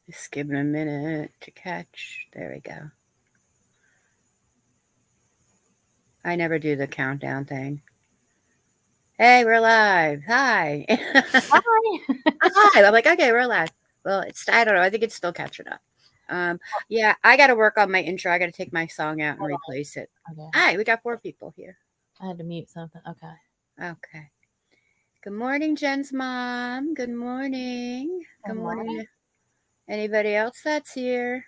Just give it a minute to catch. There we go. I never do the countdown thing. Hey, we're live. Hi. Hi. Hi. I'm like, okay, we're live. Well, I don't know. I think it's still catching up. Yeah, I got to work on my intro. I got to take my song out and Hold replace it. on. Okay. Hi, we got 4 people here. I had to mute something. Okay. Okay. Good morning, Jen's mom. Good morning. Good morning to anybody else that's here.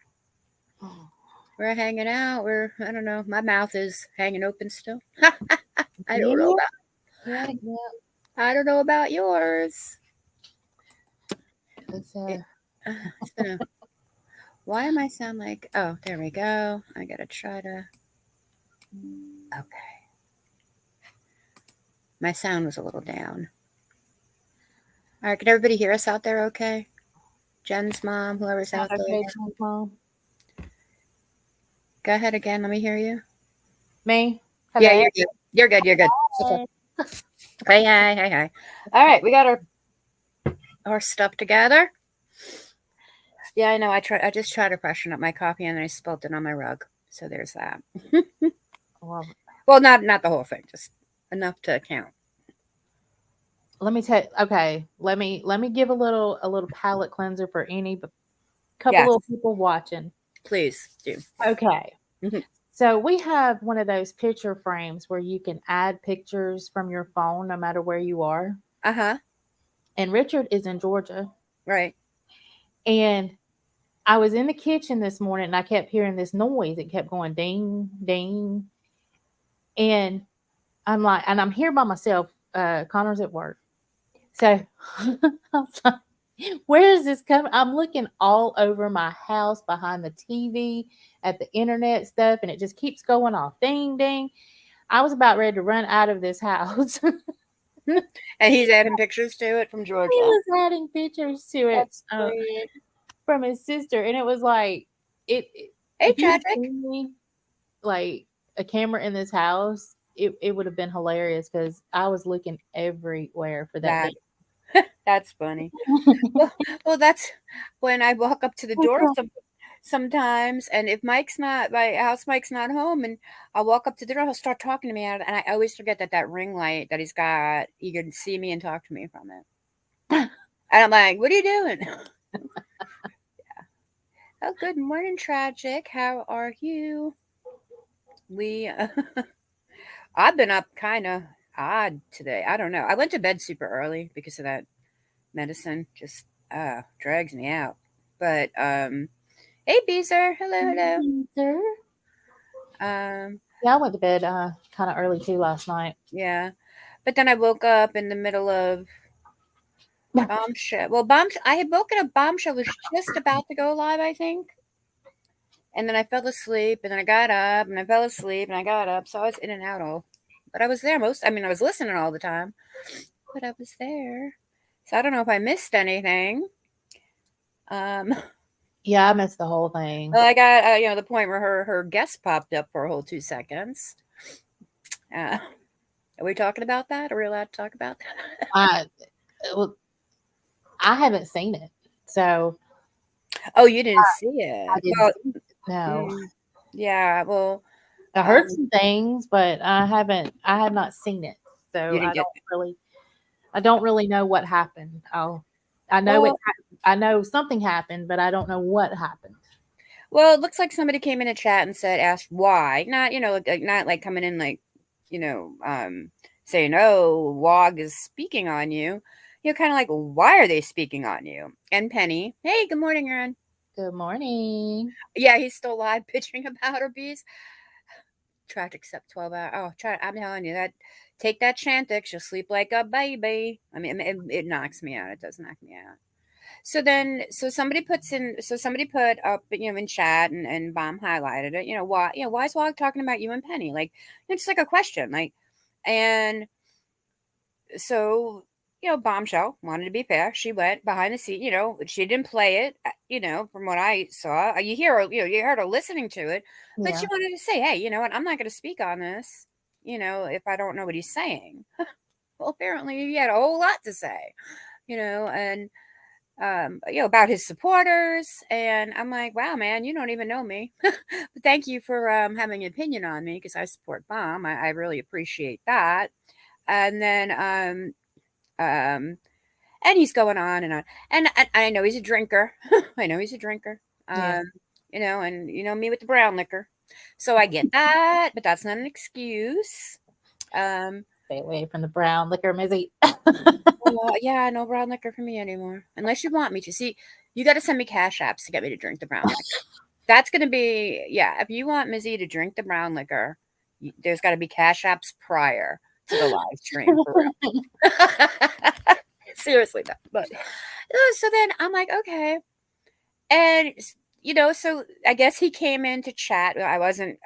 We're hanging out. I don't know, my mouth is hanging open still. I don't know about, Yeah. I don't know about yours. It's It's been why am I sound like, oh, there we go. I gotta try to, okay. My sound was a little down. All right, can everybody hear us out there okay? Jen's mom, whoever's out there. okay, Mom. Go ahead again. Let me hear you. Me? Yeah, Hello. you're good. You're good. You're good. Hi. Hey, hi, hi, hi. All right, we got our stuff together. Yeah, I know. I just tried to freshen up my coffee and then I spilled it on my rug. So there's that. Well, Well, not the whole thing, just enough to count. let me tell. Okay. Let me give a little palate cleanser for any couple Yes, little people watching. please do. Okay. Mhm. So we have one of those picture frames where you can add pictures from your phone no matter where you are. Uh-huh. And Richard is in Georgia. Right. And I was in the kitchen this morning and I kept hearing this noise. It kept going ding, ding. And I'm like, and I'm here by myself. Connor's at work. So I was like, where is this coming? I'm looking all over my house, behind the TV, at the internet stuff, and it just keeps going off. Ding, ding. I was about ready to run out of this house. And he's adding pictures to it from He Georgia. was adding pictures to it That's great. from his sister, and it was like, Hey, if you had Tragic. seen me like a camera in this house, it would have been hilarious because I was looking everywhere for that That thing. that's funny. Well, well, that's when I walk up to the door sometimes, and if my house Mike's not home, and I walk up to the door, he'll start talking to me out, and I always forget that ring light that he's got, he can see me and talk to me from it. And I'm like, what are you doing? Oh, good morning, Tragic. How are you? We, I've been up kind of odd today. I don't know. I went to bed super early because of that medicine. Just drags me out. But hey, Beezer. Hello, hello. Sir? Um, Yeah, I went to bed kind of early too last night. yeah. But then I woke up in the middle of Bombshell. Well, I had woken up. Bombshell was just about to go live, I think. And then I fell asleep, and then I got up, and I fell asleep, and I got up. So I was in and out all. But I was there most. I mean, I was listening all the time, but I was there. So I don't know if I missed anything. Um, Yeah, I missed the whole thing. well, I got the point where her guest popped up for a whole 2 seconds. Are we talking about that? Are we allowed to talk about that? I well, I haven't seen it, so Oh, you didn't see I it. didn't Well, see it. No, yeah. Well, I heard um, some things, but I haven't. I have not seen it, you so didn't get. I don't really know what happened. I know it. Well, I know something happened, but I don't know what happened. well, it looks like somebody came in a chat and asked why. Not not like coming in like, you know, saying, "Oh, Wog is speaking on you." Kind of like, why are they speaking on you? And Penny, hey, good morning, Aaron. Good morning. Yeah, he's still live pitching about her bees. Try to accept 12 hours. Oh, try. I'm telling you that. Take that Chantix. You'll sleep like a baby. I mean, it knocks me out. It does knock me out. So somebody put up, in chat, and Bomb highlighted it. Why is Wog talking about you and Penny? Like, it's like a question. Like, and so, Bombshell wanted to be fair. She went behind the scene, she didn't play it, from what I saw. You hear her, you heard her listening to it, but she Yeah. wanted to say, hey, you know what, I'm not going to speak on this, if I don't know what he's saying. Well, apparently he had a whole lot to say, and about his supporters, and I'm like, wow, man, you don't even know me, but thank you for having an opinion on me because I support Bomb. I really appreciate that. And then and he's going on and on, and I know he's a drinker. I know he's a drinker. Yeah. Um, and me with the brown liquor, so I get that, but that's not an excuse. Um, Stay away from the brown liquor, Mizzy. well, yeah, no brown liquor for me anymore, unless you want me to. See, you got to send me cash apps to get me to drink the brown liquor. That's gonna be, yeah. If you want Mizzy to drink the brown liquor, there's got to be cash apps prior to the live stream for real. Seriously, though. But so then I'm like, okay, and so I guess he came in to chat. I wasn't.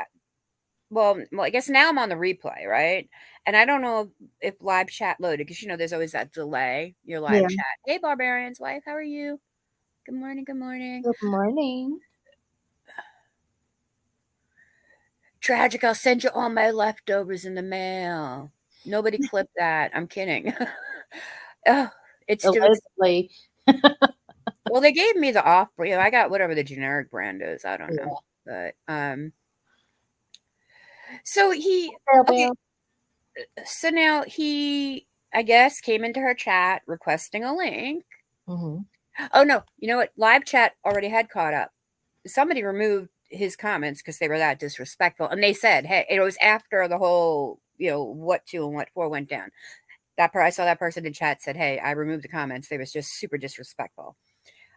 Well, I guess now I'm on the replay, right? And I don't know if live chat loaded because there's always that delay. Your live Yeah. chat. Hey, Barbarian's wife, how are you? Good morning. Good morning. Good morning. Tragic. I'll send you all my leftovers in the mail. Nobody clip that. I'm kidding. Oh, it's too. Allegedly. Well, they gave me the off. I got whatever the generic brand is. I don't Yeah. know, but so he Bell, okay. bell. So now he, I guess, came into her chat requesting a link. Mm-hmm. Oh no, you know what? Live chat already had caught up. Somebody removed his comments because they were that disrespectful, and they said, "Hey, it was after the whole, what to and what for went down." I saw that person in chat said, "Hey, I removed the comments. They was just super disrespectful."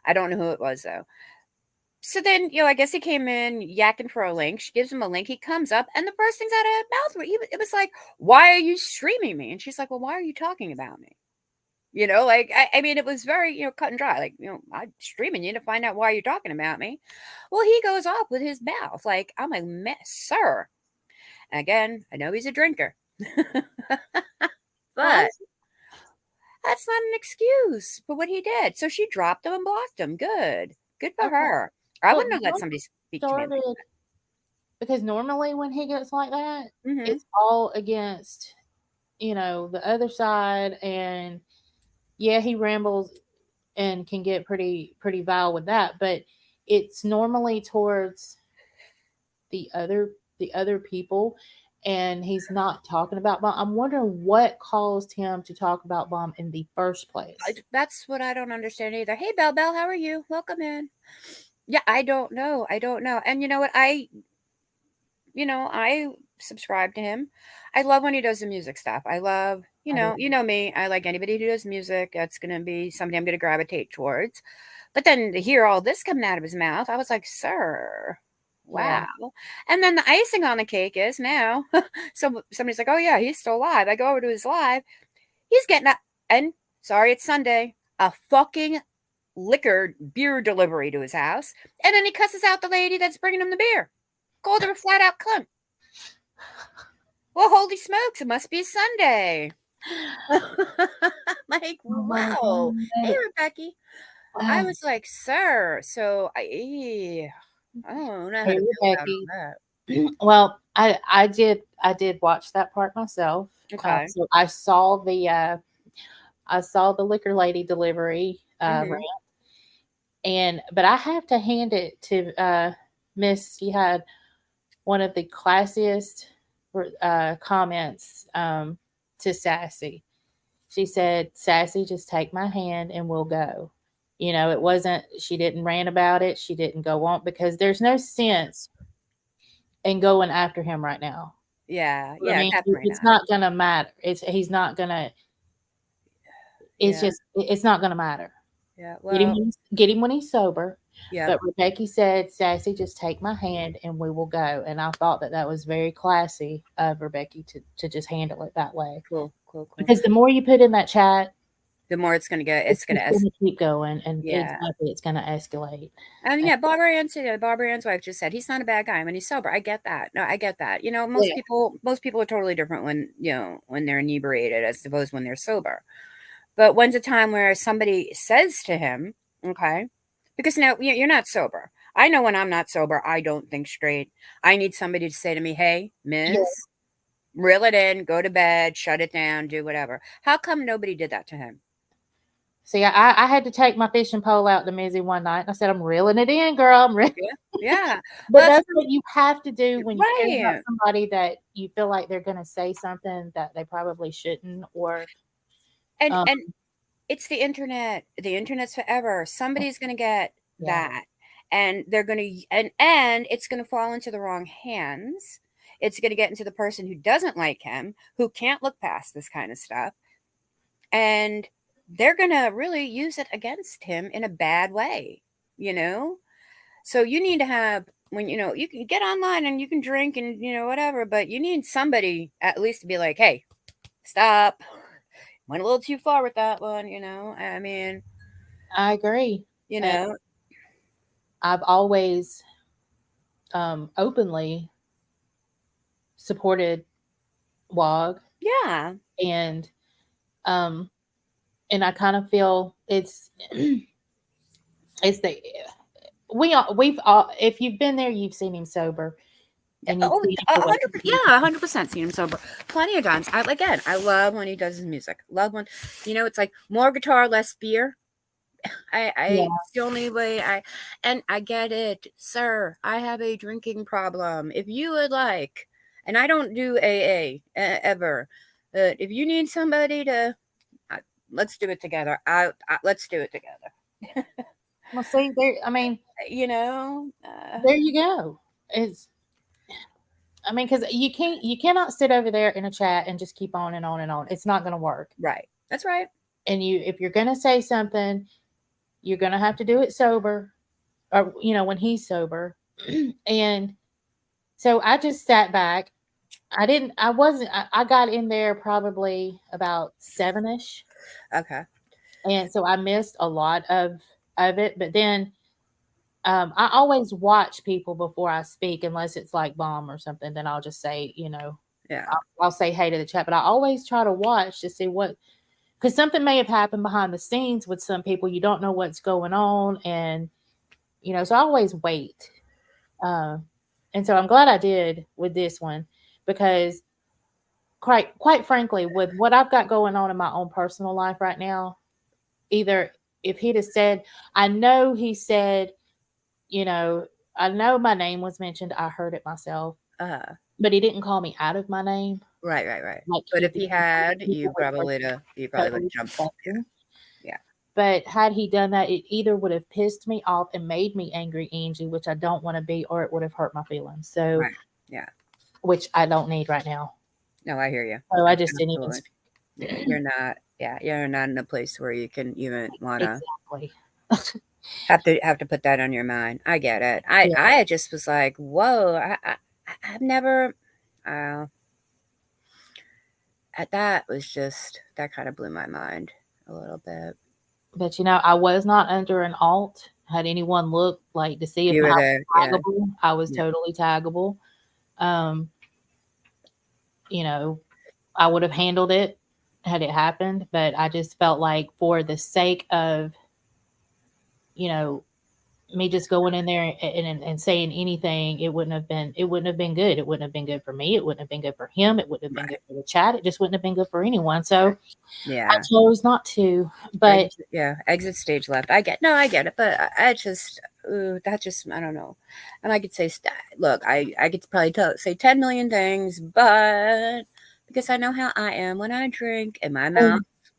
I don't know who it was though. So then, I guess he came in yakking for a link. She gives him a link. He comes up, and the first things out of his mouth it was like, "Why are you streaming me?" And she's like, "Well, why are you talking about me?" Like I mean, it was very cut and dry. Like, I'm streaming you to find out why you're talking about me. Well, he goes off with his mouth. Like, I'm like, sir. And again, I know he's a drinker, Why? but that's not an excuse for what he did. So she dropped him and blocked him. Good for Okay. her. I But wouldn't have let what somebody speak to me like started, because normally when he gets like that, that. it's all against, the other side. And yeah, he rambles and can get pretty vile with that, but it's normally towards the other people, and he's not talking about Bomb. I'm wondering what caused him to talk about Bomb in the first place. That's what I don't understand either. Hey, Bell Bell, how are you? Welcome in. Yeah, I don't know. I don't know. And you know what? I subscribe to him. I love when he does the music stuff. I love, I do. you know me. I like anybody who does music. That's going to be somebody I'm going to gravitate towards. But then to hear all this coming out of his mouth, I was like, sir, Yeah. wow. And then the icing on the cake is now, somebody's like, oh, yeah, he's still alive. I go over to his live. He's getting and sorry, it's Sunday, a fucking liquor beer delivery to his house. And then he cusses out the lady that's bringing him the beer. Called her a flat out cunt. Well, holy smokes, it must be Sunday. Like, Oh my wow. Hey, god. Rebecca. I was like, sir. So I don't know how Hey, to feel about Becky. all Well, I did watch that part myself. that. Okay. So I saw the liquor lady delivery Mm-hmm. rant, and but I have to hand it to Miss. She had one of the classiest comments to Sassy. She said, "Sassy, just take my hand and we'll go." It wasn't. She didn't rant about it. She didn't go on, because there's no sense in going after him right now. Yeah. I Yeah. mean, Definitely it's not. not gonna matter. He's not gonna. It's Yeah. just it's not gonna matter. Yeah. Get him Well, get him when he's sober. yeah. But Rebecca said, "Sassy, just take my hand and we will go." And I thought that was very classy of Rebecca to just handle it that way. Cool. Cool. Cool. Because the more you put in that chat, The more it's going to get, it's it's going just to, going to keep going, and yeah. exactly, it's going to escalate. And And yeah, Barbara Ann's wife just said he's not a bad guy when he's sober. I get that. No, I get that. yeah, Most people are totally different when when they're inebriated as opposed when they're sober. But when's a time where somebody says to him, okay, because now you're not sober. I know when I'm not sober, I don't think straight. I need somebody to say to me, "Hey, yeah. Miss, reel it in, go to bed, shut it down, do whatever." How come nobody did that to him? See, I had to take my fishing pole out to Mizzy one night. I said, I'm reeling it in, girl. I'm reeling. Yeah. Yeah. But Well, that's that's what you have to do when you care about right. somebody that you feel like they're going to say something that they probably shouldn't, or And um, it's the internet. The internet's forever. Somebody's going to get yeah, that, and they're going to and it's going to fall into the wrong hands. It's going to get into the person who doesn't like him, who can't look past this kind of stuff, and they're going to really use it against him in a bad way, you know? So you need to have when you can get online and you can drink and whatever, but you need somebody at least to be like, "Hey, stop. Went a little too far with that one." I mean, I agree. you And know, I've always openly supported WOG, yeah. and um, and I kind of feel it's it's the we've all, if you've been there, you've seen him sober, and you've Oh, seen him a for what hundred, he is. yeah, 100% seen him sober plenty of times. I love when he does his music. Love when, it's like more guitar, less beer. Yeah, It's the only way and I get it, sir. I have a drinking problem. If you would like, and I don't do AA ever, but if you need somebody to, I, let's do it together. Let's do it together. well, see there. I mean, you know, there you go. It's I mean, because you cannot sit over there in a chat and just keep on and on and on. It's not going to work. right. That's right. And if you're going to say something, you're going to have to do it sober, or when he's sober. And so I just sat back. I didn't. I wasn't. I got in there probably about 7ish, Okay. and so I missed a lot of it. But then I always watch people before I speak, unless it's like bomb or something. Then I'll just say, Yeah. I'll say hey to the chat. But I always try to watch to see what, because something may have happened behind the scenes with some people. You don't know what's going on, and so I always wait. Uh, and so I'm glad I did with this one, because quite frankly, with what I've got going on in my own personal life right now, either if he'd have said, I know he said, you know, I know my name was mentioned, I heard it myself, Uh, but he didn't call me out of my name. right, right, right. Like But he if did, he had, people were you probably would totally have jumped. disgusting. Yeah. But had he done that, it either would have pissed me off and made me angry, Angie, which I don't want to be, or it would have hurt my feelings. So, Right. Yeah. which I don't need right now. No, I hear you. So I just didn't even Absolutely. speak. Yeah, you're not. Yeah, you're not in a place where you can even wanna Exactly. have to put that on your mind. I get it. I Yeah. I just was like, whoa. I've never. Uh, that was just that kind of blew my mind a little bit. But I was not under an alt. Had anyone looked like to see if You I were was there. Yeah. taggable, I was Yeah. totally taggable. Um, I would have handled it had it happened, but I just felt like for the sake of, you know, me just going in there and saying anything, it wouldn't have been good. It wouldn't have been good for me. It wouldn't have been good for him. It wouldn't have been Right. good for the chat. It just wouldn't have been good for anyone. So I Yeah. chose not to. But Yeah. Exit stage left. I get it, but I just. Ooh, that just I don't know, and I could say look, I could probably say 10 million things, but because I know how I am when I drink, and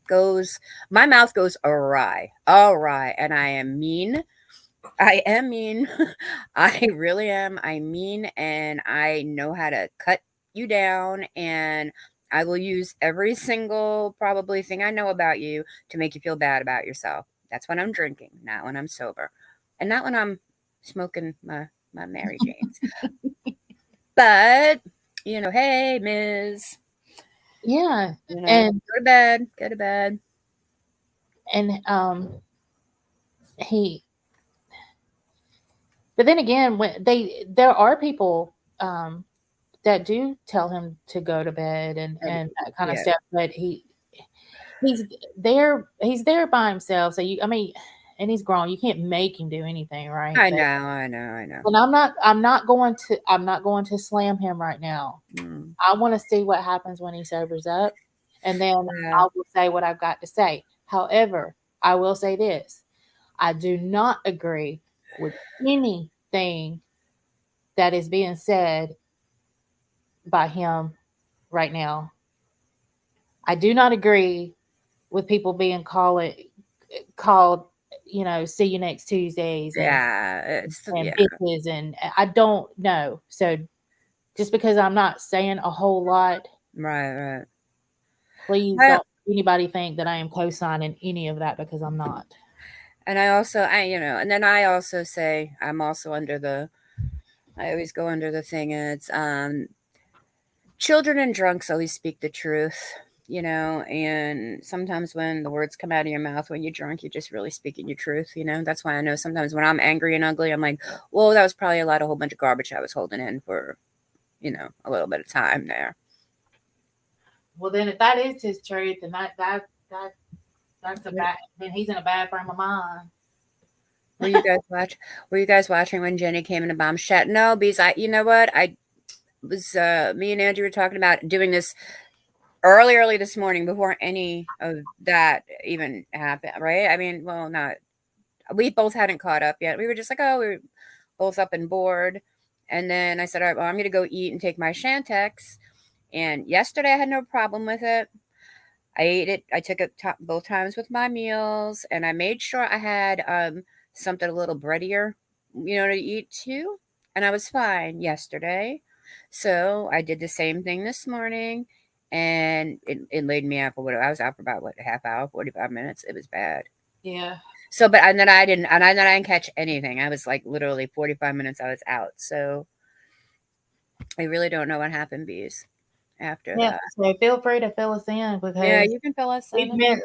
goes my mouth goes awry, and I am mean. I am mean. I really am. I'm mean, and I know how to cut you down, and I will use every single probably thing I know about you to make you feel bad about yourself. That's when I'm drinking, not when I'm sober, and not when I'm smoking my Mary Janes. But hey, Ms. yeah, and Go to bed. Go to bed. and he but then again, when there are people that do tell him to go to bed and that kind of Yeah, stuff, but he's he's there by himself. So I mean, and he's grown. You can't make him do anything, right? I know, But I know, I know. and I'm not going to slam him right now. Mm. I want to see what happens when he sobers up, and then Yeah, I will say what I've got to say. However, I will say this. I do not agree with anything that is being said by him right now. I do not agree with people being called, see you next Tuesdays Yeah, it's and yeah, bitches, and I don't know. So just because I'm not saying a whole lot, right, right. please Well, don't anybody think that I am co-signing any of that because I'm not. and I also, and then I also say I'm also under the. I always go under the thing. It's children and drunks always speak the truth, and sometimes when the words come out of your mouth when you're drunk, you're just really speaking your truth. That's why I know sometimes when I'm angry and ugly, I'm like, well, that was probably a whole bunch of garbage I was holding in for, a little bit of time there. Well, then if that is his truth, then that's a bad. Then he's in a bad frame of mind. Were you guys watch? Were you guys watching when Jenny came in the bomb chat? No, because you know what? I was me and Andrew were talking about doing this early this morning before any of that even happened. Right? I mean, well, not we both hadn't caught up yet. We were just like, oh, we were both up and bored. And then I said, all right, well, I'm gonna go eat and take my Shantex. And yesterday I had no problem with it. I ate it. I took it both times with my meals, and I made sure I had something a little breadier, to eat too. And I was fine yesterday. So I did the same thing this morning, and it laid me out for what I was out for about a half hour, 45 minutes. It was bad. Yeah. So, but and then I didn't catch anything. I was like literally 45 minutes. I was out. So I really don't know what happened, bees, after Yeah. that. So feel free to fill us in Yeah, because you can fill us we've in. been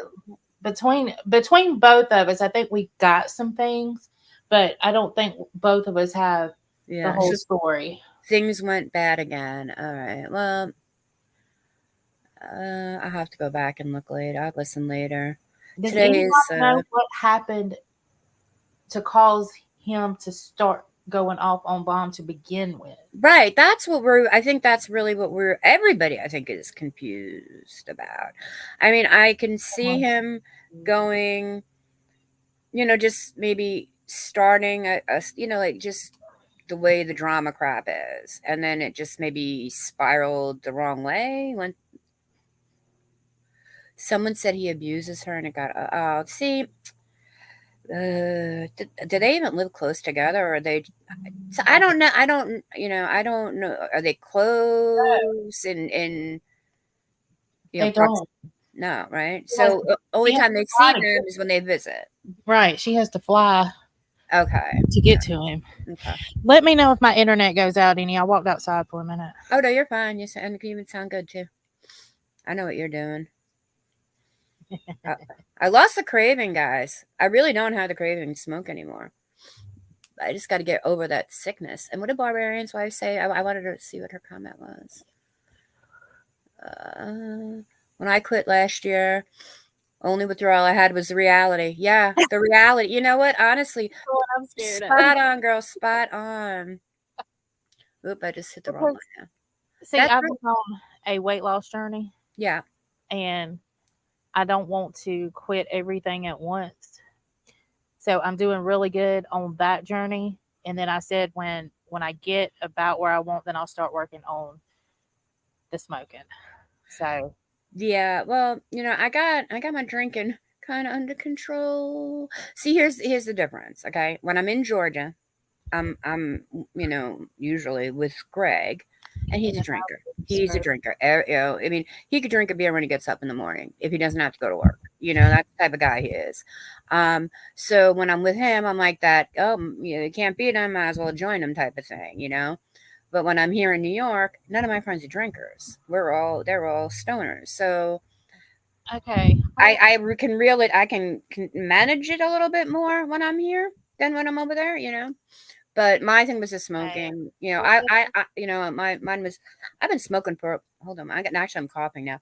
between both of us. I think we got some things, but I don't think both of us have the Yeah, whole so story. things went bad again. All right. Well, I'll have to go back and look later. I'll listen later. Does Today anybody is know what happened to cause him to start going off on bomb to begin with? right. I think that's really what everybody I think is confused about. I mean, I can see him going, just maybe starting like just the way the drama crap is. And then it just maybe spiraled the wrong way. When someone said he abuses her and it got, oh, see, do they even live close together, or are they? So I don't know. I don't know. Are they close in They proximity? don't. No, right? She has So only she has time to they fly see to them is when they visit. right. She has to fly Okay. to get to him. Okay. Let me know if my internet goes out any. I walked outside for a minute. Oh no, you're fine. And you even sound good too. I know what you're doing. I, I lost the craving, guys. I really don't have the craving to smoke anymore. I just got to get over that sickness. And what did Barbarian's wife say? I wanted to see what her comment was. When I quit last year, only withdrawal I had was the reality. Yeah, the reality. You know what? Honestly, What I'm scared of. spot on, girl. Spot on. Oop, I just hit the wrong Because one. see, That's I've true. been on a weight loss journey, Yeah. and I don't want to quit everything at once. So I'm doing really good on that journey. And then I said when I get about where I want, then I'll start working on the smoking. So Yeah. Well, I got my drinking kind of under control. See, here's the difference. Okay, when I'm in Georgia, I'm usually with Greg, and in he's a the drinker. house, He's a drinker. I mean, he could drink a beer when he gets up in the morning if he doesn't have to go to work. That's the type of guy he is. So when I'm with him, I'm like that. Oh, you can't beat him. Might as well join him, type of thing. But when I'm here in New York, none of my friends are drinkers. They're all stoners. So okay. I can reel it. I can manage it a little bit more when I'm here than when I'm over there. But my thing was the Okay. smoking. Well, Mine was. I've been smoking for. Hold on, actually I'm coughing now.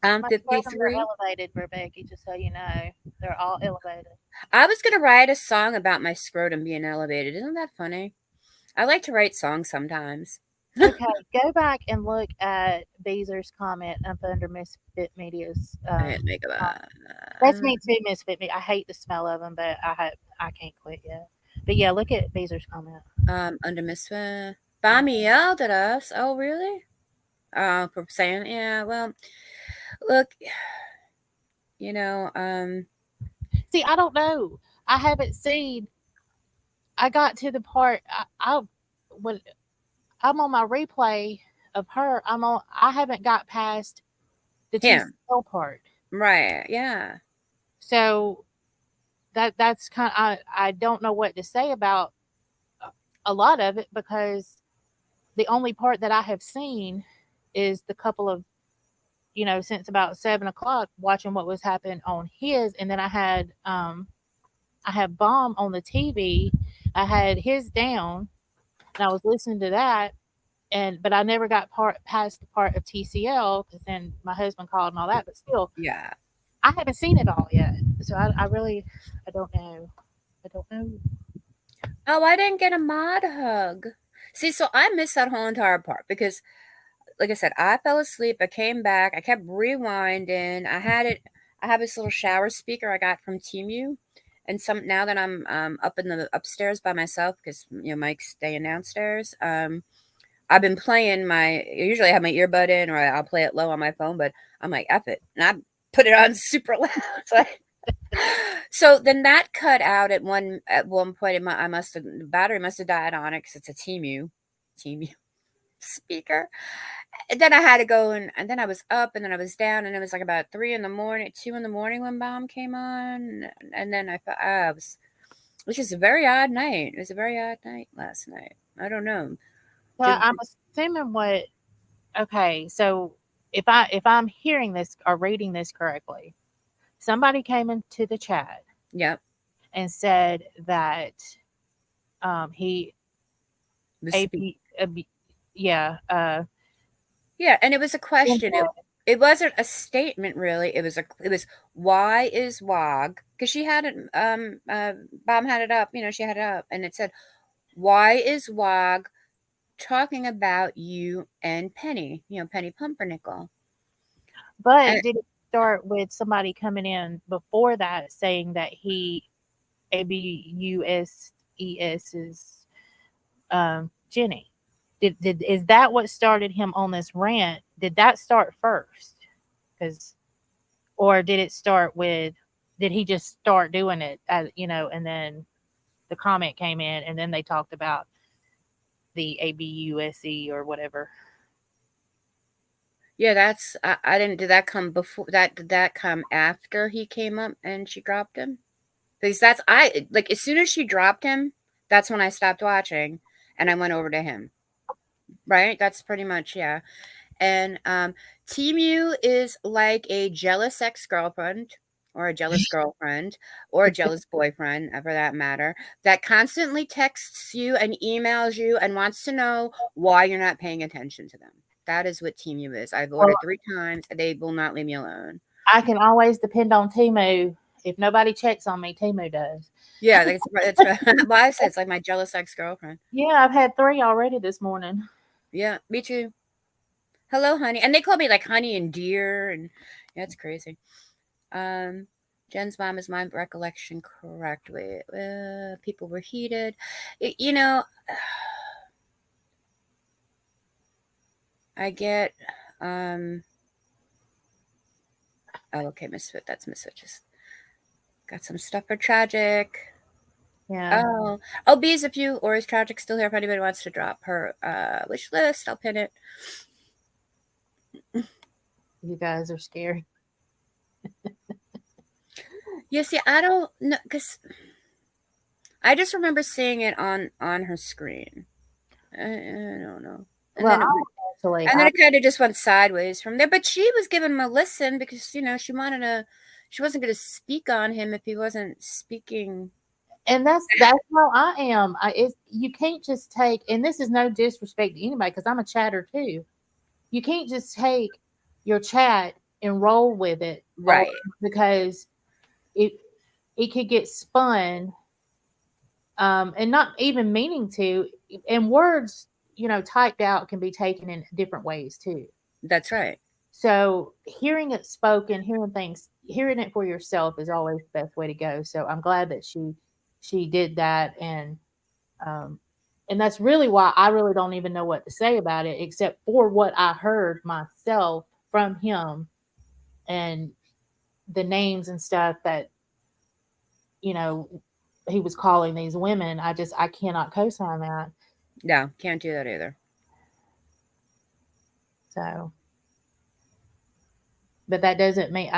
I'm my scrotums are 53. elevated, Rebecca, just so you know. They're all elevated. I was gonna write a song about my scrotum being elevated. Isn't that funny? I like to write songs sometimes. Okay, go back and look at Beezer's comment up under Misfit Media's I didn't think comment. about That's me too, Misfit Media. I hate the smell of them, but I can't quit yet. But yeah, look at Beezer's comment. under Misfit. Bami yelled at us. Oh, really? For saying, yeah, well, look, you know, See, I don't know. I haven't seen. I got to the part. When I'm on my replay of her. I'm on. I haven't got past the him. TCL part. Right. Yeah. So that's kind. I don't know what to say about a lot of it because the only part that I have seen is the couple of since about 7 o'clock watching what was happening on his, and then I had Bomb on the TV. I had his down, and I was listening to that, but I never got past the part of TCL because then my husband called and all that. But still, Yeah. I haven't seen it all yet, so I really I don't know. I don't know. Oh, I didn't get a mod hug. See, so I missed that whole entire part because, like I said, I fell asleep. I came back. I kept rewinding. I have this little shower speaker I got from Temu, and some now that I'm up in the upstairs by myself because Mike's staying downstairs. I've been playing usually I have my earbud in or I'll play it low on my phone, but I'm like, F it. And I put it on super loud. So then that cut out at one point. The battery must have died on it because it's a Temu speaker. And then I had to go and then I was up and then I was down and it was like about 3 in the morning, 2 in the morning when Bomb came on, and then I was, which is a very odd night. It was a very odd night last night. I don't know. So Did, I'm assuming what. Okay, so if I'm hearing this or reading this correctly, somebody came into the chat yep. and said that he The speak. AB, AB yeah Yeah, and it was a question. input, It wasn't a statement really. It was why is WOG? Because she had it Bomb had it up, she had it up and it said, why is WOG talking about you and Penny, Penny Pumpernickel. but And did it start with somebody coming in before that saying that he ABUSES is Jenny? Did is that what started him on this rant? Did that start first? Because or did it start with did he just start doing it as and then the comment came in and then they talked about the ABUSE or whatever. yeah, I didn't did that come before that did that come after he came up and she dropped him? Because that's I like as soon as she dropped him, that's when I stopped watching and I went over to him. Right? That's pretty much yeah. And Temu is like a jealous ex-girlfriend or a jealous girlfriend or a jealous boyfriend, for that matter, that constantly texts you and emails you and wants to know why you're not paying attention to them. That is what Temu is. I've Well, ordered 3 times. They will not leave me alone. I can always depend on Timu. If nobody checks on me, Timu does. Yeah, that's why I said it's like my jealous ex-girlfriend. Yeah, I've had 3 already this morning. Yeah, me too. Hello, honey. And they call me like honey and dear, and yeah, it's crazy. Um, Jen's mom is my recollection correct. Wait, people were heated. You know, I get. Um, oh, okay, Misfit. That's Misfit. Just got some stuff for tragic. Yeah, Oh, B's if you or is tragic still here? If anybody wants to drop her wish list, I'll pin it. you guys are scary. Yeah, see, I don't know because I just remember seeing it on her screen. I don't know. And Well, then it I actually, And then it kind of just went sideways from there. But she was giving him a listen because, she wasn't going to speak on him if he wasn't speaking. and that's how I am. You can't just take, and this is no disrespect to anybody because I'm a chatter too. You can't just take your chat and roll with it, or Right. because it it could get spun, and not even meaning to. And words typed out can be taken in different ways too. That's right. So hearing it spoken, hearing it for yourself is always the best way to go. So I'm glad that she did that, um, and that's really why I really don't even know what to say about it, except for what I heard myself from him and the names and stuff that you know he was calling these women. I cannot co-sign that. No, can't do that either. So, but that doesn't mean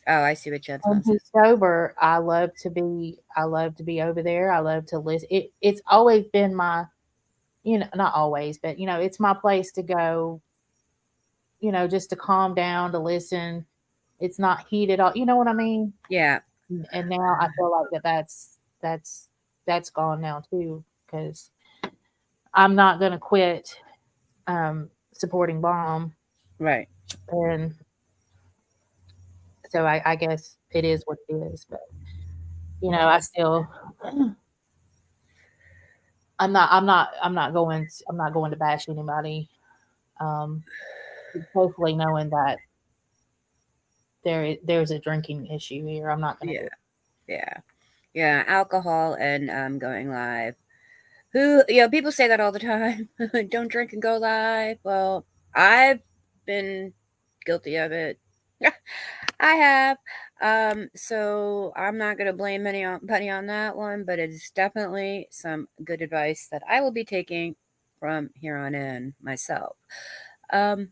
Oh, I see what Jen's when saying. he's sober, I love to be over there. I love to listen. It's always been my, not always, but it's my place to go, just to calm down, to listen. It's not heated all, you know what I mean? Yeah, And now I feel like that's gone now too, because I'm not gonna quit supporting Bomb, right. and so I guess it is what it is. But I still I'm not going to bash anybody. Um, hopefully knowing that there's a drinking issue here. I'm not going to Yeah, do yeah, yeah. Alcohol and going live. People say that all the time. Don't drink and go live. Well, I've been guilty of it. I have. So I'm not gonna blame anybody on that one, but it's definitely some good advice that I will be taking from here on in myself. Um,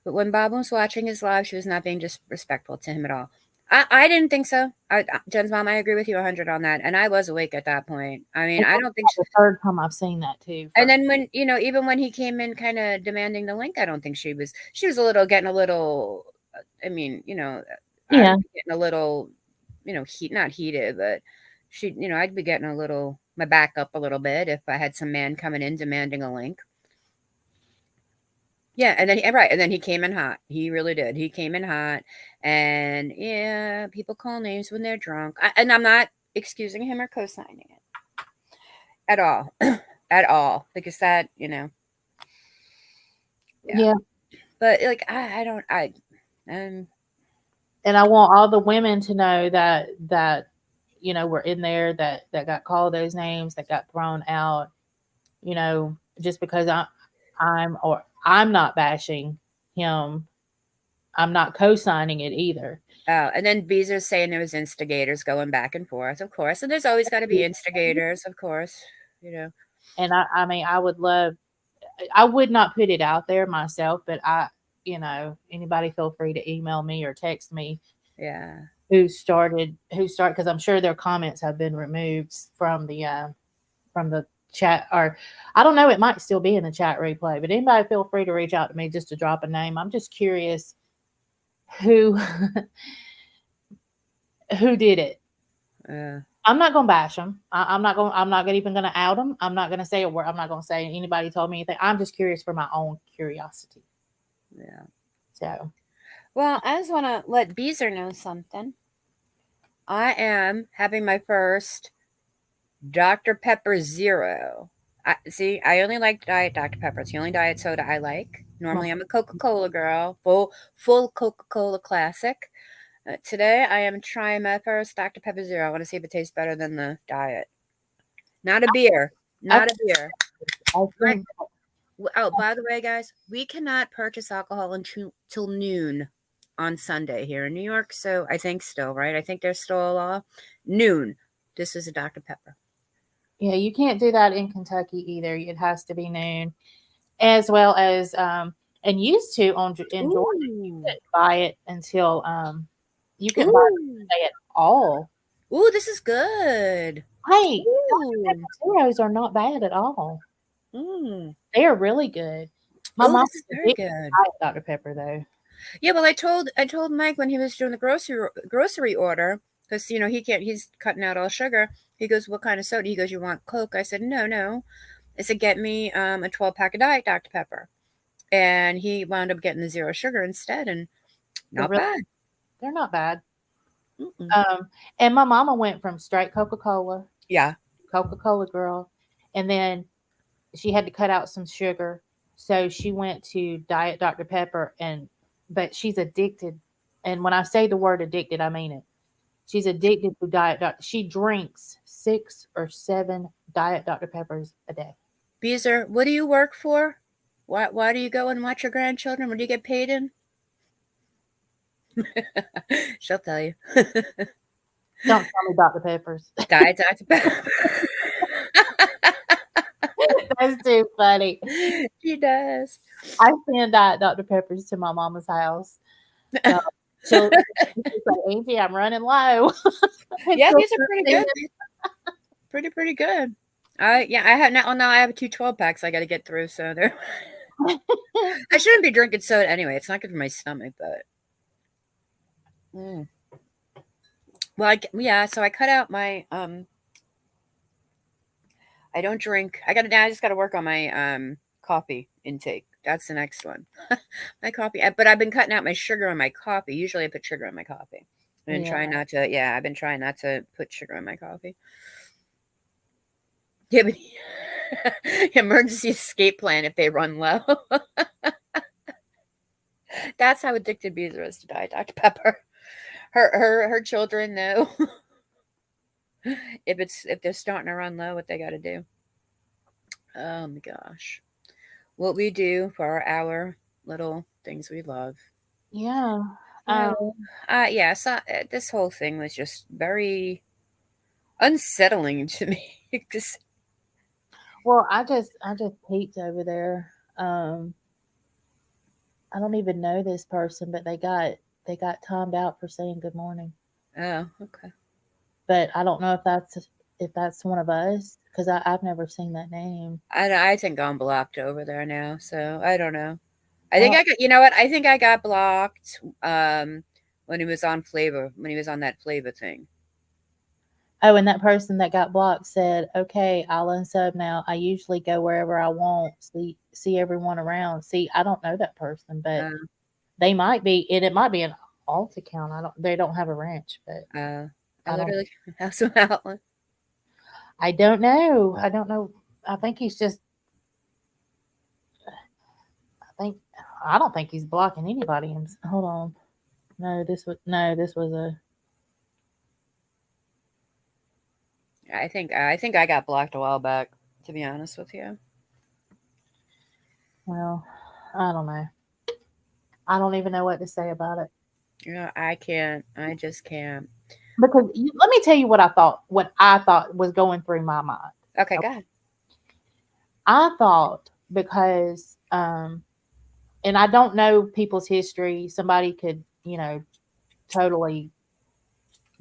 but when Bob was watching his live, she was not being disrespectful to him at all. I didn't think so. Jen's mom, I agree with you 100 on that. And I was awake at that point. I mean, it. I And don't think. that's the third time I've seen that too. And then when even when he came in, kind of demanding the link, I don't think she was. She was getting a little. I mean, I Yeah, would be getting a little, not heated, but I'd be getting a little my back up a little bit if I had some man coming in demanding a link. Yeah, and then right, and then he came in hot. He really did. He came in hot, and yeah, people call names when they're drunk, and I'm not excusing him or co-signing it at all, at all, because that yeah. yeah. But like I don't um And I want all the women to know that were in there that got called those names, that got thrown out. Just because I'm not bashing him, I'm not co-signing it either. and then Beezer's saying there was instigators going back and forth, of course. And there's always got to be instigators, of course. You know. And I mean, I would not put it out there myself, but anybody feel free to email me or text me Yeah. because I'm sure their comments have been removed from the chat, or I don't know, it might still be in the chat replay, but anybody feel free to reach out to me just to drop a name. I'm just curious who who did it. Uh, I'm not gonna bash them. I'm not even gonna out them. I'm not gonna say a word. I'm not gonna say anybody told me anything. I'm just curious for my own curiosity. yeah. So Well, I just want to let Beezer know something. I am having my first Dr. Pepper Zero. I only like Diet Dr. Pepper. It's the only diet soda I like. my, Normally, I'm a Coca-Cola girl, full Coca-Cola classic. Today, I am trying my first Dr. Pepper Zero. I want to see if it tastes better than the diet. Not a beer. I, Not a beer. I I, think oh, by the way, guys, we cannot purchase alcohol until noon on Sunday here in New York. So I think still, right? I think there's still a law. Noon. This is a Dr. Pepper. yeah, you can't do that in Kentucky either. It has to be noon, as well as and used to in Georgia, you Ooh. couldn't buy it until you couldn't buy Ooh. it at all. Ooh, this is good. Hey, Dr. Ooh. Pepper Zeros are not bad at all. Mm. They are really good. My Oh, mom's this is a very big good. Diet Dr. Pepper though. Yeah, well, I told Mike when he was doing the grocery order, because he's cutting out all sugar. He goes, "What kind of soda?" He goes, "You want Coke?" I said, "No, no." I said, "Get me a 12 pack of Diet Dr Pepper," and he wound up getting the zero sugar instead, and They're not really bad. they're not bad. Mm-mm. And my mama went from straight Coca-Cola, Yeah. Coca-Cola girl, and then she had to cut out some sugar, so she went to Diet Dr Pepper, and but she's addicted. And when I say the word addicted, I mean it. She's addicted to Diet Dr. She drinks 6 or 7 Diet Dr Peppers a day. Beezer, what do you work for? Why do you go and watch your grandchildren? What do you get paid in? She'll tell you. Don't tell me Dr Peppers. Diet Dr. Pepper. That's too funny. She does. I send Diet Dr Peppers to my mama's house. She'll say, Auntie, I'm running low. Yeah, these are pretty good. Pretty good. I have now. Now I have 2 12 packs I got to get through. So there. I shouldn't be drinking soda anyway. It's not good for my stomach, but. Well, yeah. So I cut out my I don't drink. I just got to work on my coffee intake. That's the next one. My coffee, but I've been cutting out my sugar on my coffee. Usually I put sugar in my coffee. I've been trying not to. Yeah, I've been trying not to put sugar in my coffee. Yeah, but emergency escape plan if they run low. That's how addicted Beezer is to Diet Dr Pepper. Her children know if they're starting to run low, what they got to do. Oh my gosh, what we do for our little things we love. Yeah. Well, yeah. So this whole thing was just very unsettling to me. Well, I just peeked over there. I don't even know this person, but they got timed out for saying good morning. Oh, okay. But I don't know if that's one of us, because I've never seen that name. I think I'm blocked over there now, so I don't know. I think I got. You know what? I think I got blocked. When he was on Flavor, when he was on that Flavor thing. Oh, and that person that got blocked said, "Okay, I'll unsub now. I usually go wherever I want. See everyone around." See, I don't know that person, but they might be, and it might be an alt account. They don't have a ranch, but I literally have some outlet. I don't know. I don't know. I think he's just. I don't think he's blocking anybody. Hold on. No, this was a. I think I got blocked a while back, to be honest with you. Well, I don't know. I don't even know what to say about it. Yeah, I can't. I just can't. Because let me tell you what I thought was going through my mind. Okay, go ahead. I thought because and I don't know people's history. Somebody could, totally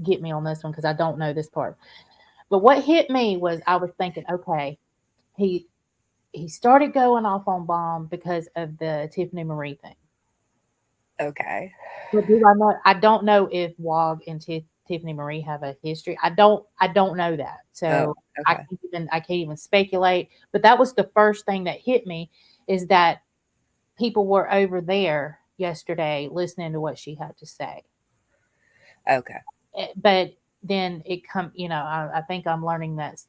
get me on this one because I don't know this part. But what hit me was I was thinking, okay, he started going off on Bomb because of the Tiffany Marie thing. Okay. But I don't know if Wog and Tiffany Marie have a history. I don't know that. So okay. I can't even speculate. But that was the first thing that hit me, is that people were over there yesterday listening to what she had to say. Okay. But then I think I'm learning that,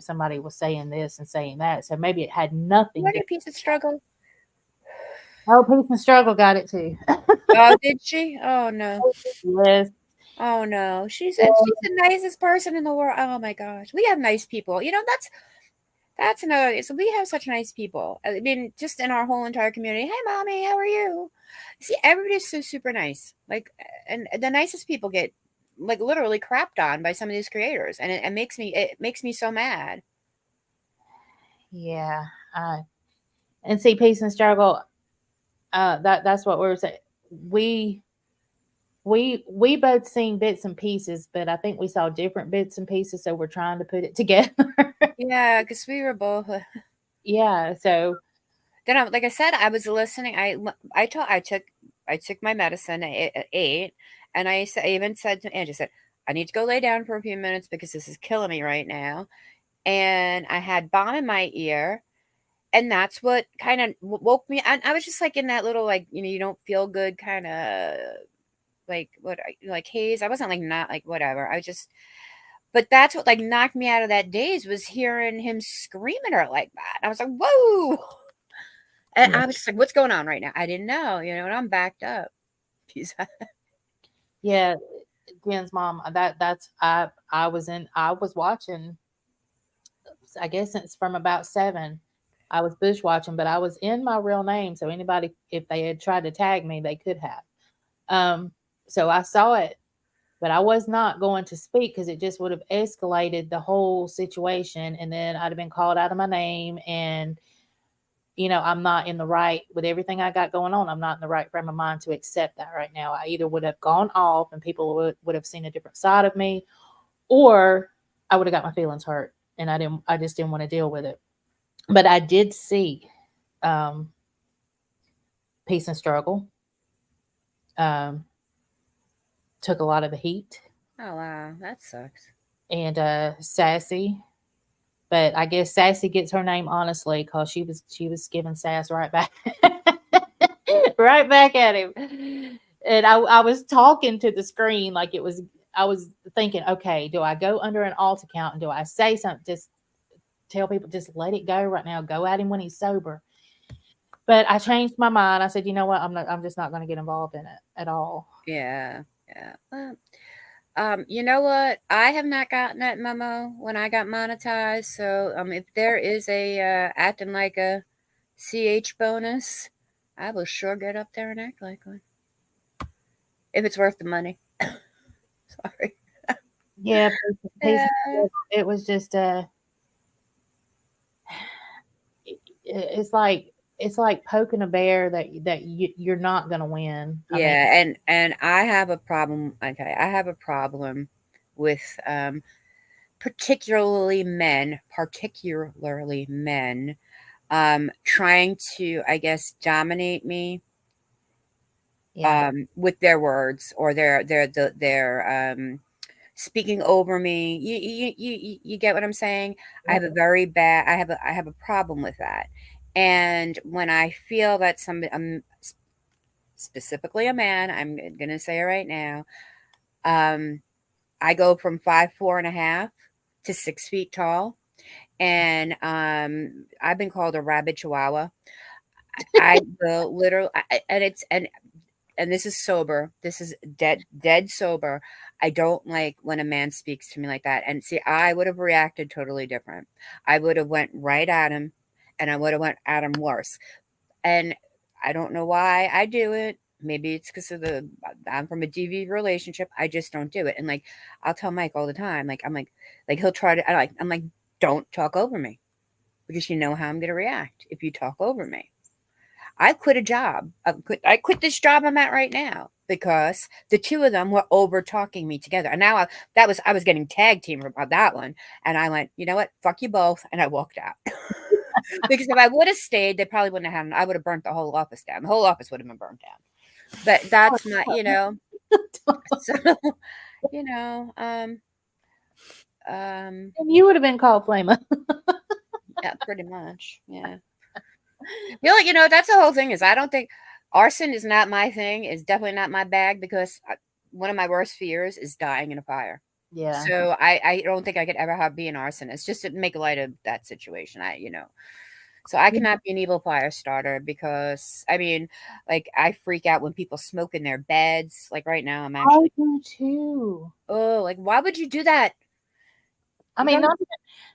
somebody was saying this and saying that. So maybe it had nothing What a piece of struggle. Oh, Peace and Struggle got it too. Oh, did she? Oh no. Yes. Oh no. She's the nicest person in the world. Oh my gosh. We have nice people. That's another. So we have such nice people. I mean, just in our whole entire community. Hey, mommy, how are you? See, everybody's so super nice. Like, and the nicest people get like literally crapped on by some of these creators, and it makes me so mad. Yeah. And see, Peace and Struggle. That's what we were saying. We both seen bits and pieces, but I think we saw different bits and pieces, so we're trying to put it together. Yeah, because we were both. Yeah. So then, like I said, I was listening. I took my medicine at 8, and I even said to Angie, said, I need to go lay down for a few minutes because this is killing me right now. And I had Bomb in my ear, and that's what kind of woke me. I was just like in that little like you don't feel good kind of like haze. I wasn't like not like whatever. But that's what like knocked me out of that daze was hearing him screaming at her like that. I was like, whoa. And Yeah. I was just like, what's going on right now? I didn't know, and I'm backed up. He's Yeah, Jen's mom. That's I was watching. I guess since from about 7, I was bush watching, but I was in my real name, so anybody if they had tried to tag me, they could have. Um, so I saw it, but I was not going to speak because it just would have escalated the whole situation, and then I'd have been called out of my name, and I'm not in the right with everything I got going on. I'm not in the right frame of mind to accept that right now. I either would have gone off and people would have seen a different side of me, or I would have got my feelings hurt, and I just didn't want to deal with it. But I did see um, Peace and Struggle. Um, took a lot of the heat, oh wow, that sucks. and Sassy. But I guess Sassy gets her name honestly because she was giving sass right back, right back at him. And I was talking to the screen like it was. I was thinking, okay, do I go under an alt account and do I say something? Just tell people, just let it go right now. Go at him when he's sober. But I changed my mind. I said, you know what? I'm not. I'm just not going to get involved in it at all. Yeah, yeah. Well, you know what? I have not gotten that memo when I got monetized. So, if there is a acting like a CH bonus, I will sure get up there and act like one if it's worth the money. Sorry. Yeah, Peace. Yeah, It was just it's like poking a bear you're not gonna win. I mean, yeah, and I have a problem. Okay, I have a problem with particularly men, trying to, I guess, dominate me yeah, with their words or their speaking over me. You get what I'm saying? I yeah, have a very bad I have a problem with that. And when I feel that somebody specifically a man, I'm gonna say it right now, um, I go from 5'4.5" to 6 feet tall. And I've been called a rabid chihuahua. I will literally, and this is sober. This is dead sober. I don't like when a man speaks to me like that. And see, I would have reacted totally different. I would have went right at him, and I would have went at him worse. And I don't know why I do it. Maybe it's because of the I'm from a DV relationship. I just don't do it. And like I'll tell Mike all the time. Like like he'll try to. I'm like, don't talk over me because you know how I'm going to react if you talk over me. I quit a job. I quit this job I'm at right now because the two of them were over talking me together. And now I was getting tag team about that one. And I went, you know what? Fuck you both. And I walked out. Because if I would have stayed, they probably wouldn't have had. I would have burnt the whole office down. The whole office would have been burnt down. But that's not, so, you know, um, um, and you would have been called Flama. yeah, pretty much. Yeah. That's the whole thing is I don't think arson is not my thing. It's definitely not my bag because one of my worst fears is dying in a fire. Yeah, So I don't think I could ever be an arsonist just to make light of that situation. So I yeah, cannot be an evil fire starter because I mean, like I freak out when people smoke in their beds. Like right now, I'm I actually do too. like why would you do that? I You mean, gotta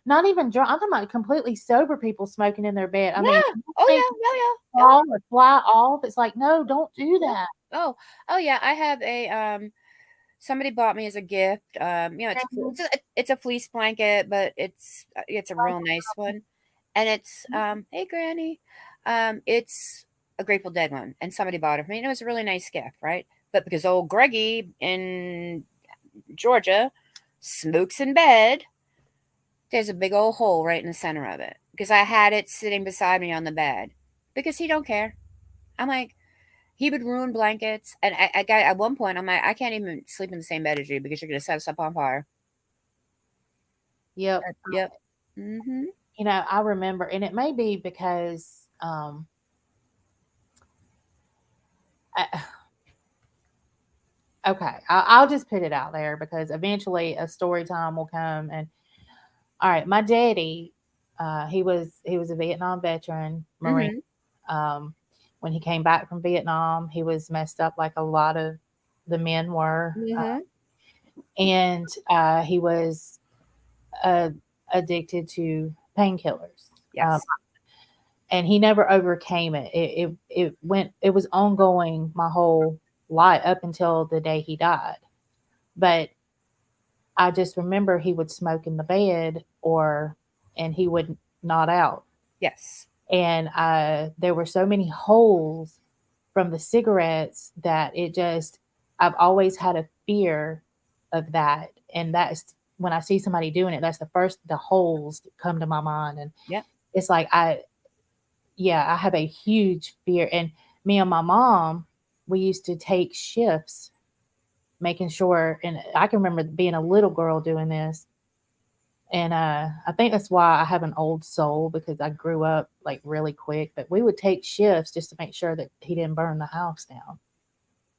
not even drunk. I'm talking about completely sober people smoking in their bed. I mean, yeah. you Oh think yeah, yeah, yeah, yeah. fall or fly off. It's like, no, don't do Yeah. that. Oh, oh yeah. I have a somebody bought me as a gift. It's a fleece blanket, but it's a real nice one, and it's hey granny, it's a Grateful Dead one, and somebody bought it for me, and it was a really nice gift, right? But because old Greggy in Georgia smokes in bed, there's a big old hole right in the center of it because I had it sitting beside me on the bed because he don't care. I'm like, he would ruin blankets, and I got at one point. I'm like, I can't even sleep in the same bed as you because you're gonna set us up on fire. Yep. Yep. Mhm. I remember, and it may be because I, Okay, I'll just put it out there because eventually a story time will come. And all right, my daddy, he was a Vietnam veteran Marine. Mm-hmm. Um, when he came back from Vietnam, he was messed up like a lot of the men were, Mm-hmm. and he was uh, addicted to painkillers. Um, Yes. and he never overcame it. It was ongoing my whole life up until the day he died. But I just remember he would smoke in the bed, or and he would nod out. Yes. And there were so many holes from the cigarettes that it just, I've always had a fear of that. And that's when I see somebody doing it, that's the holes that come to my mind. And Yep. it's like, yeah, I have a huge fear. And me and my mom, we used to take shifts making sure, and I can remember being a little girl doing this. And I think that's why I have an old soul, because I grew up like really quick. But we would take shifts just to make sure that he didn't burn the house down.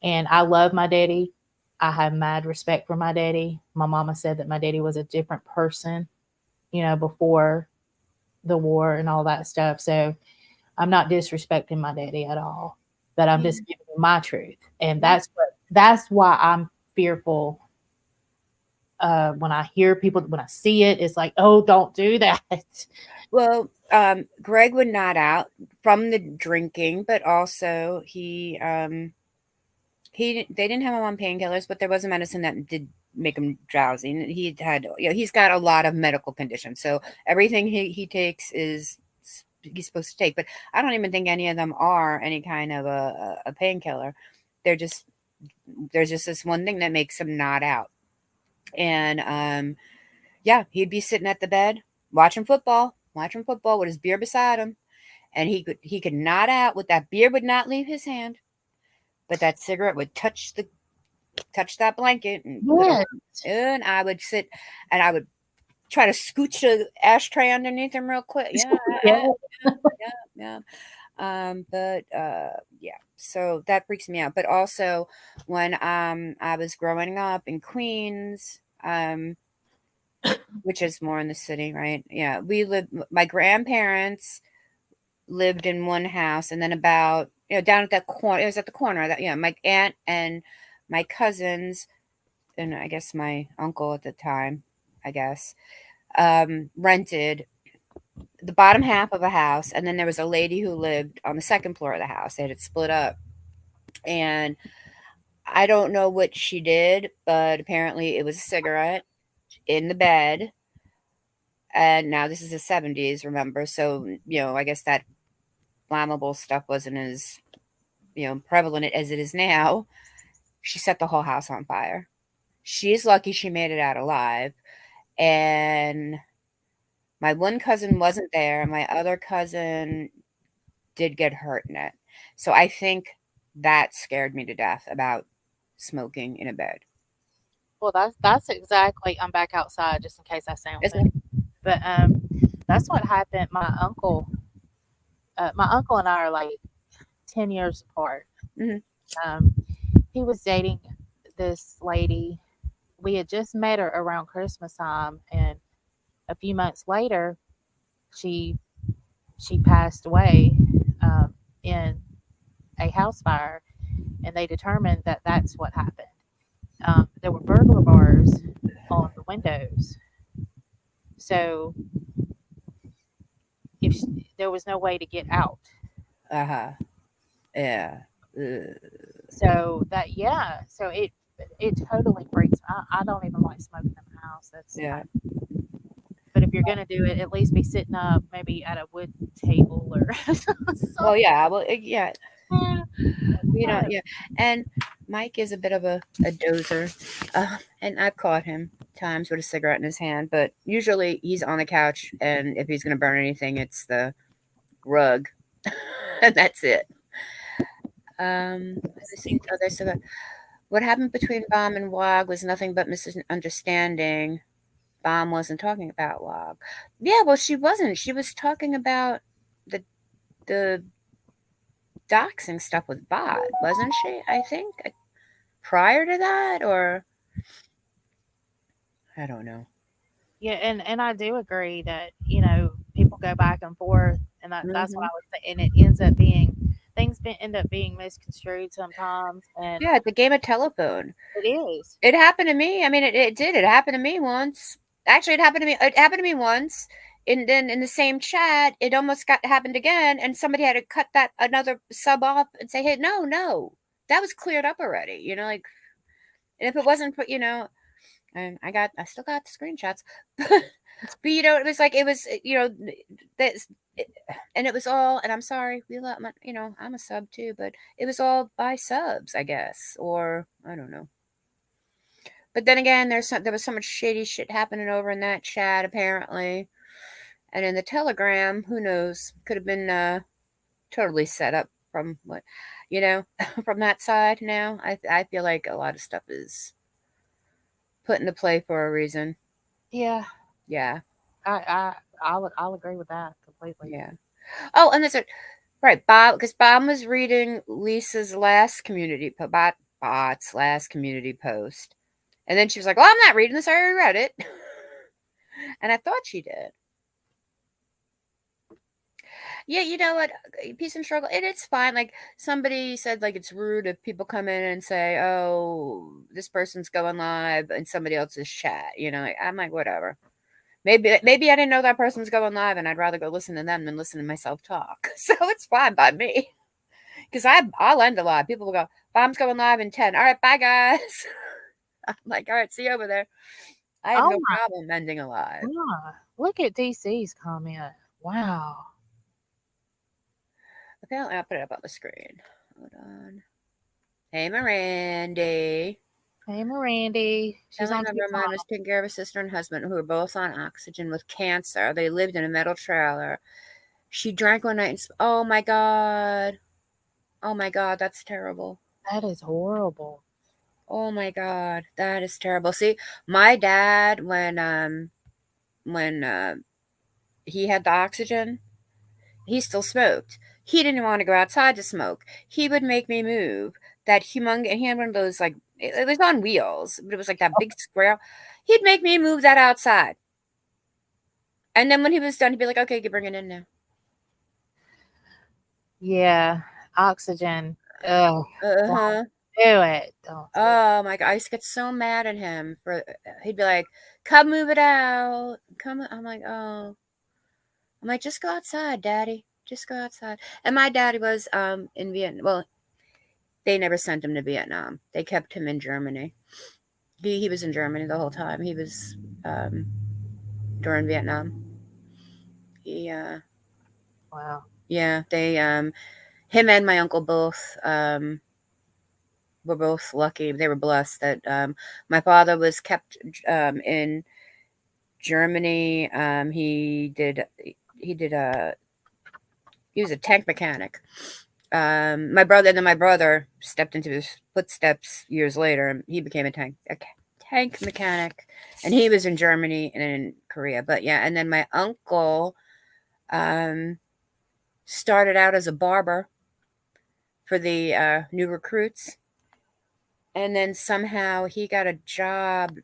And I love my daddy. I have mad respect for my daddy. My mama said that my daddy was a different person, before the war and all that stuff. So I'm not disrespecting my daddy at all, but I'm Yeah. just giving you my truth. And Yeah. that's why I'm fearful. When I hear people, when I see it, it's like, oh, don't do that. Well, Greg would nod out from the drinking, but also they didn't have him on painkillers, but there was a medicine that did make him drowsy. And he's got a lot of medical conditions, so everything he takes is he's supposed to take. But I don't even think any of them are any kind of a painkiller. They're just there's just this one thing that makes him nod out, and yeah, he'd be sitting at the bed watching football with his beer beside him, and he could nod out with that beer would not leave his hand, but that cigarette would touch that blanket and literally, Yes. and I would sit and I would try to scooch the ashtray underneath him real quick. Yeah, Yeah. yeah. But yeah, so that freaks me out. But also when I was growing up in Queens, which is more in the city, right? Yeah, my grandparents lived in one house, and then about down at that corner. It was at the corner of that. Yeah, my aunt and my cousins, and I guess my uncle at the time, I guess, rented the bottom half of a house, and then there was a lady who lived on the second floor of the house. They had it split up, and I don't know what she did, but apparently it was a cigarette in the bed. And now this is the 70s, remember? So, I guess that flammable stuff wasn't as, prevalent as it is now. She set the whole house on fire. She's lucky she made it out alive. And my one cousin wasn't there. My other cousin did get hurt in it. So I think that scared me to death about smoking in a bed. Well, that's exactly. I'm back outside just in case I sound Isn't funny. But that's what happened. My uncle and I are like 10 years apart. it? Hmm. Um, he was dating this lady. We had just met her around Christmas time, and a few months later, she she passed away in a house fire, and they determined that that's what happened. There were burglar bars on the windows, so there was no way to get out. Uh-huh. Yeah. Ugh. So it totally breaks. I don't even like smoking in the house. Yeah. But if you're gonna do it, at least be sitting up, maybe at a wood table or Well, something. yeah. Well, yeah. Yeah. And Mike is a bit of a dozer, and I've caught him times with a cigarette in his hand. But usually he's on the couch, and if he's gonna burn anything, it's the rug, and that's it. Let me see. Oh, there's a What happened between Bomb and Wog was nothing but misunderstanding. Bomb wasn't talking about Wog. Yeah, well, she wasn't. She was talking about the the doxing stuff with Bot, wasn't she? I think. prior to that, or I don't know. Yeah, and I do agree that, people go back and forth, and that's what Hmm. I was saying. And it ends up being end up being misconstrued sometimes, and Yeah, the game of telephone. it is. It happened to me. I mean, it did. It happened to me once. Actually, it happened to me. It happened to me once, and then in the same chat, it almost got happened again, and somebody had to cut that another sub off and say, "Hey, no, no, that was cleared up already." Like, and if it wasn't, and I still got the screenshots, but it was like it was, this, and it was all. And I'm sorry, we let my, I'm a sub too, but it was all by subs, I guess, or I don't know. But then again, there was so much shady shit happening over in that chat apparently, and in the Telegram, who knows? Could have been totally set up from what, you know, from that side. Now I feel like a lot of stuff is put into play for a reason. Yeah, Yeah, I'll agree with that completely. yeah. Oh, and that's it. Right, Bob, because Bob was reading Lisa's last bot's last community post, and then she was like, "Well, I'm not reading this. I already read it," and I thought she did. Yeah, you know what? Peace and struggle. It's fine. Like somebody said, like it's rude if people come in and say, "Oh, this person's going live" in somebody else's chat. I'm like, whatever. Maybe I didn't know that person's going live, and I'd rather go listen to them than listen to myself talk. So it's fine by me. Because I'll end a lot. People will go, "Bomb's going live in 10. All right, bye guys." I'm like, all right, see you over there. I have Oh no my problem ending a live. god! Look at DC's comment. Wow. Apparently, I'll put it up on the screen. Hold on. Hey, Mirandy. Hey, Mirandy. She's Family on member of mine TikTok. was taking care of a sister and husband who were both on oxygen with cancer. They lived in a metal trailer. She drank one night and, oh my God. Oh my God, that's terrible. That is horrible. Oh my God, that is terrible. See, my dad, when he had the oxygen, he still smoked. He didn't want to go outside to smoke. He would make me move that humongous. And he had one of those like it was on wheels, but it was like that big square. He'd make me move that outside, and then when he was done, he'd be like, "Okay, you can bring it in now." Yeah, oxygen. Ugh, Uh don't huh. do it. Don't do it. Oh my God, I used to get so mad at him for. He'd be like, "Come move it out." Come. I'm like, oh. I'm like, just go outside, Daddy. Just go outside. And my daddy was in Vietnam. Well, they never sent him to Vietnam. They kept him in Germany. He was in Germany the whole time. He was um, during Vietnam. He Wow. yeah, they him and my uncle both were both lucky. They were blessed that my father was kept in Germany. He did he was a tank mechanic. My brother stepped into his footsteps years later, and he became a tank mechanic, and he was in Germany and in Korea. But yeah, and then my uncle um, started out as a barber for the new recruits, and then somehow he got a job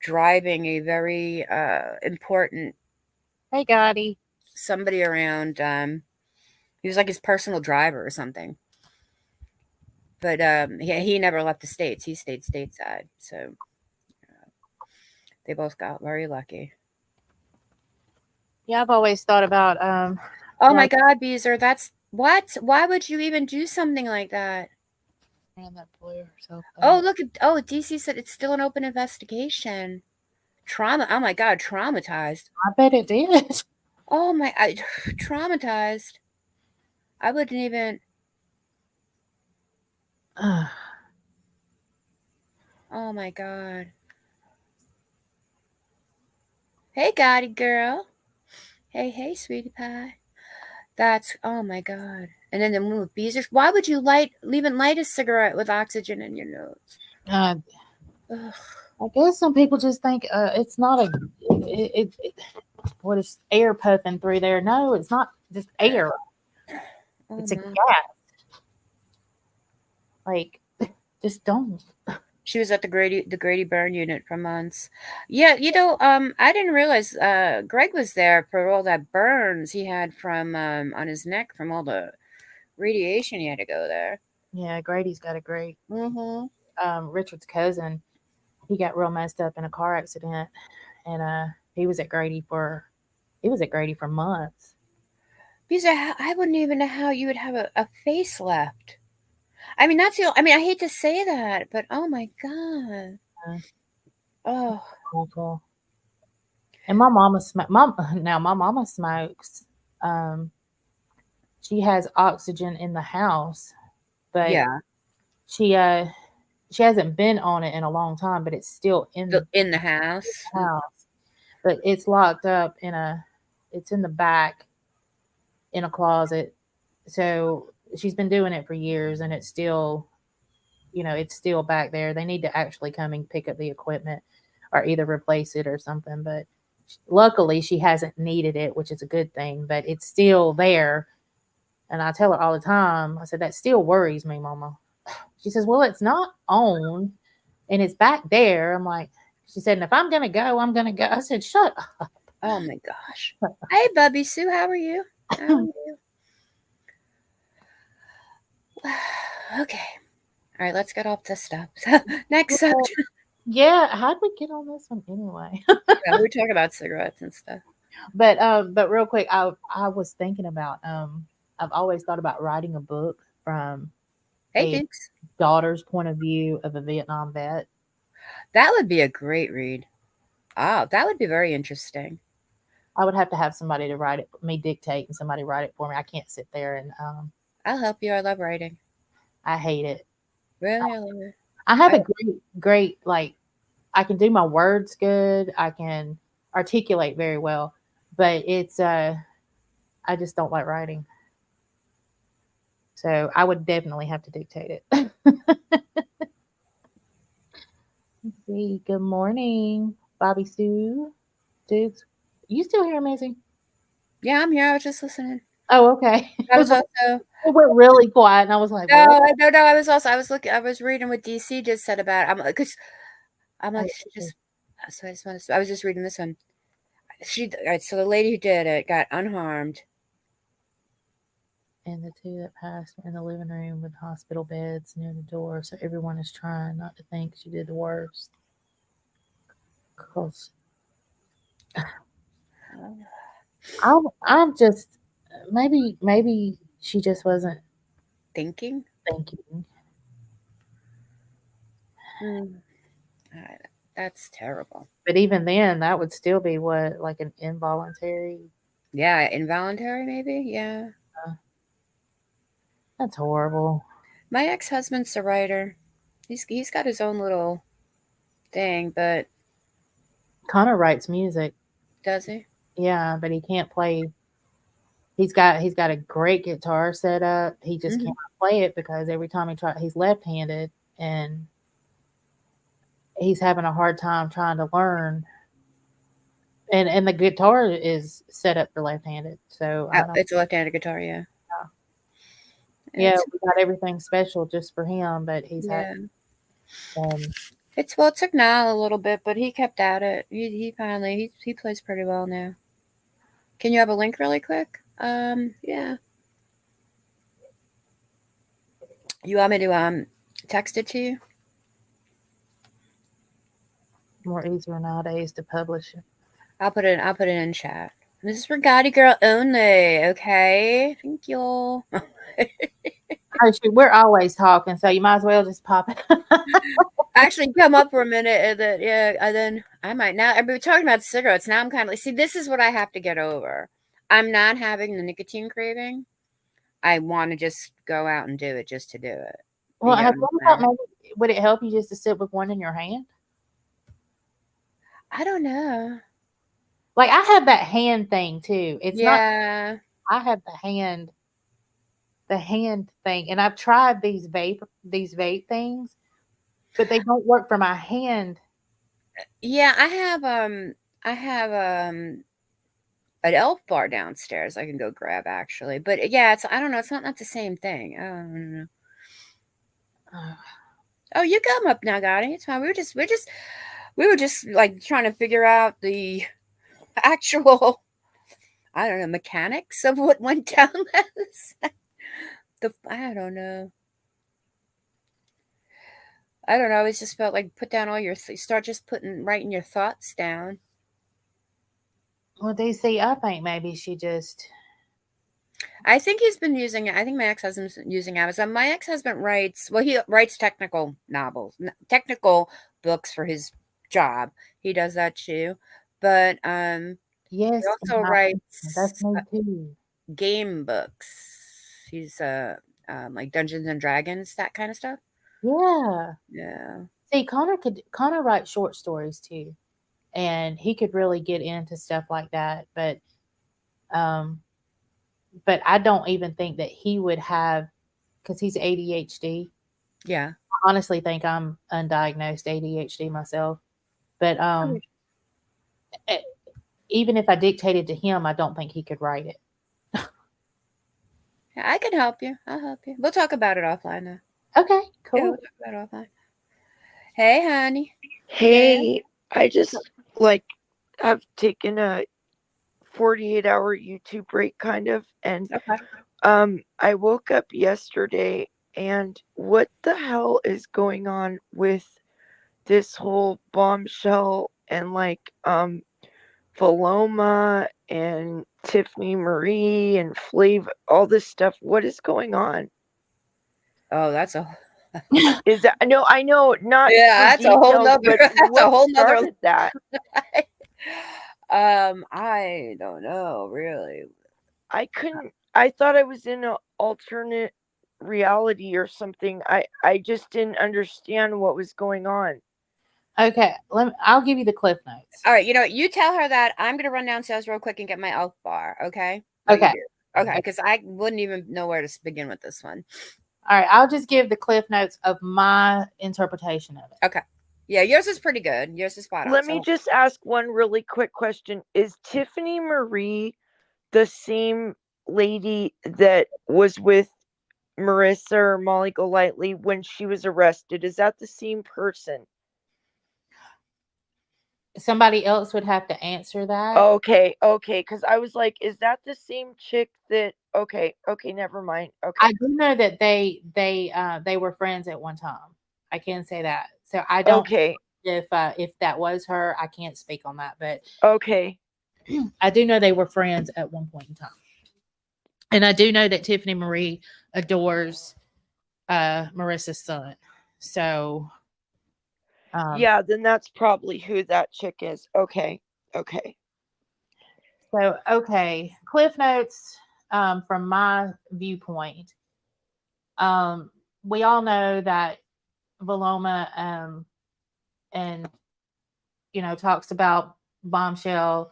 driving a very important Hey, Gotti. somebody around. He was like his personal driver or something. But he never left the states. He stayed stateside. So they both got very lucky. Yeah, I've always thought about Oh my like God, Beezer, that's what? Why would you even do something like that? ran that blue or Oh, something. look at, oh, DC said it's still an open investigation. Trauma. Oh my God, traumatized. I bet it did. Traumatized. I wouldn't even. Oh my God. Hey, Gotti girl. Hey, hey, sweetie pie. That's, oh my God. And then the one with Beezer. Why would you even light a cigarette with oxygen in your nose? uh, Ugh. I guess some people just think it's not a what is air puffing through there. No, it's not just air. Oh It's a my. gas. Like Just don't. She was at the Grady burn unit for months. Yeah, I didn't realize Greg was there for all that burns he had from on his neck from all the radiation he had to go there. Yeah, Grady's got a great. Mm-hmm. Richard's cousin, he got real messed up in a car accident, and he was at Grady for months. Because I wouldn't even know how you would have a face left. I mean, I hate to say that, but oh my God. Uh, Oh, Awful. And my mama mom now my mama smokes. Um, she has oxygen in the house, but yeah. she uh she hasn't been on it in a long time, but it's still In the house. the house. But it's locked up it's in the back in a closet. So she's been doing it for years, and it's still, it's still back there. They need to actually come and pick up the equipment or either replace it or something. But luckily, she hasn't needed it, which is a good thing, but it's still there. And I tell her all the time, I said, that still worries me, Mama. She says, well, it's not on and it's back there. I'm like, she said, and if I'm going to go, I'm going to go. I said, shut Oh my gosh. Hey, Bubby Sue, how are you? How are up. you? Okay. All right, let's get off this stuff. Next subject. Yeah, how'd we get on this one anyway? Yeah, we were talking about cigarettes and stuff. But real quick, I was thinking about I've always thought about writing a book from Hey, a thanks. daughter's point of view of a Vietnam vet. That would be a great read. Oh, that would be very interesting. I would have to have somebody to write it, me dictate, and somebody write it for me. I can't sit there and I'll help you. I love writing. I hate it. Really, I love it. I have I, a great like I can do my words good. I can articulate very well, but it's I just don't like writing. So I would definitely have to dictate it. Let's see. Good morning, Bobby Sue. Dudes, you still here, Amazing? yeah, I'm here. I was just listening. Oh, okay. I was also It went really quiet, and I was like, no, "What?" no. I was looking. I was reading what DC just said about it. I'm like, she just. So I just want to. I was just reading this one. All right, so the lady who did it got unharmed. And the two that passed were in the living room with hospital beds near the door, so everyone is trying not to think she did the worst. Cause I'm just maybe she just wasn't Thinking. thinking. Mm, that's terrible. But even then, that would still be what, like an involuntary. Yeah, involuntary maybe. Yeah. Uh, that's horrible. My ex-husband's a writer. He's got his own little thing, but Connor writes music, does he? yeah, but he can't play. He's got a great guitar set up. He just Hmm. can't play it because every time he's left-handed, and he's having a hard time trying to learn. And the guitar is set up for left-handed, so I don't. It's a left-handed guitar. Yeah. Yeah, It's we got everything special just for him, but he's had yeah. um, It took Niall a little bit, but he kept at it. He finally he plays pretty well now. Can you have a link really quick? Yeah. You want me to text it to you? more easier nowadays to publish it. I'll put it in chat. This is for Gotti Girl only, okay? Thank you. Oh, shoot, we're always talking, so you might as well just pop it. Actually, come up for a minute, and then yeah, and then I might now. We're talking about cigarettes. Now I'm kind of like, see, this is what I have to get over. I'm not having the nicotine craving. I want to just go out and do it just to do it. Well, You get have what you I'm ever thought saying? maybe would it help you just to sit with one in your hand? I don't know. Like I have that hand thing too. It's not. Yeah. I have the hand thing, and I've tried these vape things, but they don't work for my hand. Yeah, I have an elf bar downstairs I can go grab actually. But yeah, it's I don't know, it's not the same thing. I don't know. Ugh. Oh, you come up now, Gotti. It's fine. We were just like trying to figure out the actual, I don't know, mechanics of what went down last night. I don't know. I don't know. I just felt like put down all your, start just writing your thoughts down. Well, they see, I think maybe she just. I think he's been using, I think my ex husband's using Amazon. My ex husband writes, well, he writes technical novels, technical books for his job. He does that too. But he Yes, also that's writes me too. game books. He's like Dungeons and Dragons, that kind of stuff. Yeah. Yeah. See, Connor write short stories too, and he could really get into stuff like that. Um, but I don't even think that he would have, because he's ADHD. Yeah. I honestly think I'm undiagnosed ADHD myself. But e- even if I dictated to him, I don't think he could write it. Yeah, I can help you. I'll help you. We'll talk about it offline though. Okay, Yeah, we'll cool. talk about it offline. Hey, honey. You there? Hey, I just like have taken a 48-hour YouTube break kind of, and Okay. I woke up yesterday and what the hell is going on with this whole bombshell and Paloma and Tiffany Marie and Flav, all this stuff? What is going on? Oh, that's a Is that, no, I know, not for yeah, that's a whole details, nother but that's a what whole nother started that? I don't know, really. I thought I was in an alternate reality or something. I just didn't understand what was going on. Okay, I'll give you the cliff notes. All right, you know what? You tell her that I'm gonna run downstairs real quick and get my elf bar, okay? While you Okay. do. Okay, because I wouldn't even know where to begin with this one. All right, I'll just give the cliff notes of my interpretation of it. Okay. Yeah, yours is pretty good. Yours is spot on. Let me So just ask one really quick question. Is Tiffany Marie the same lady that was with Marissa or Molly Golightly when she was arrested? Is that the same person? Somebody else would have to answer that. Okay, because I was like, is that the same chick that? Okay, never mind. Okay, I do know that they were friends at one time. I can say that. So I don't okay, if that was her, I can't speak on that, but okay. I do know they were friends at one point in time. And I do know that Tiffany Marie adores Marissa's son. So Yeah, then that's probably who that chick is. Okay, okay. okay, cliff notes from my viewpoint. We all know that Valoma and talks about bombshell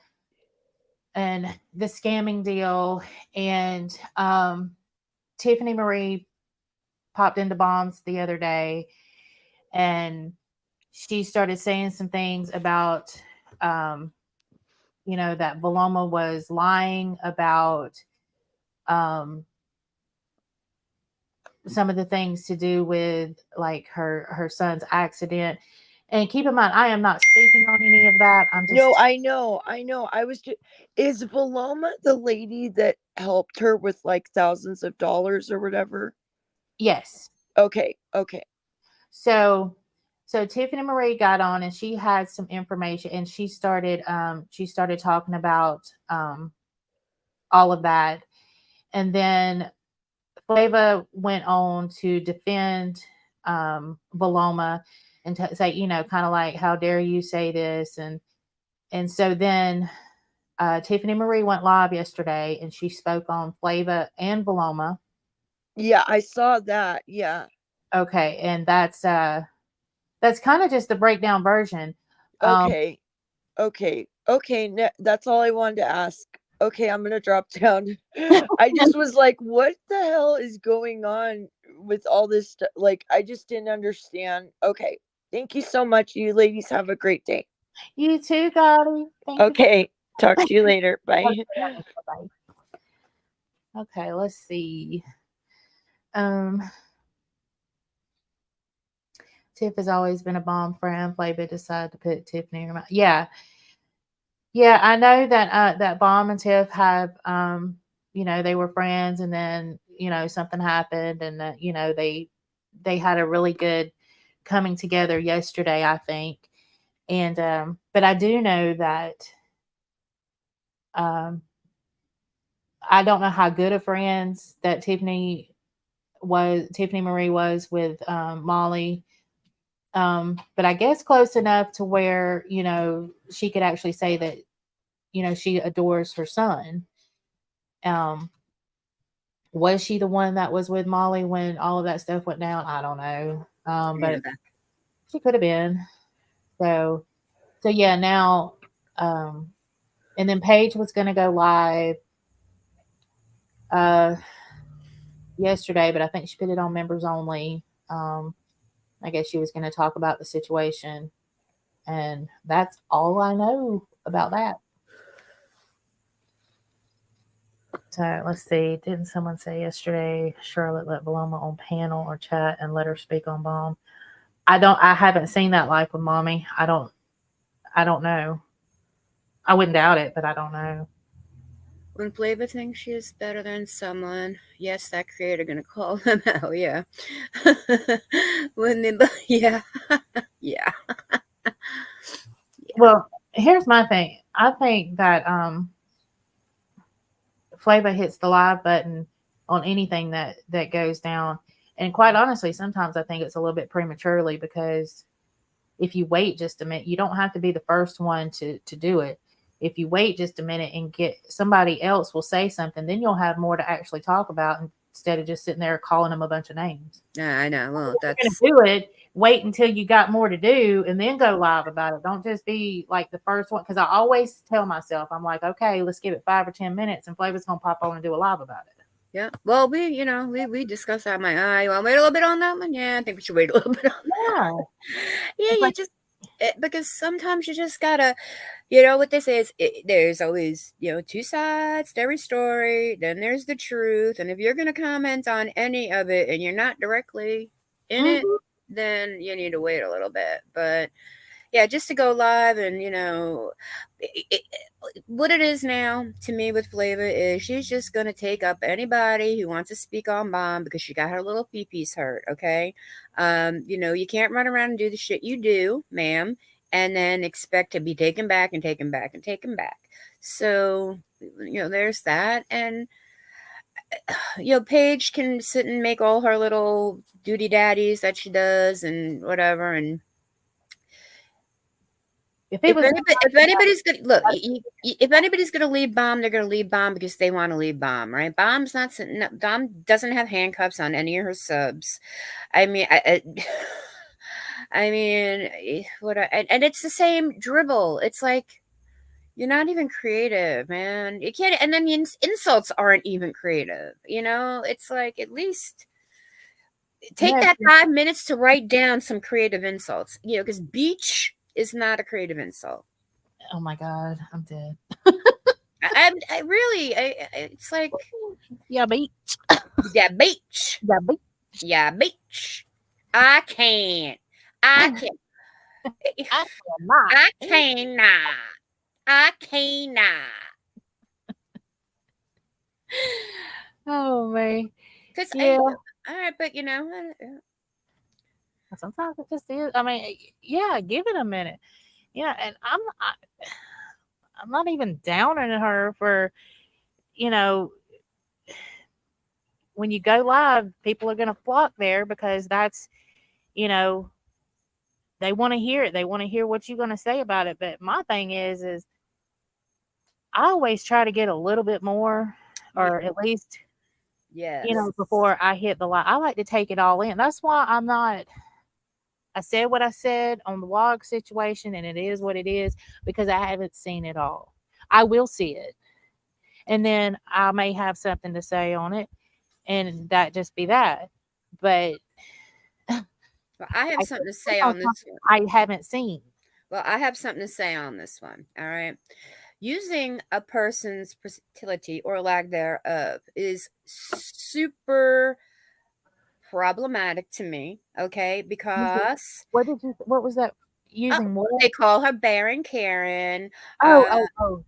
and the scamming deal, and Tiffany Marie popped into bombs the other day, and she started saying some things about um, that Valoma was lying about um, some of the things to do with like her son's accident. And keep in mind, I am not speaking on any of that. I'm just No, I know. I was just. Is Valoma the lady that helped her with like thousands of dollars or whatever? yes. Okay, okay. So Tiffany Marie got on and she had some information and she started talking about all of that. And then Flava went on to defend Valoma and say, kind of like, how dare you say this? And so then Tiffany Marie went live yesterday and she spoke on Flava and Valoma. Yeah, I saw that. Yeah. Okay, and that's kind of just the breakdown version. Okay. Okay. That's all I wanted to ask. Okay, I'm gonna drop down. I just was like, what the hell is going on with all this stuff? Like, I just didn't understand. Okay. Thank you so much. You ladies have a great day. You too, Gotti. Thank you. Okay. Talk to you later. Bye. Okay, let's see. Um, Tiff has always been a bomb friend. Flavia decided to put Tiffany in her mouth. Yeah. Yeah, I know that that Bomb and Tiff have they were friends, and then, something happened, and that, they had a really good coming together yesterday, I think. And but I do know that um I don't know how good of friends that Tiffany Marie was with Molly. But I guess close enough to where, she could actually say that, she adores her son. Um, was she the one that was with Molly when all of that stuff went down? I don't know. But Yeah. she could have been. So yeah, now, um, and then Paige was going to go live uh, yesterday, but I think she put it on members only. I guess she was going to talk about the situation, and that's all I know about that. So let's see. Didn't someone say yesterday Charlotte let Paloma on panel or chat and let her speak on Bomb? I haven't seen that live with Mommy. I don't know. I wouldn't doubt it, but I don't know. When Flavor thinks she is better than someone, yes, that creator gonna call them out. Yeah. When they, yeah, yeah. Well, here's my thing. I think that Flava hits the live button on anything that goes down. And quite honestly, sometimes I think it's a little bit prematurely, because if you wait just a minute, you don't have to be the first one to do it. If you wait just a minute and get somebody else will say something, then you'll have more to actually talk about instead of just sitting there calling them a bunch of names. Yeah, I know. Well, If you're that's going to do it, wait until you got more to do and then go live about it. Don't just be like the first one. Because I always tell myself, I'm like, okay, let's give it 5 or 10 minutes, and Flavor's going to pop on and do a live about it. yeah. Well, we discussed that. My eye. You want to wait a little bit on that one? Yeah, I think we should wait a little bit on that. Yeah. Yeah, It's you like, just because sometimes you just gotta, you know what they say is there's always, two sides to every story. Then there's the truth, and if you're gonna comment on any of it and you're not directly in it, mhm. then you need to wait a little bit. But yeah, just to go live and what it is now to me with Flavor is she's just gonna take up anybody who wants to speak on Bomb because she got her little peepees hurt. Okay, you can't run around and do the shit you do, ma'am, and then expect to be taken back and taken back and taken back. So there's that. And Paige can sit and make all her little duty daddies that she does and whatever. And If it was if anybody's gonna look, if anybody's gonna leave Bomb, they're gonna leave Bomb because they want to leave Bomb, right? Bomb's not sitting. Bomb doesn't have handcuffs on any of her subs. I mean, I mean, and it's the same dribble. It's like you're not even creative, man. You can't, and then the insults aren't even creative. It's like at least take yeah, that 5 minutes to write down some creative insults. Because beach is not a creative insult. oh my God, I'm dead. I really, it's like, Yeah, beach. yeah, beach. Yeah, beach. Yeah, beach. I can't. I can't. I cannot. I cannot. I cannot. Oh man. Because Yeah. all right, but Sometimes it just is. I mean, yeah, give it a minute. Yeah, and I'm not even down on her for, you know, when you go live, people are going to flock there because that's, you know, they want to hear it. They want to hear what you're going to say about it. But my thing is I always try to get a little bit more, or at least, yes. before I hit the live. I like to take it all in. That's why I said what I said on the log situation, and it is what it is because I haven't seen it all. I will see it, and then I may have something to say on it, and that just be that. But Well, I have something to say on on this one. I haven't seen. Well, I have something to say on this one. All right. Using a person's versatility or lack thereof is super problematic to me, okay? Because What was that? Using what? they call her Baron Karen, Yeah,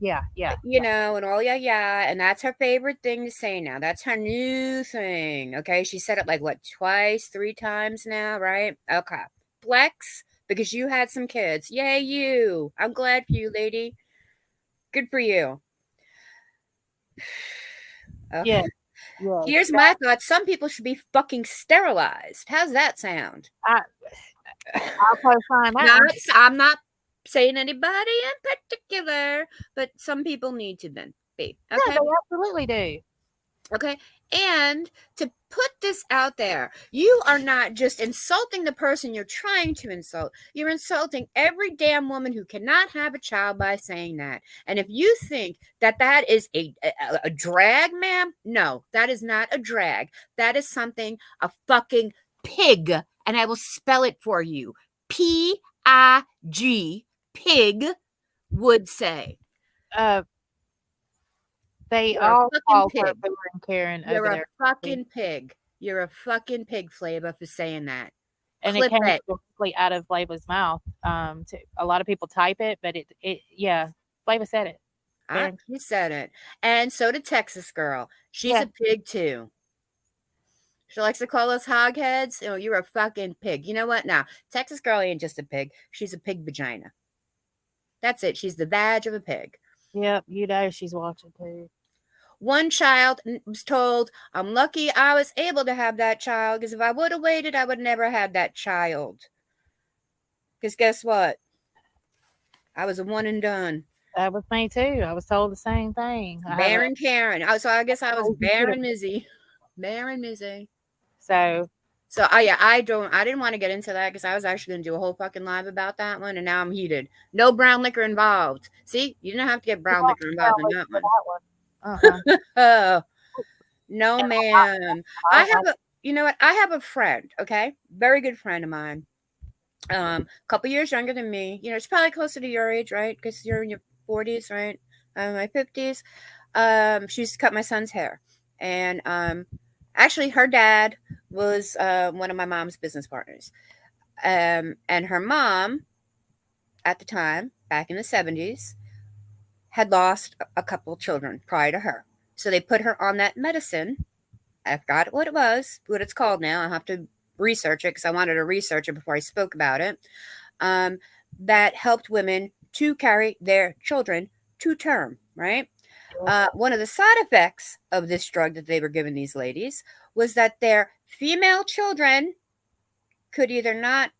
and all and that's her favorite thing to say now. That's her new thing, okay? She said it like what, twice, 3 times now, right? Okay. Flex, because you had some kids. Yay, you. I'm glad for you, lady. Good for you. yeah, Okay. yeah. Here's my thought. Some people should be fucking sterilized. How's that sound? I'll co-sign that one. I'm not saying anybody in particular, but some people need to then be. Yeah, Okay. they absolutely do. Okay. And to put this out there, you are not just insulting the person you're trying to insult. You're insulting every damn woman who cannot have a child by saying that. And if you think that that is a drag, ma'am, no, that is not a drag. That is something a fucking pig, and I will spell it for you. P-I-G, pig, would say. They You're a all fucking call her pig. Baron Karen You're over a there. fucking pig. You're a fucking pig, Flavor, for saying that. And Clip it came it. directly out of Flava's mouth. A lot of people type it, but yeah, Flava said it. She said it. And so did Texas Girl. She's Yeah. a pig too. She likes to call us hogheads. Oh, you're a fucking pig. You know what? Now, Texas Girl ain't just a pig. She's a pig vagina. That's it. She's the badge of a pig. Yep, you know she's watching too. One child was told, I'm lucky I was able to have that child, because if I would have waited, I would never have that child. Because guess what? I was a one and done. That was me too. I was told the same thing. Baron Karen. So I guess I was Baron computer. Mizzy. Baron Mizzy. So yeah, I didn't want to get into that because I was actually going to do a whole fucking live about that one, and now I'm heated. No brown liquor involved. See, you didn't have to get brown liquor involved in that one. Oh, no, ma'am. I have a friend, okay? Very good friend of mine. A couple years younger than me. It's probably closer to your age, right? Because you're in your 40s, right? I'm in my 50s. She used to cut my son's hair. And actually, her dad was one of my mom's business partners. And her mom, at the time, back in the 70s, had lost a couple children prior to her. So they put her on that medicine. I forgot what it was, what it's called now. I'll have to research it because I wanted to research it before I spoke about it. That helped women to carry their children to term, right? One of the side effects of this drug that they were giving these ladies was that their female children could either not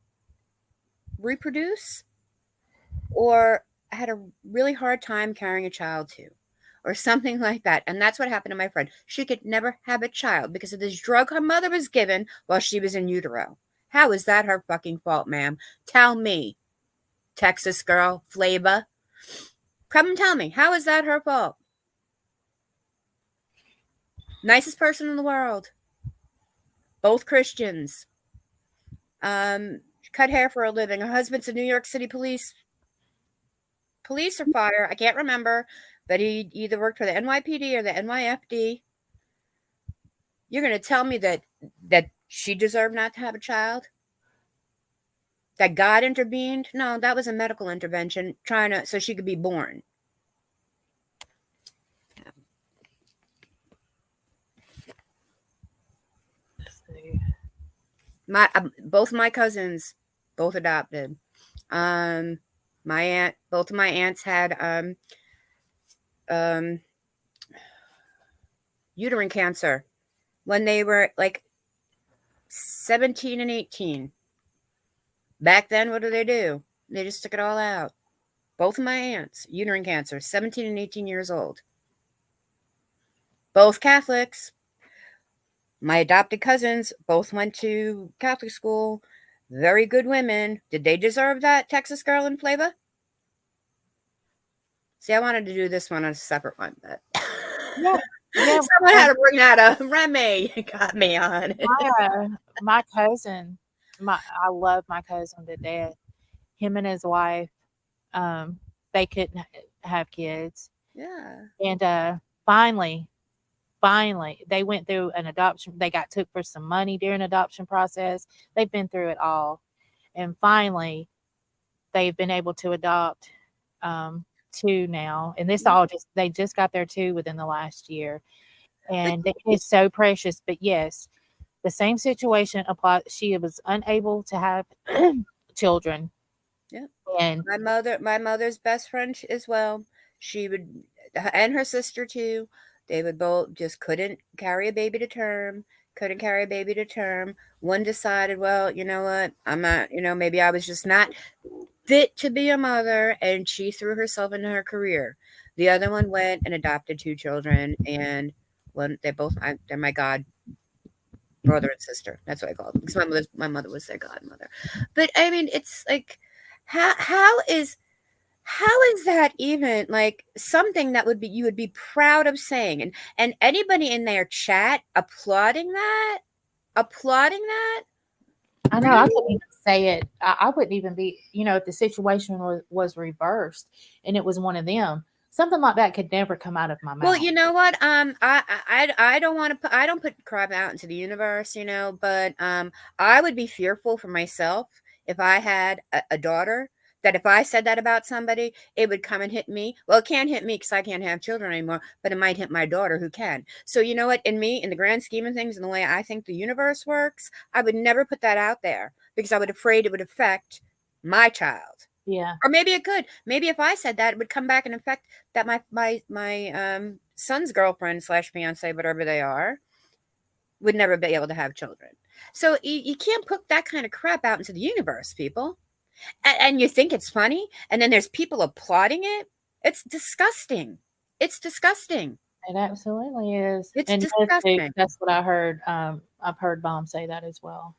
reproduce or had a really hard time carrying a child too, or something like that. And that's what happened to my friend. She could never have a child because of this drug her mother was given while she was in utero. How is that her fucking fault, ma'am? Tell me, Texas Girl, Flavor. Come and tell me, how is that her fault? Nicest person in the world. Both Christians. Cut hair for a living. Her husband's a New York City police or fire. I can't remember, but he either worked for the NYPD or the NYFD. You're going to tell me that she deserved not to have a child? That God intervened? No, that was a medical intervention so she could be born. Both my cousins, both adopted. Both of my aunts had uterine cancer when they were like 17 and 18. Back then, what do? They just took it all out. Both of my aunts, uterine cancer, 17 and 18 years old. Both Catholics. My adopted cousins both went to Catholic school. Very good women. Did they deserve that, Texas Girl and Flavor? See, I wanted to do this one on a separate one, but yeah. Someone had to bring that up. Remy got me on. My cousin, I love my cousin to death. Him and his wife, they couldn't have kids. Yeah. And finally, finally they went through an adoption. They got took for some money during adoption process. They've been through it all, and finally they've been able to adopt two now. And this all just they just got their two within the last year, and it is so precious. But yes, the same situation applies. She was unable to have children, Yeah. and My mother's best friend as well. She would, and her sister too. They would both just couldn't carry a baby to term. Couldn't carry a baby to term. One decided, well, you know what? I'm not. Maybe I was just not fit to be a mother, and she threw herself into her career. The other one went and adopted two children, and they're my god brother and sister. That's what I call them because my mother was their godmother. But I mean, it's like, how is that even like something that would be you would be proud of saying, and anybody in their chat applauding that, I know I really? couldn't even say it. I wouldn't even be, if the situation was reversed and it was one of them, something like that could never come out of my Well, mouth. you know what? I don't want to I don't put crap out into the universe, but I would be fearful for myself if I had a daughter. That if I said that about somebody, it would come and hit me. Well, it can't hit me because I can't have children anymore, but it might hit my daughter who can. So you know what? In the grand scheme of things, and the way I think the universe works, I would never put that out there because I would afraid it would affect my child. Yeah. Or maybe it could. Maybe if I said that, it would come back and affect that my son's girlfriend slash fiance, whatever they are, would never be able to have children. So you can't put that kind of crap out into the universe, people. And you think it's funny, and then there's people applauding it. It's disgusting. It's disgusting. It absolutely is. It's And yes, Duke, disgusting. that's what I heard. I've heard Mom say that as well.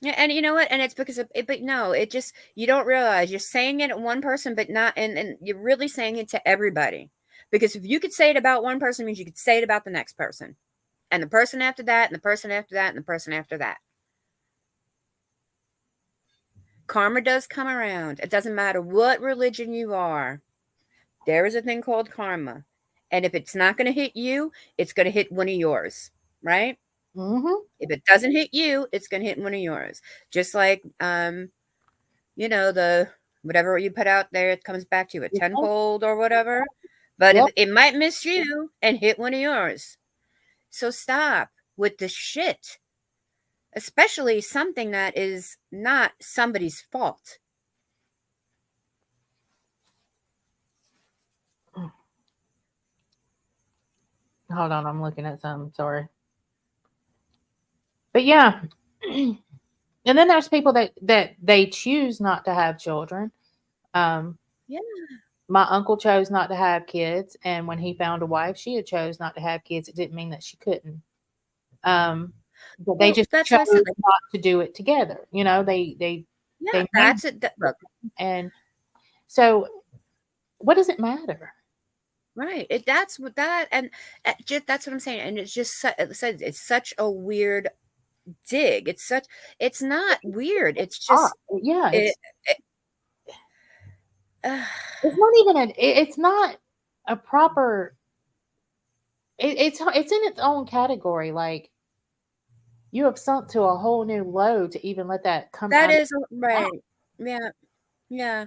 Yeah, and you know what? And it's because of it, but no, it just you don't realize you're saying it at one person, but not, and you're really saying it to everybody. Because if you could say it about one person, it means you could say it about the next person, and the person after that, and the person after that, and the person after that. Karma does come around. It doesn't matter what religion you are. There is a thing called karma, and if it's not going to hit you, it's going to hit one of yours, right? Mm-hmm. If it doesn't hit you, it's going to hit one of yours. Just like the whatever you put out there, it comes back to you a tenfold or whatever. But Yep. it might miss you and hit one of yours. So stop with the shit, especially something that is not somebody's fault. Hold on, I'm looking at something. Sorry. But yeah. And then there's people that they choose not to have children. Yeah. My uncle chose not to have kids, and when he found a wife, she had chose not to have kids. It didn't mean that she couldn't. But they just that's chose what I said. not to do it together. They Yeah, made that's it. Look, and so what does it matter? right. That's what that and just that's what I'm saying. And it's just it's such a weird dig. It's not weird. It's just Yeah, it, it's not even it's not a proper it's in its own category. Like, you have sunk to a whole new low to even let that come that out. is right. Yeah. Yeah.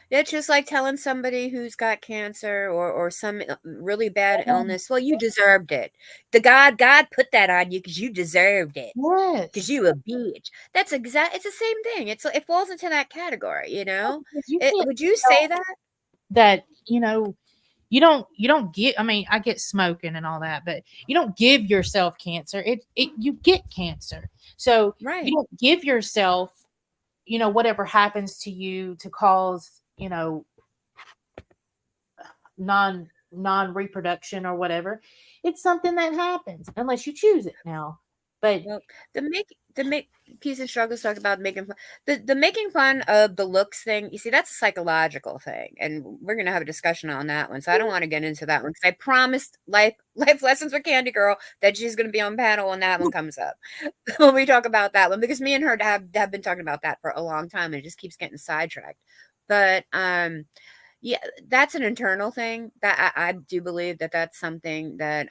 It's just like telling somebody who's got cancer or some really bad illness, well, you deserved it. God put that on you because you deserved it. Because Yes. you a bitch. It's the same thing. It falls into that category, You can't Would you say that? that, you don't get, I mean, I get smoking and all that, but you don't give yourself cancer. You get cancer. So Right. you don't give yourself, whatever happens to you to cause, non reproduction or whatever. It's something that happens unless you choose it now. But Well, the make Peace and Struggles talk about making fun the making fun of the looks thing. You see, that's a psychological thing, and we're gonna have a discussion on that one. So I don't want to get into that one because I promised life lessons with Candy Girl that she's gonna be on panel when that one comes up when we talk about that one, because me and her have been talking about that for a long time and it just keeps getting sidetracked. But Yeah, that's an internal thing. That I do believe that that's something that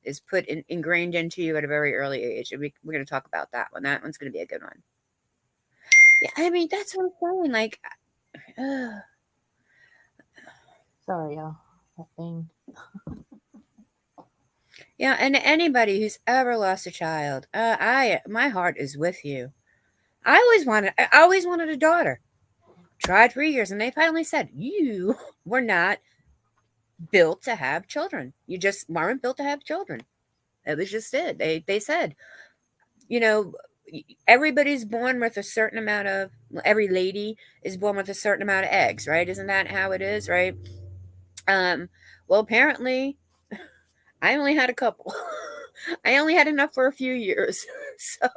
is put ingrained into you at a very early age. And we're going to talk about that one. That one's going to be a good one. Yeah, I mean that's what I'm saying. Like, uh, Sorry, y'all. That thing. yeah, and anybody who's ever lost a child, my heart is with you. I always wanted a daughter. Tried for years, and they finally said you were not built to have children. You just weren't built to have children. It was just it. They said, you know, everybody's born with a certain amount of every lady is born with a certain amount of eggs, right? Isn't that how it is, right? Um, well, apparently, I only had a couple. I only had enough for a few years, so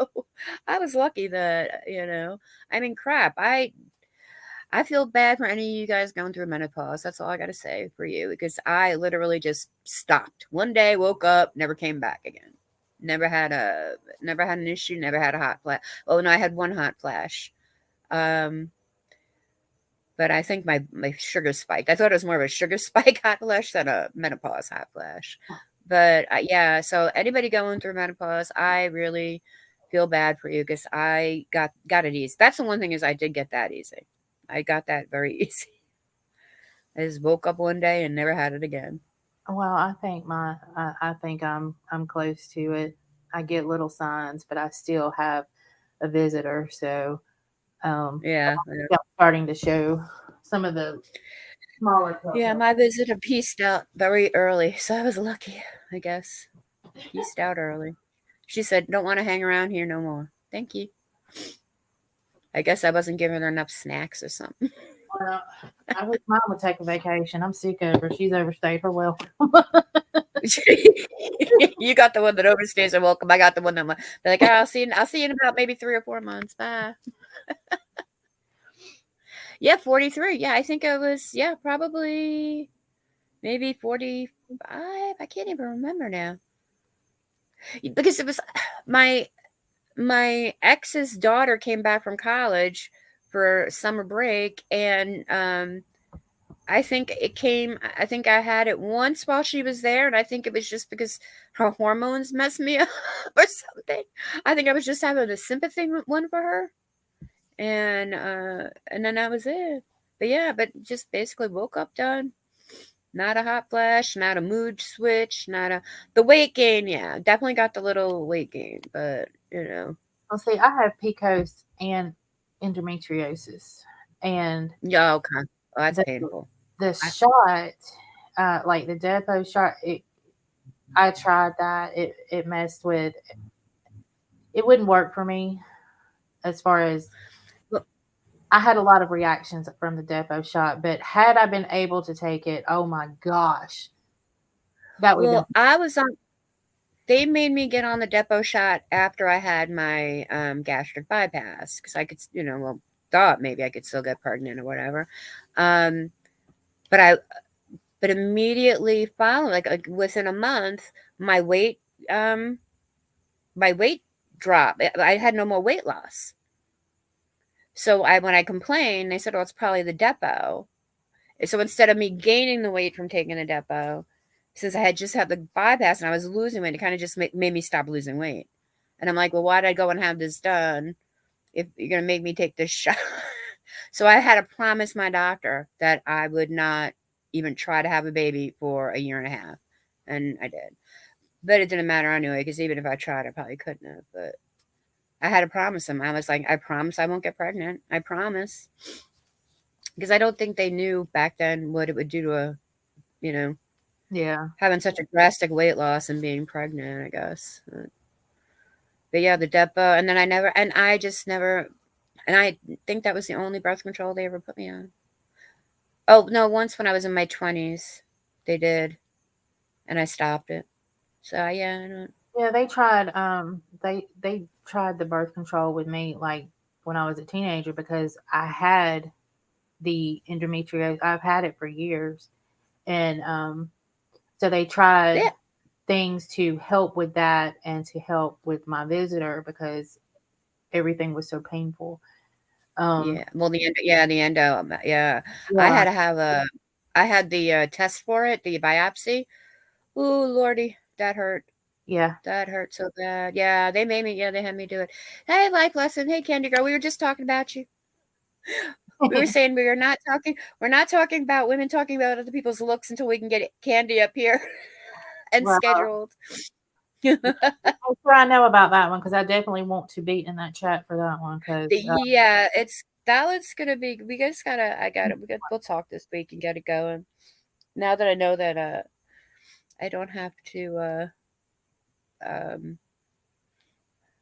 I was lucky that I mean, crap. I feel bad for any of you guys going through menopause. That's all I got to say for you because I literally just stopped. One day, woke up, never came back again. Never had an issue, never had a hot flash. Oh no, I had one hot flash. Um, but I think my sugar spiked. I thought it was more of a sugar spike hot flash than a menopause hot flash. But yeah, so anybody going through menopause, I really feel bad for you because I got it easy. That's the one thing is I did get that easy. I got that very easy. I just woke up one day and never had it again. Well, I think I'm close to it. I get little signs, but I still have a visitor, so Yeah. I'm starting to show some of the smaller Yeah, pups. my visitor pieced out very early, so I was lucky, I guess. Pieced out early. She said, "Don't want to hang around here no more." Thank you. I guess I wasn't giving her enough snacks or something. Well, I wish mom would take a vacation. I'm sick of her. She's overstayed her welcome. You got the one that overstays her welcome. I got the one that they're like, oh, I'll see you in about maybe 3 or 4 months. Bye. Yeah, 43. Yeah, I think it was probably maybe 45. I can't even remember now. Because it was my my ex's daughter came back from college for summer break and I think I had it once while she was there, and I think it was just because her hormones messed me up or something. I think I was just having a sympathy one for her, and then that was it. But yeah, but just basically woke up done. Not a hot flash, not a mood switch, not a the weight gain. Yeah, definitely got the little weight gain, but Well, see, I have PCOS and endometriosis, and yeah, okay. Oh, that's the painful. the I, shot, like the depot shot, I tried that. It messed with. It wouldn't work for me as far as well, I had a lot of reactions from the depot shot. But had I been able to take it, oh my gosh, that would have been. I was on. They made me get on the depot shot after I had my gastric bypass because I could, well, thought maybe I could still get pregnant or whatever. Um, but but immediately following, like within a month, my weight, um, my weight dropped. I had no more weight loss. So when I complained, they said, "Oh, it's probably the depot." So instead of me gaining the weight from taking the depot, since I had just had the bypass and I was losing weight, it kind of just made me stop losing weight. And I'm like, well, why did I go and have this done if you're going to make me take this shot? So I had to promise my doctor that I would not even try to have a baby for a year and a half. And I did. But it didn't matter anyway, because even if I tried, I probably couldn't have. But I had to promise him. I was like, I promise I won't get pregnant. I promise. Because I don't think they knew back then what it would do to Yeah. having such a drastic weight loss and being pregnant, I guess. But yeah, the depot, and then I just never, and I think that was the only birth control they ever put me on. Oh, no, once when I was in my 20s, they did, and I stopped it. So yeah, I don't. Yeah, they tried. They tried the birth control with me like when I was a teenager because I had the endometriosis. I've had it for years, and so they tried Yeah, things to help with that and to help with my visitor because everything was so painful. Um, Yeah. Well, the endo. Yeah. I yeah, had to have I had the test for it, the biopsy. Ooh, Lordy, that hurt. yeah. That hurt so bad. Yeah, they made me. Yeah, they had me do it. Hey, life lesson. Hey, Candy Girl. We were just talking about you. We were saying we are not talking. We're not talking about women talking about other people's looks until we can get Candy up here and Well, scheduled. I'm sure I know about that one because I definitely want to be in that chat for that one because Yeah, it's that was gonna be. We just gotta. I gotta. We'll talk this week and get it going. Now that I know that I don't have to. Um,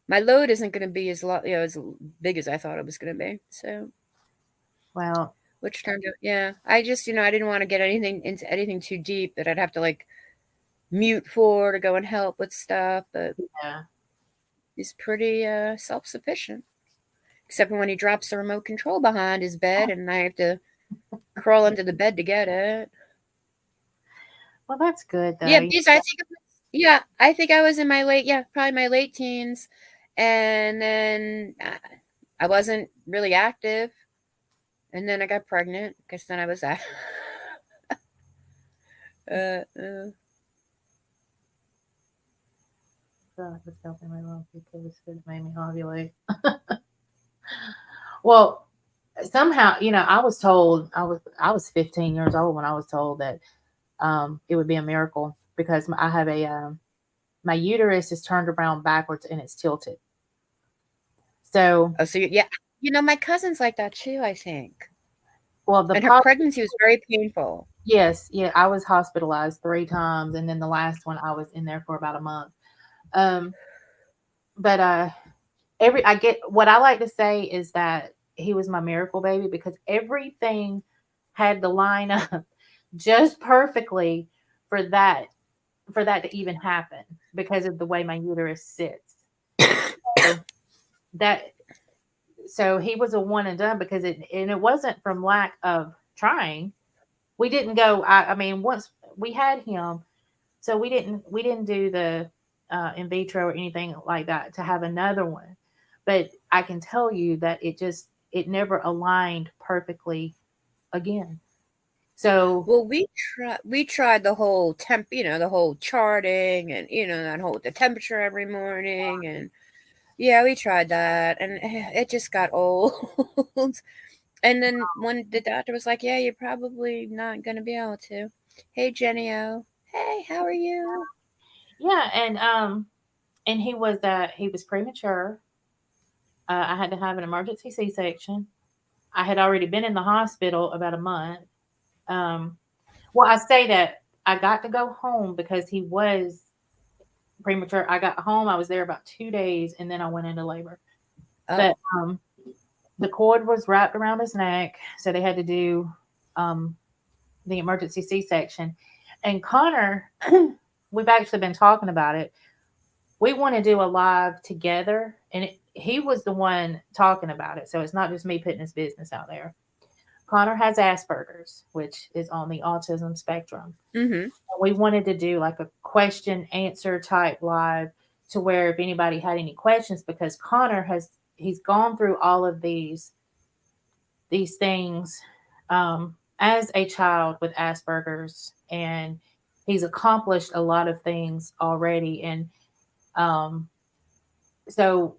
my load isn't gonna be as as big as I thought it was gonna be. So, well, which turned out, yeah. I just, I didn't want to get anything into anything too deep that I'd have to like mute for to go and help with stuff. But yeah. he's pretty self sufficient, except for when he drops the remote control behind his bed and I have to crawl under the bed to get it. Well, that's good Yeah, though. because I think, yeah, I think I was in my late, yeah, probably my late teens, and then I wasn't really active, and then I got pregnant because then I was at. uh, uh, God, was helping my mom because it made me ovulate. Well, somehow, I was told I was 15 years old when I was told that it would be a miracle because I have my uterus is turned around backwards and it's tilted. So, oh, so yeah, my cousin's like that too. I think, well, the and her problem, pregnancy was very painful. yes, yeah, I was hospitalized 3 times, and then the last one I was in there for about a month. Um, but I get what I like to say is that he was my miracle baby because everything had to line up just perfectly for that to even happen because of the way my uterus sits. So that so he was a one and done because it wasn't from lack of trying. We didn't go. I mean, once we had him, so we didn't do the in vitro or anything like that to have another one. But I can tell you that it never aligned perfectly again. So Well, we tried the whole the whole charting and that whole the temperature every morning and yeah, we tried that and it just got old. And then when the doctor was like, "Yeah, you're probably not gonna be able to." Hey, Jenny O. Hey, how are you? yeah, and he was premature. I had to have an emergency C-section. I had already been in the hospital about a month. Um, well, I say that I got to go home because he was premature. I got home. I was there about 2 days, and then I went into labor. Oh, But the cord was wrapped around his neck, so they had to do um, the emergency C-section. And Connor, we've actually been talking about it. We want to do a live together, and he was the one talking about it, so it's not just me putting his business out there. Connor has Asperger's, which is on the autism spectrum. mm-hmm. We wanted to do like a question answer type live to where if anybody had any questions, because Connor he's gone through all of these things as a child with Asperger's, and he's accomplished a lot of things already. And um, so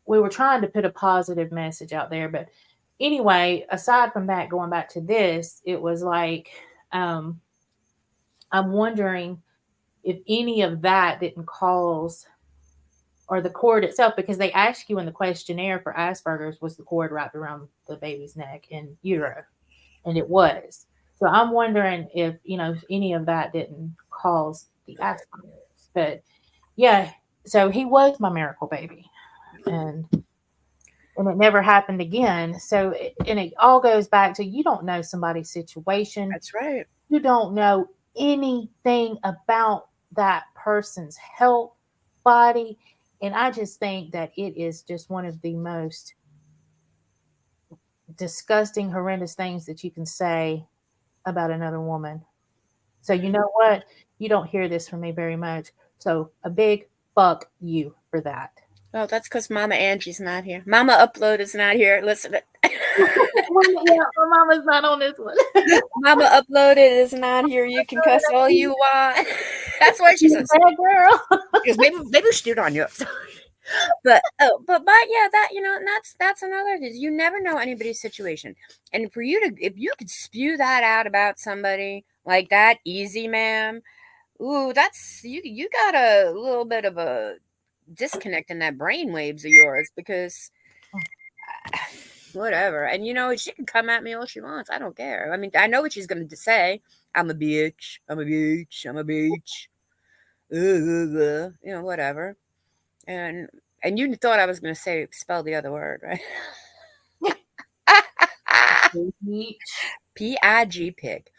we were trying to put a positive message out there. But anyway, aside from that, going back to this, it was like um, I'm wondering if any of that didn't cause or the cord itself, because they ask you in the questionnaire for Asperger's, was the cord wrapped around the baby's neck and utero, and it was. So I'm wondering if if any of that didn't cause the Asperger's. But yeah, so he was my miracle baby, and it never happened again. So and it all goes back to you don't know somebody's situation, That's right. you don't know anything about that person's health, body. And I just think that it is just one of the most disgusting, horrendous things that you can say about another woman. So, you know what? You don't hear this from me very much. So, a big fuck you for that. Oh, that's because Mama Angie's not here. Mama Upload is not here. Listen. Yeah, my mama's not on this one. Mama Uploaded is not here. You can cuss all you want. That's what she You says. bad girl. Because maybe we should do it on you. But yeah, that and that's another thing. You never know anybody's situation, and for you to if you could spew that out about somebody like that, easy, ma'am. Ooh, that's you got a little bit of a disconnect in that brain waves of yours because whatever. And she can come at me all she wants. I don't care. I mean, I know what she's going to say. I'm a bitch. I'm a bitch. I'm a bitch. Whatever. And you thought I was going to say spell the other word, right? Pig, pig.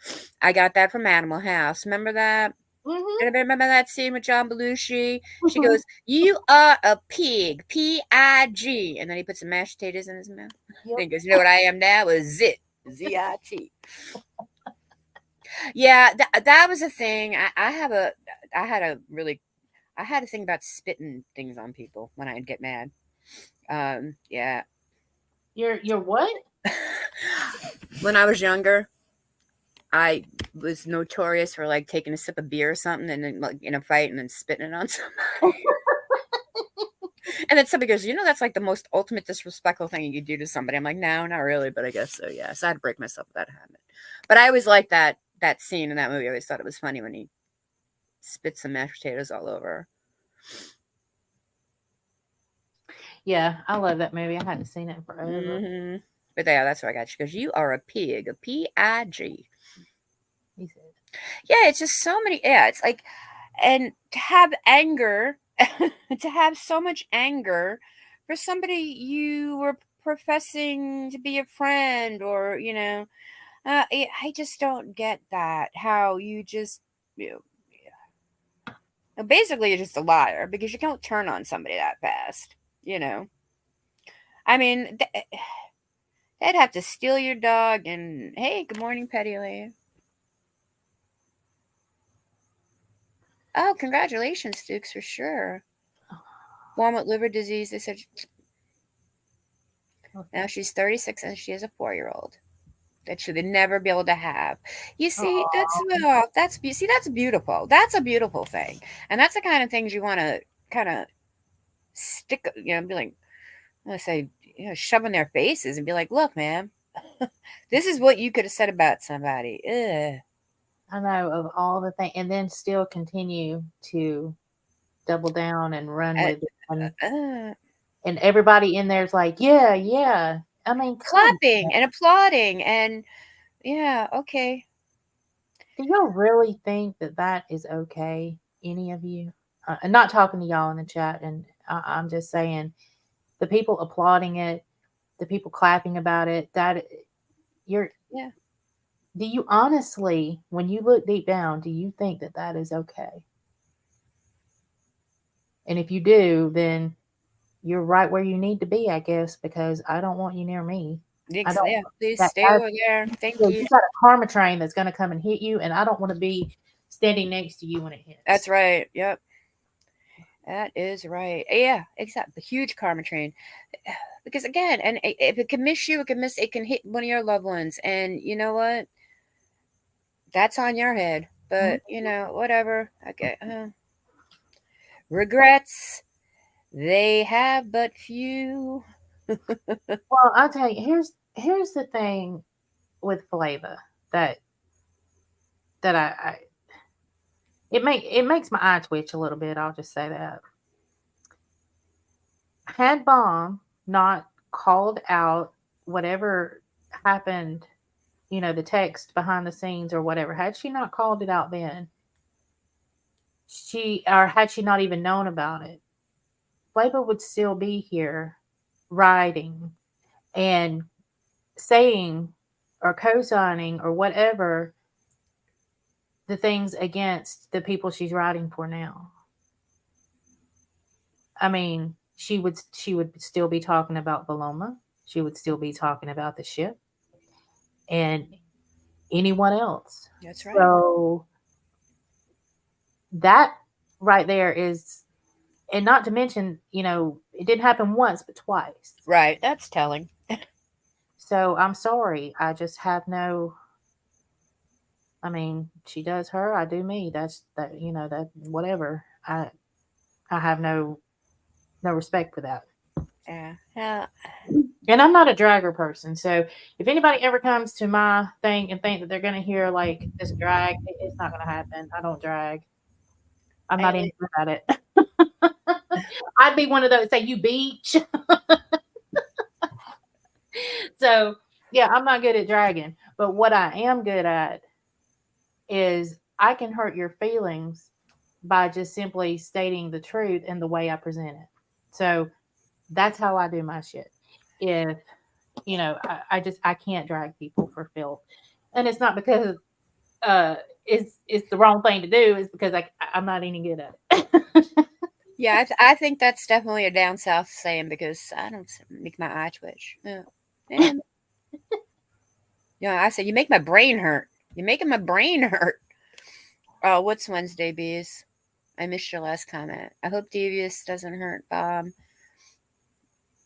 I got that from Animal House. Remember that? Mm-hmm. Remember that scene with John Belushi? She goes, "You are a pig, pig," and then he puts some mashed potatoes in his mouth. Yep. And he goes, "You know what I am now? A zit, zit." Yeah, that was a thing. I had a thing about spitting things on people when I'd get mad. Yeah. You're what? When I was younger, I was notorious for like taking a sip of beer or something and then like in a fight and then spitting it on somebody. And then somebody goes, that's like the most ultimate disrespectful thing you could do to somebody. I'm like, no, not really, but I guess so. Yeah. So I had to break myself of that habit. But I always liked that scene in that movie. I always thought it was funny when he spits some mashed potatoes all over. Yeah, I love that movie. I hadn't seen it in forever. Mm-hmm. But yeah, that's where I got. She goes, "You are a pig, a pig." He said. Yeah, it's just so many. Yeah, it's like, and to have anger, to have so much anger for somebody you were professing to be a friend, or I just don't get that. How you just, basically you're just a liar because you don't turn on somebody that fast. I mean, they'd have to steal your dog and hey, good morning, Petty Lane. Oh, congratulations, Dukes, for sure. Born with liver disease. They said now she's 36 and she has a 4-year-old that she would never be able to have. You see, that's beautiful. That's a beautiful thing, and that's the kind of things you want to kind of stick. Be like, let's say, shove in their faces and be like, look, man, this is what you could have said about somebody. Ugh. I know of all the things, and then still continue to double down and run with it. And everybody in there's like, yeah, yeah. I mean, clapping and applauding and yeah, okay. Do y'all really think that that is okay? Any of you? I'm not talking to y'all in the chat, and I'm just saying the people applauding it, the people clapping about it. That you're. Yeah. Do you honestly, when you look deep down, do you think that that is okay? And if you do, then you're right where you need to be, I guess, because I don't want you near me. I don't. Yeah, please stay over there. Thank you. You got a karma train that's going to come and hit you, and I don't want to be standing next to you when it hits. That's right. Yep. That is right. Yeah, exactly. The huge karma train. Because again, and if it can miss you, it can hit one of your loved ones. And you know what? That's on your head. But whatever. Okay. Regrets. They have but few. Well, I'll tell you, here's the thing with Flava that I it makes my eye twitch a little bit. I'll just say that. Had Bomb not called out whatever happened, the text behind the scenes or whatever, had she not called it out then, had she not even known about it, Flava would still be here writing and saying or co-signing or whatever the things against the people she's writing for now. I mean, she would still be talking about Paloma. She would still be talking about the ship and anyone else. That's right. So that right there is, and not to mention, It didn't happen once, but twice. Right. That's telling. So I'm sorry. I just have no. I mean, she does her, I do me. That's that. That whatever. I have no respect for that. Yeah. Yeah. And I'm not a dragger person. So if anybody ever comes to my thing and think that they're going to hear like this drag, it's not going to happen. I don't drag. I'm not even good at it. I'd be one of those say you beach. So yeah, I'm not good at dragging. But what I am good at is I can hurt your feelings by just simply stating the truth and the way I present it. So that's how I do my shit. If I can't drag people for filth, and it's not because it's the wrong thing to do. It's because I'm not any good at it. Yeah, I think that's definitely a down south saying because I don't make my eye twitch. Yeah. And, I say you make my brain hurt. You're making my brain hurt. Oh, what's Wednesday, bees? I missed your last comment. I hope Devious doesn't hurt Bob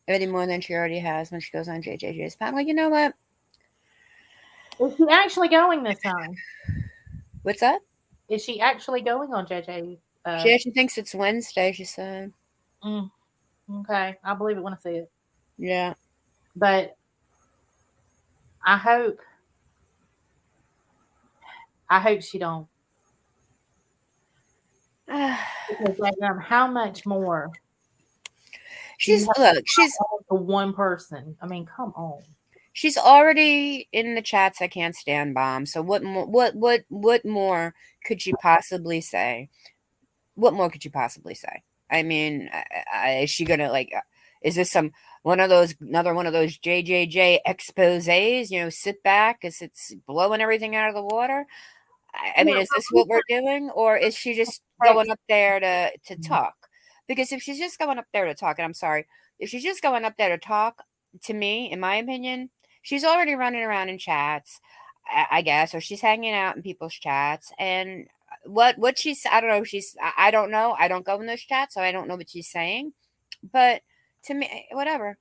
any more than she already has when she goes on JJJ's panel. You know what? Is she actually going this time? What's that? Is she actually going on JJ? She actually thinks it's Wednesday, she said. Okay, I believe it when I see it. Yeah. But I hope she don't. Because how much more? She's the one person. I mean, come on. She's already in the chats. I can't stand bomb. So what more could she possibly say? What more could you possibly say? I mean, is she gonna is this another one of those JJJ exposés? Sit back as it's blowing everything out of the water. I mean, is this what we're doing, or is she just going up there to talk? Because if she's just going up there to talk, and I'm sorry, if she's just going up there to talk, to me, in my opinion, she's already running around in chats, I guess, or she's hanging out in people's chats. And what she's, I don't know, I don't know. I don't go in those chats, so I don't know what she's saying. But to me, whatever.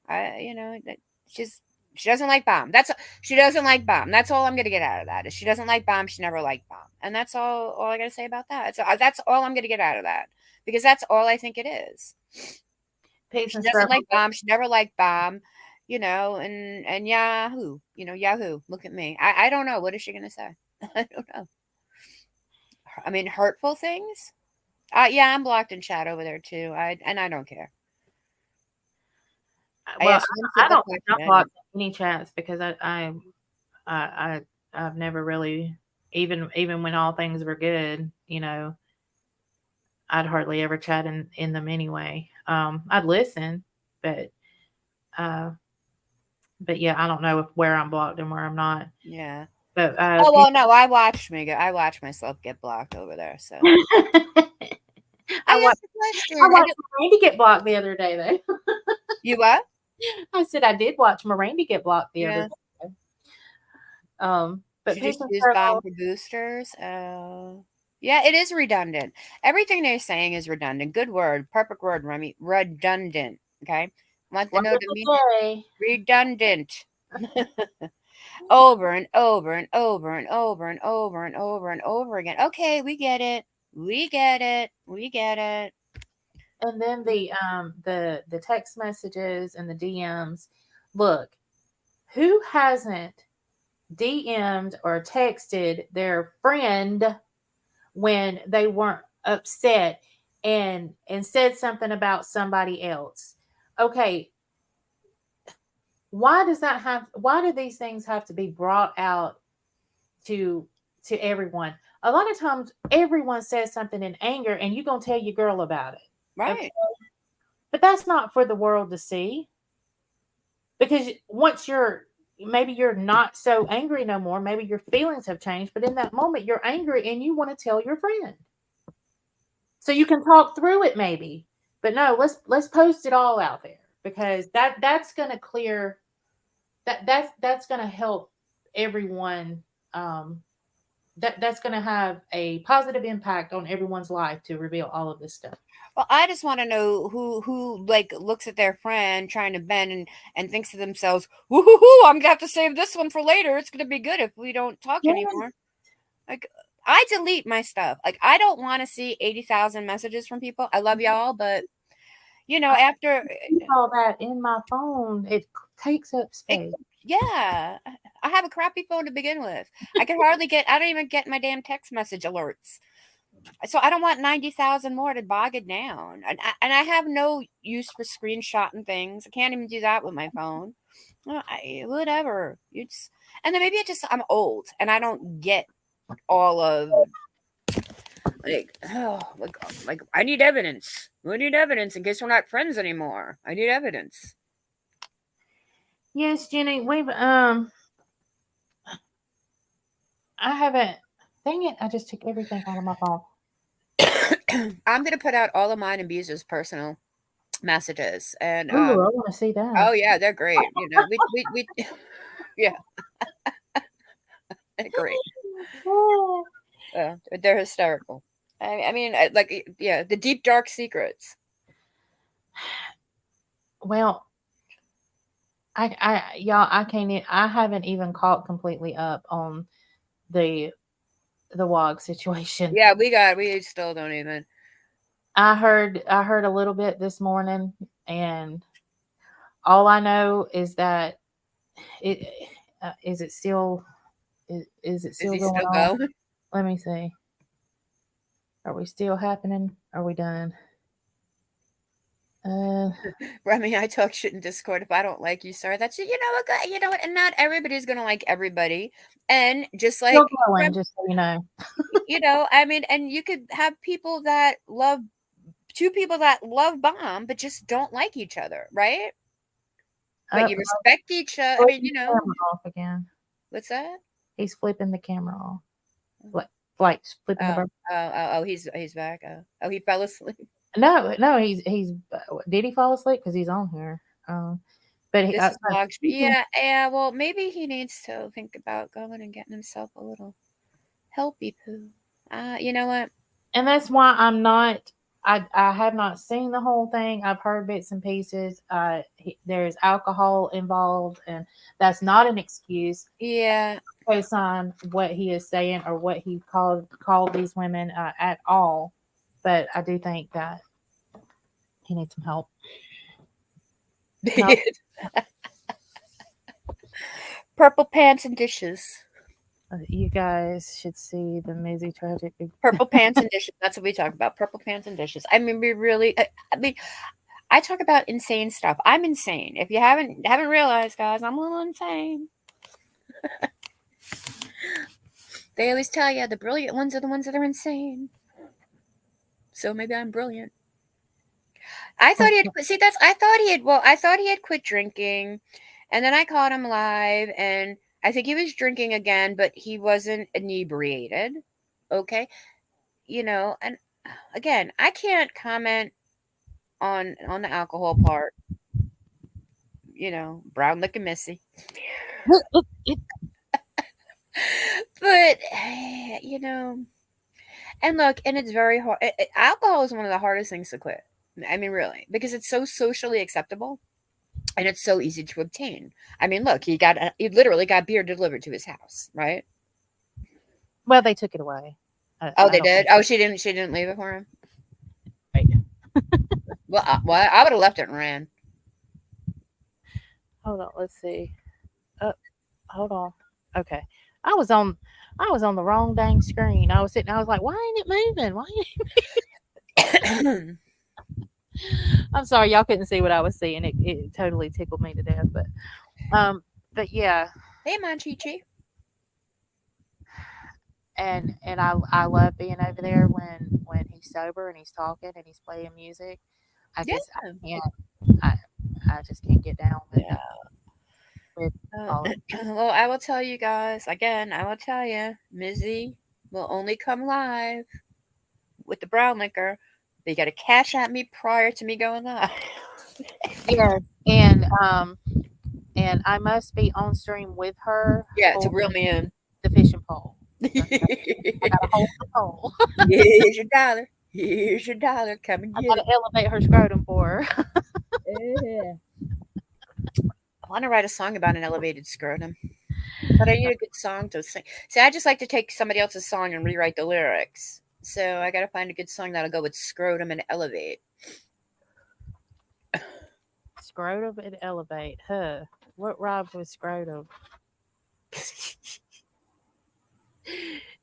She doesn't like bomb. She doesn't like bomb. That's all I'm gonna get out of that. Is she doesn't like bomb. She never liked bomb, and that's all I gotta say about that. So that's all I'm gonna get out of that because that's all I think it is. She doesn't like bomb. She never liked bomb. And Yahoo. Yahoo. Look at me. I don't know. What is she gonna say? I don't know. I mean, hurtful things. Yeah, I'm blocked in chat over there too. I don't care. Well, I don't block any chats because I've never really even when all things were good, I'd hardly ever chat in them anyway. I'd listen, but yeah, I don't know where I'm blocked and where I'm not. Yeah. But no, I watched myself get blocked over there. So I watched Randy get blocked the other day though. You what? I said I did watch Miranda get blocked the other day. But she just used bomb for boosters. Yeah, it is redundant. Everything they're saying is redundant. Good word, perfect word, Remy. Redundant. Okay, want to know the meaning? Redundant. Over and over and over and over and over and over and over again. Okay, we get it. We get it. We get it. And then the text messages and the DMs. Look, who hasn't DM'd or texted their friend when they weren't upset and said something about somebody else? Okay, why do these things have to be brought out to everyone? A lot of times everyone says something in anger and you're going to tell your girl about it. Right. Okay? But that's not for the world to see. Because once maybe you're not so angry no more, maybe your feelings have changed, but in that moment you're angry and you want to tell your friend. So you can talk through it maybe. But no, let's post it all out there because that's going to clear that's going to help everyone that's going to have a positive impact on everyone's life to reveal all of this stuff. Well, I just want to know who like looks at their friend trying to bend and thinks to themselves, "Woohoo! I'm gonna have to save this one for later. It's gonna be good if we don't talk Yeah. anymore." Like, I delete my stuff. Like, I don't want to see 80,000 messages from people. I love y'all, but after Keep all that in my phone. It takes up space. yeah, I have a crappy phone to begin with. I don't even get my damn text message alerts. So I don't want 90,000 more to bog it down. And I have no use for screenshotting things. I can't even do that with my phone. Whatever. And then maybe I'm old and I don't get all of like I need evidence. We need evidence in case we're not friends anymore. I need evidence. Yes, Jenny, we've I haven't. Dang it! I just took everything out of my phone. I'm gonna put out all of mine and Beezer's personal messages, and Ooh, I want to see that. oh yeah, they're great. We yeah, they're great. They're hysterical. I mean, the deep dark secrets. Well, I can't. I haven't even caught completely up on the WOG situation. Yeah, we still don't even. I heard a little bit this morning, and all I know is that is it still going on? Going? Let me see. Are we still happening? Are we done? I mean, I talk shit in Discord. If I don't like you, sorry. That's you know what, and not everybody's gonna like everybody. And just like going, just so you know. I mean, and you could have two people that love bomb, but just don't like each other, right? But you respect each other. I mean, off again. What's that? He's flipping the camera off. Like flipping the. Oh, he's back. Oh, he fell asleep. No, he's did he fall asleep? Because he's on here. But yeah. Well, maybe he needs to think about going and getting himself a little helpy poo. You know what? And that's why I'm not. I have not seen the whole thing. I've heard bits and pieces. There's alcohol involved, and that's not an excuse. Yeah. Based on what he is saying or what he called these women at all. But I do think that he needs some help. Purple pants and dishes. You guys should see the Mizzy tragic. Purple pants and dishes. That's what we talk about. Purple pants and dishes. I mean, I talk about insane stuff. I'm insane. If you haven't realized, guys, I'm a little insane. They always tell you the brilliant ones are the ones that are insane. So maybe I'm brilliant. I thought he had quit drinking, and then I caught him live, and I think he was drinking again, but he wasn't inebriated. Okay. And again, I can't comment on the alcohol part. Brown looking Missy. But and look, and it's very hard. Alcohol is one of the hardest things to quit. I mean, really, because it's so socially acceptable and it's so easy to obtain. I mean, look, he literally got beer delivered to his house, right? Well, they took it away. They did. Oh, she didn't leave it for him. Right. Well, I would have left it and ran. Hold on, let's see. Hold on. Okay, I was on the wrong dang screen. I was like, why ain't it moving? Why ain't it I'm sorry, y'all couldn't see what I was seeing. It totally tickled me to death. But yeah. Hey, man, Chi-Chi. And I love being over there when he's sober and he's talking and he's playing music. I just can't get down with it. Well, I will tell you guys again. I will tell you, Mizzy will only come live with the brown liquor. But you got to cash at me prior to me going live. Yeah, and I must be on stream with her. Yeah, to reel me in. The fishing pole. I gotta hold the pole. Here's your dollar. Here's your dollar. Come and I get gotta it. elevate her scrotum for her. Yeah. I want to write a song about an elevated scrotum, but I need a good song to sing. See, I just like to take somebody else's song and rewrite the lyrics. So I got to find a good song that'll go with scrotum and elevate. Scrotum and elevate. Huh. What rhymes with scrotum?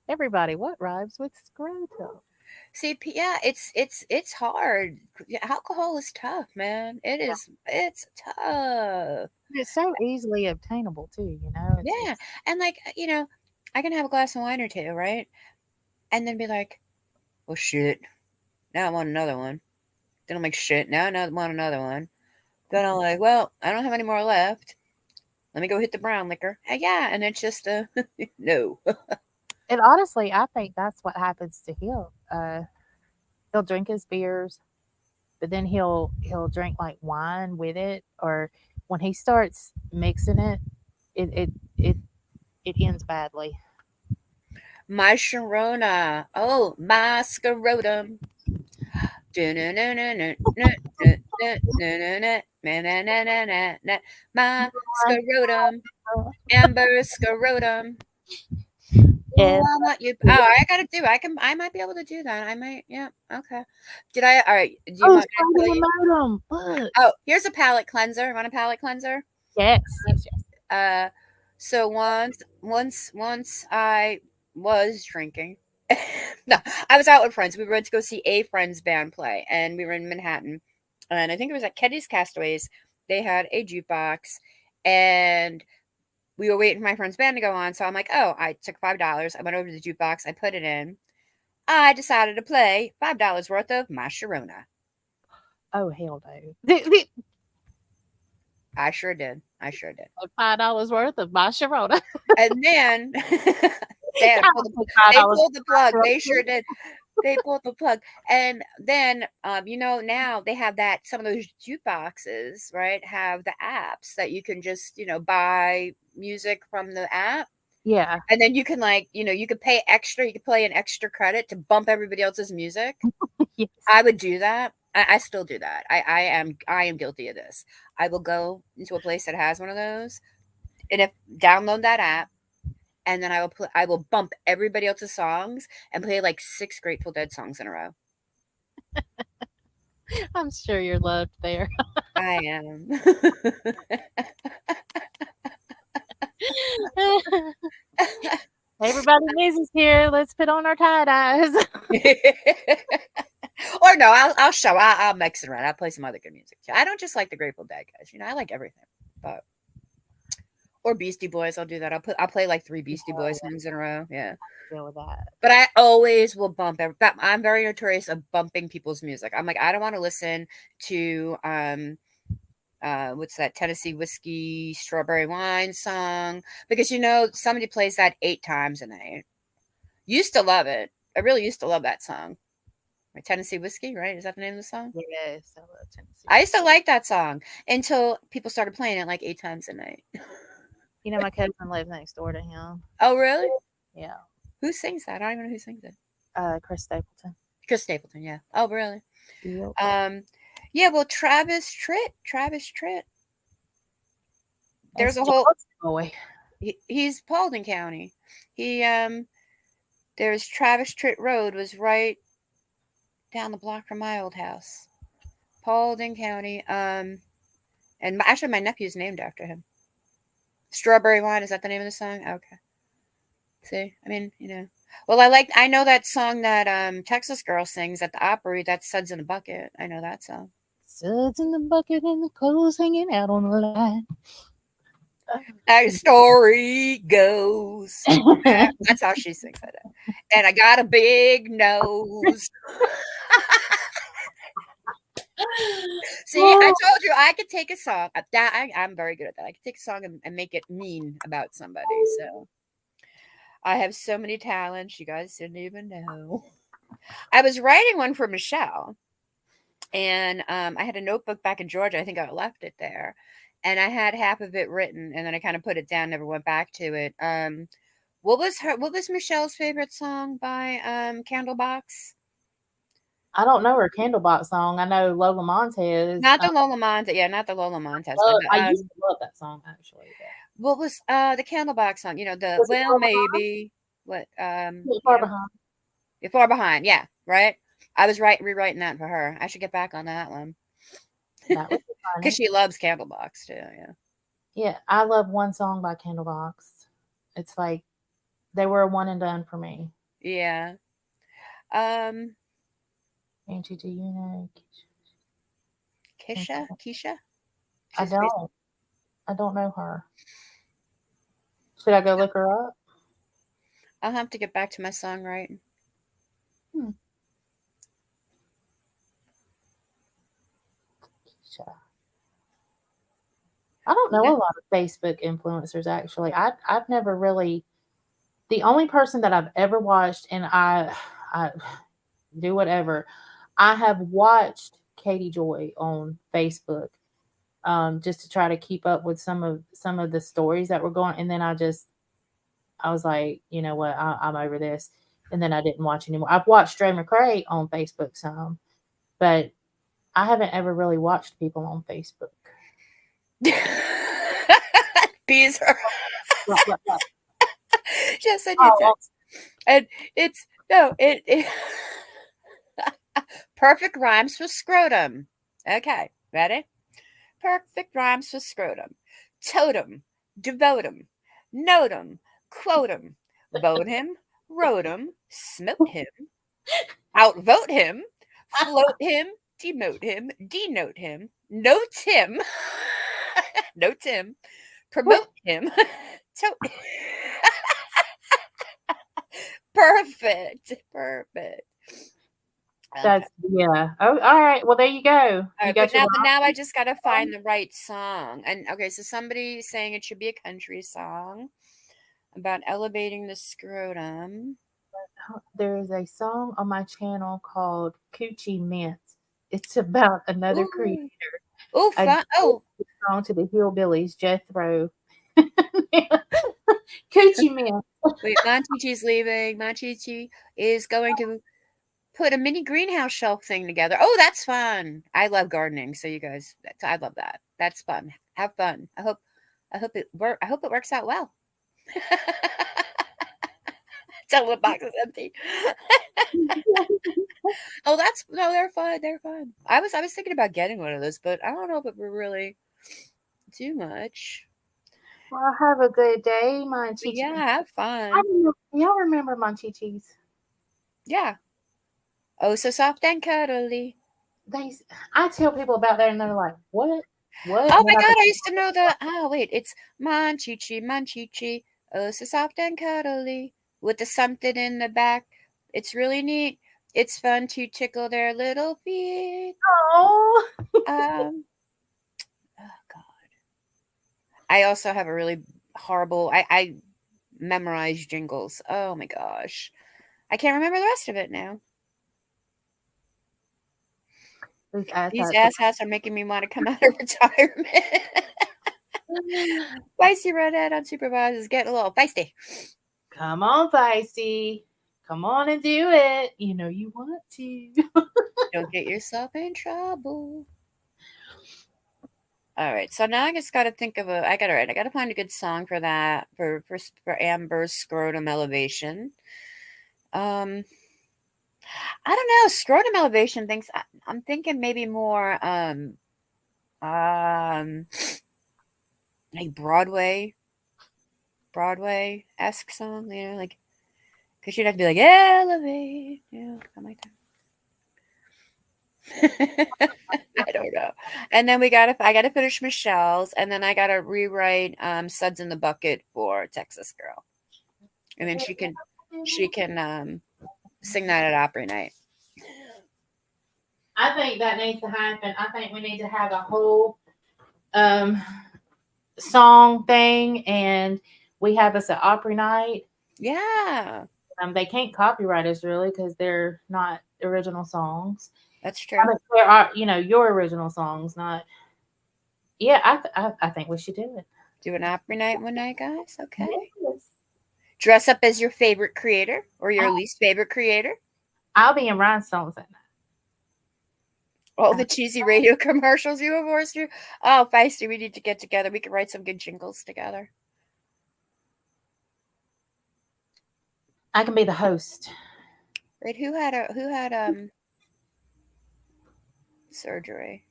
Everybody, what rhymes with scrotum? See, yeah, it's hard. Alcohol is tough, man. It's tough. It's so easily obtainable too, you know. Yeah, and like I can have a glass of wine or two, right? And then be like, well, shit. Now I want another one. Then I'm like, shit. Now I want another one. Then I'm like, well, I don't have any more left. Let me go hit the brown liquor. Yeah, and it's just no. And honestly, I think that's what happens to him. He'll drink his beers, but then he'll drink like wine with it, or when he starts mixing it, it it it, it ends badly. My Sharona. Oh, my scrotum. My scrotum. Amber scrotum. Oh, And I want you. Oh, I gotta do. I might be able to do that. I might. Yeah. Okay. Did I? All right. Do you oh, want me to scrotum tell and you? modem. Look. Oh, here's a palate cleanser. Want a palate cleanser? Yes, yes, yes. Uh, so once I was drinking. No, I was out with friends. We went to go see a friend's band play, and we were in Manhattan, and I think it was at Keddy's Castaways. They had a jukebox, and we were waiting for my friend's band to go on. So I'm like, oh, I took $5. I went over to the jukebox. I put it in. I decided to play $5 worth of My Sharona. Oh hell no! I sure did. I sure did. $5 worth of my Sharona. And then they had to pull the, Five they dollars pulled the plug. for my They sure Sharona. did. They pulled the plug. And then now they have that some of those jukeboxes, right, have the apps that you can just, buy music from the app. Yeah. And then you can you could pay extra, you could play an extra credit to bump everybody else's music. Yes. I would do that. I still do that. I am guilty of this. I will go into a place that has one of those, and if download that app, and then I will bump everybody else's songs and play like 6 Grateful Dead songs in a row. I'm sure you're loved there. I am. Everybody needs us here. Let's put on our tie dyes. Or no, I'll show. I'll mix it around. I'll play some other good music too. I don't just like the Grateful Dead guys. I like everything. But or Beastie Boys. I'll do that. I'll play like 3 Beastie Boys songs in a row. Yeah. Deal with that. But I always will bump. I'm very notorious of bumping people's music. I'm like, I don't want to listen to what's that Tennessee whiskey strawberry wine song, because somebody plays that 8 times a night. Used to love it. I really used to love that song. Right, Tennessee whiskey, right? Is that the name of the song? Yes, I love Tennessee. I used to like that song until people started playing it like 8 times a night. You know, my cousin lives next door to him. Oh, really? Yeah. Who sings that? I don't even know who sings it. Chris Stapleton. Chris Stapleton, yeah. Oh, really? Yep. Yeah, well, Travis Tritt. There's That's a whole George's boy. he's Paulding County. He there's Travis Tritt Road was right down the block from my old house. Paulding County. And actually my nephew's named after him. Strawberry Wine, is that the name of the song? Okay. See, I mean, Well, I know that song that Texas Girl sings at the Opry. That's Suds in a Bucket. I know that song. Suds in the bucket and the clothes hanging out on the line. That story goes. That's how she sings it. And I got a big nose. See, I told you I could take a song. I'm very good at that. I could take a song and make it mean about somebody. So I have so many talents you guys didn't even know. I was writing one for Michelle, and I had a notebook back in Georgia. I think I left it there, and I had half of it written, and then I kind of put it down, never went back to it. What was Michelle's favorite song by Candlebox? I don't know her Candlebox song. I know Lola Montez. Not the Lola Montez. Yeah, not the Lola Montez one. I But, used to love that song actually. But what was the Candlebox song? You know, the was it well Far Behind? maybe what Was it you Far know, Behind? you're far behind. Yeah, right. I was rewriting that for her. I should get back on that one That was because funny. she loves Candlebox too. Yeah. Yeah, I love one song by Candlebox. It's like they were a one and done for me. Yeah. Um, Angie, do you know? Keisha. Keisha. I She's don't. I don't know her. Should I go look her up? I'll have to get back to my songwriting. Hmm. Sure. I don't know Yeah. a lot of Facebook influencers actually. I've never really. The only person that I've ever watched, and I do whatever. I have watched Katie Joy on Facebook, just to try to keep up with some of the stories that were going. And then I was like, you know what, I'm over this. And then I didn't watch anymore. I've watched Dre McCray on Facebook some, but I haven't ever really watched people on Facebook. Bees are What? just send you a Oh, text. And it's no, it perfect rhymes with scrotum. Okay, ready? Perfect rhymes with scrotum. Totem, devote him, note him, quote him, vote him, wrote him, smote him, outvote him, float him, demote him, denote him, note him, note him, promote him. To- perfect. Okay. that's yeah. Oh, all right. Well, there you go. All You right, got your but now I rhyme? just gotta find the right song. And okay, so somebody saying it should be a country song about elevating the scrotum. There is a song on my channel called Coochie Mints. It's about another creature. Ooh, ooh, I fun! Oh, song to the hillbillies, Jethro. Coochie Mints. wait, Monchichi's leaving. Monchichi is going to put a mini greenhouse shelf thing together. Oh, that's fun! I love gardening, so you guys, I love that. That's fun. Have fun. I hope it works out well. Tell the box is empty. Oh, that's no, they're fun. They're fun. I was thinking about getting one of those, but I don't know if it would really do much. Well, have a good day, But Monchichi. yeah, have fun. Y'all remember Monchichis? Yeah. Oh, so soft and cuddly. They, I tell people about that, and they're like, "What? What?" Oh And my then I god, I forget used to know the. Oh wait, it's Monchichi, Monchichi. Oh, so soft and cuddly with the something in the back. It's really neat. It's fun to tickle their little feet. Oh, Um. Oh god. I also have a really horrible. I memorize jingles. Oh my gosh. I can't remember the rest of it now. these These asshats. asshats are making me want to come out of retirement. Feisty redhead unsupervised is getting a little feisty. Come on, Feisty. Come on and do it. You know you want to. Don't get yourself in trouble. All right, so now I just got to think of a. I got to find a good song for that for Amber's scrotum elevation. Um, I don't know, scrotum elevation things. I'm thinking maybe more um like Broadway esque song, you know, like because you'd have to be like elevate, you know, something like that. I don't know. And then I gotta finish Michelle's, and then I gotta rewrite Suds in the Bucket for Texas Girl, and then she can sing that at Opry night. I think that needs to happen. I think we need to have a whole um song thing, and we have us at Opry night. Yeah, They can't copyright us really because they're not original songs. that's I true. mean, there are, your original songs, not. Yeah, I think we should do it. Do an Opry night one night, guys. Okay. Yes. Dress up as your favorite creator or your least favorite creator. I'll be in rhinestones at night. All the cheesy radio commercials you were forced to. Oh, Feisty, we need to get together. We could write some good jingles together. I can be the host. Wait, who had surgery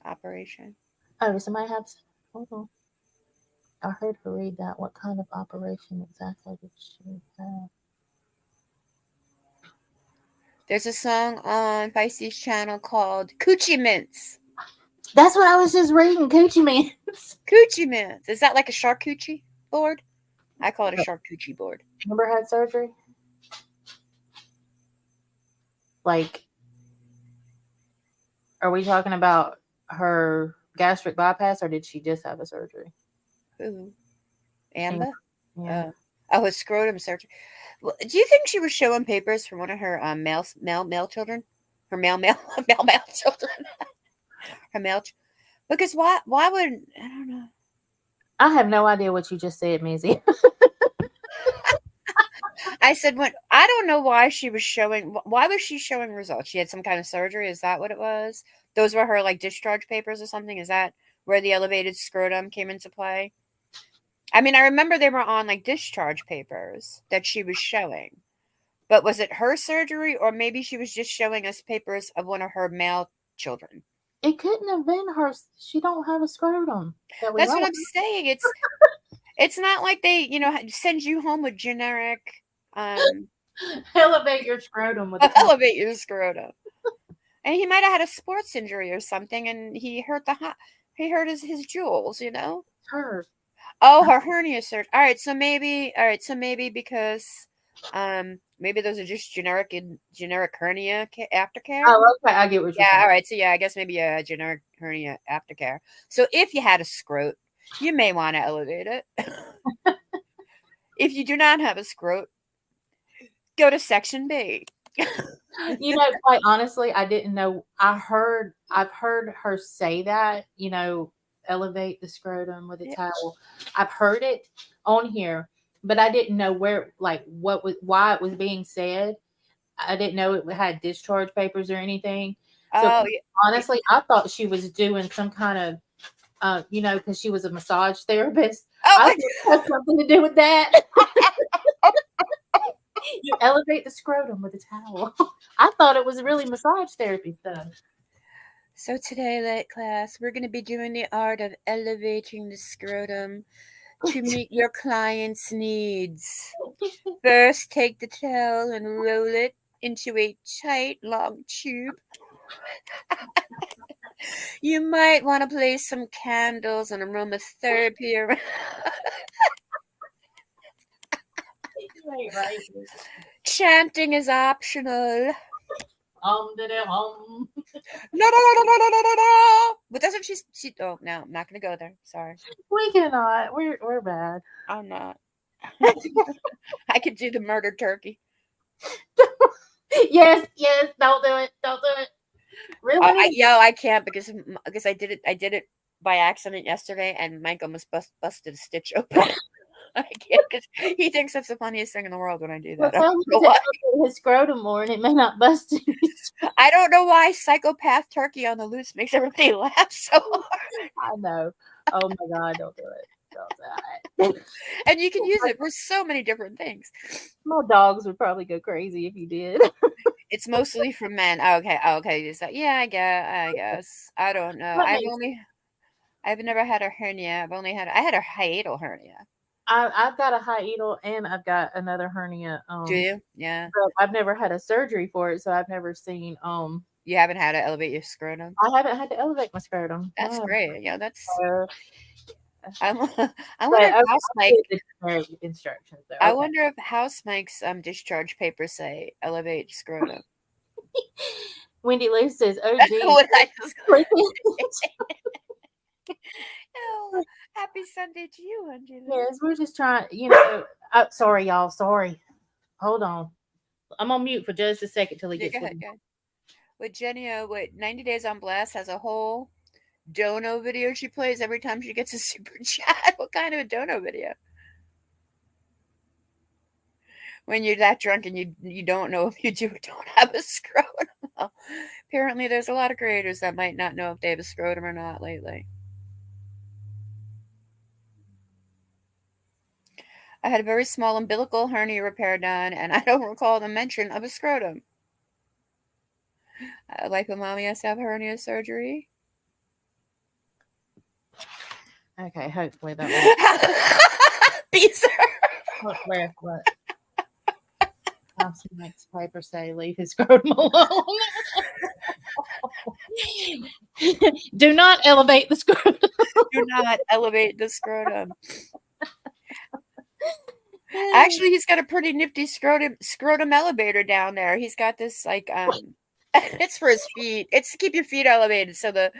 operation? Oh, does somebody have? Hold on. I heard her read that. What kind of operation exactly did she have? There's a song on Feisty's channel called Coochie Mints. That's what I was just reading. Coochie Mints. Coochie Mints. Is that like a charcuterie board? I call it a charcuterie board. Amber had surgery? Like, are we talking about her gastric bypass, or did she just have a surgery? Who? Amber? Yeah. Oh, a scrotum surgery. Well, do you think she was showing papers from one of her male children? Her male children? Her male. Because why would I don't know. I have no idea what you just said, Mizzy. I said when I don't know why she was showing. Why was she showing results? She had some kind of surgery. Is that what it was? Those were her like discharge papers or something. Is that where the elevated scrotum came into play? I mean, I remember they were on like discharge papers that she was showing. But was it her surgery, or maybe she was just showing us papers of one of her male children? It couldn't have been her. She don't have a scrotum. That's what I'm saying. It's not like they, send you home with generic. Elevate your scrotum with elevate your scrotum. And he might have had a sports injury or something, and he hurt his jewels. Her. Oh, her hernia surgery. All right, so maybe because maybe those are just generic hernia aftercare. Oh, okay, I get what you're saying. All right, so I guess maybe a generic hernia aftercare. So if you had a scrot, you may want to elevate it. If you do not have a scrot, go to section B. Quite honestly, I didn't know. I've heard her say that, elevate the scrotum with a towel. I've heard it on here, but I didn't know why it was being said. I didn't know it had discharge papers or anything. So honestly, I thought she was doing some kind of, because she was a massage therapist. I thought it had something to do with that. You elevate the scrotum with a towel. I thought it was really massage therapy stuff. So today, lit class, we're going to be doing the art of elevating the scrotum to meet your client's needs. First, take the towel and roll it into a tight, long tube. You might want to place some candles and aromatherapy around. Right. Chanting is optional. No. But doesn't she? Oh no, I'm not gonna go there. Sorry. We cannot. We're bad. I'm not. I could do the murder turkey. Yes. Don't do it. Really? I can't because I did it by accident yesterday, and Mike almost busted a stitch open. I can't because he thinks that's the funniest thing in the world when I do that. Well, tell him to his scrotum more, and it may not bust it. I don't know why psychopath turkey on the loose makes everybody laugh so hard. I know. Oh my God! Don't do it. Don't do it. And you can use it for so many different things. My dogs would probably go crazy if you did. It's mostly for men. Okay. Is that? Yeah, I guess. I don't know. I've never had a hernia. I had a hiatal hernia. I've got a hiatal and I've got another hernia. Do you? Yeah. But I've never had a surgery for it, so I've never seen. You haven't had to elevate your scrotum. I haven't had to elevate my scrotum. That's great. Yeah, that's. I wonder if house instructions. Though. I wonder if house Mike's discharge papers say elevate scrotum. Wendy Lou says, "Oh, geez." What I just Oh, happy Sunday to you, Angela. Yes, we're just trying, sorry, y'all. Sorry. Hold on. I'm on mute for just a second till he gets Go ahead. With Jenny, 90 Days on Blast has a whole dono video she plays every time she gets a super chat. What kind of a dono video? when you're that drunk and you don't know if you do or don't have a scrotum. Well, apparently, there's a lot of creators that might not know if they have a scrotum or not lately. I had a very small umbilical hernia repair done, and I don't recall the mention of a scrotum. Like when mommy has to have hernia surgery. Okay, hopefully that Beezer. won't where what Thompson makes paper say leave his scrotum alone. Do not elevate the scrotum. Do not elevate the scrotum. Actually, he's got a pretty nifty scrotum elevator down there. He's got this like it's for his feet. It's to keep your feet elevated so the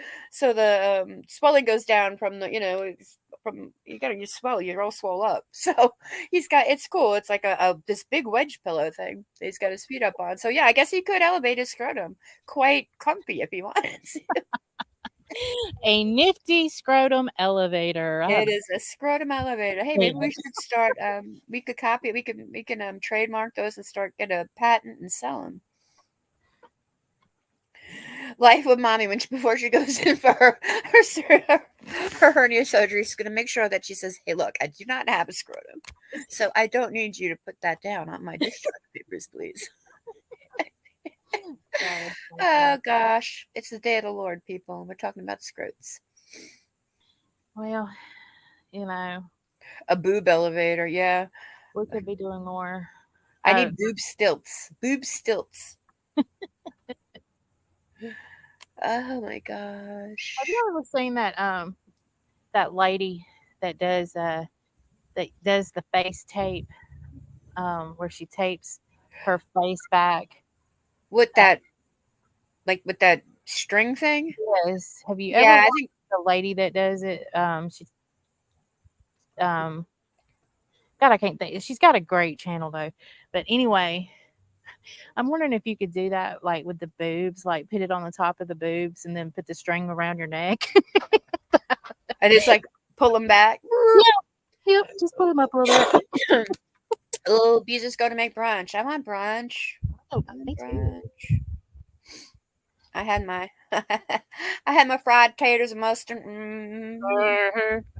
swelling goes down from the from you got you swell, you're all swole up. So he's got it's cool. It's like a this big wedge pillow thing that he's got his feet up on. So yeah, I guess he could elevate his scrotum quite comfy if he wanted to. A nifty scrotum elevator. It is a scrotum elevator. Hey, maybe we should start. We could copy it. We can trademark those and start get a patent and sell them. Life with mommy before she goes in for her hernia surgery, she's gonna make sure that she says, "Hey, look, I do not have a scrotum, so I don't need you to put that down on my discharge papers, please." Oh gosh, it's the day of the Lord, people. We're talking about scrotes. Well, a boob elevator, yeah. We could be doing more. I need boob stilts. Boob stilts. Oh my gosh. Have you ever seen that lady that does the face tape, where she tapes her face back with that with that string thing? Yes. Have you ever watched the lady that does it? She's God, I can't think. She's got a great channel though. But anyway, I'm wondering if you could do that like with the boobs, like put it on the top of the boobs and then put the string around your neck. And it's like pull them back. Yep, just pull them up a little bit. Oh, Bees is going to make brunch. I want brunch. Oh, me too. I had my fried taters and mustard.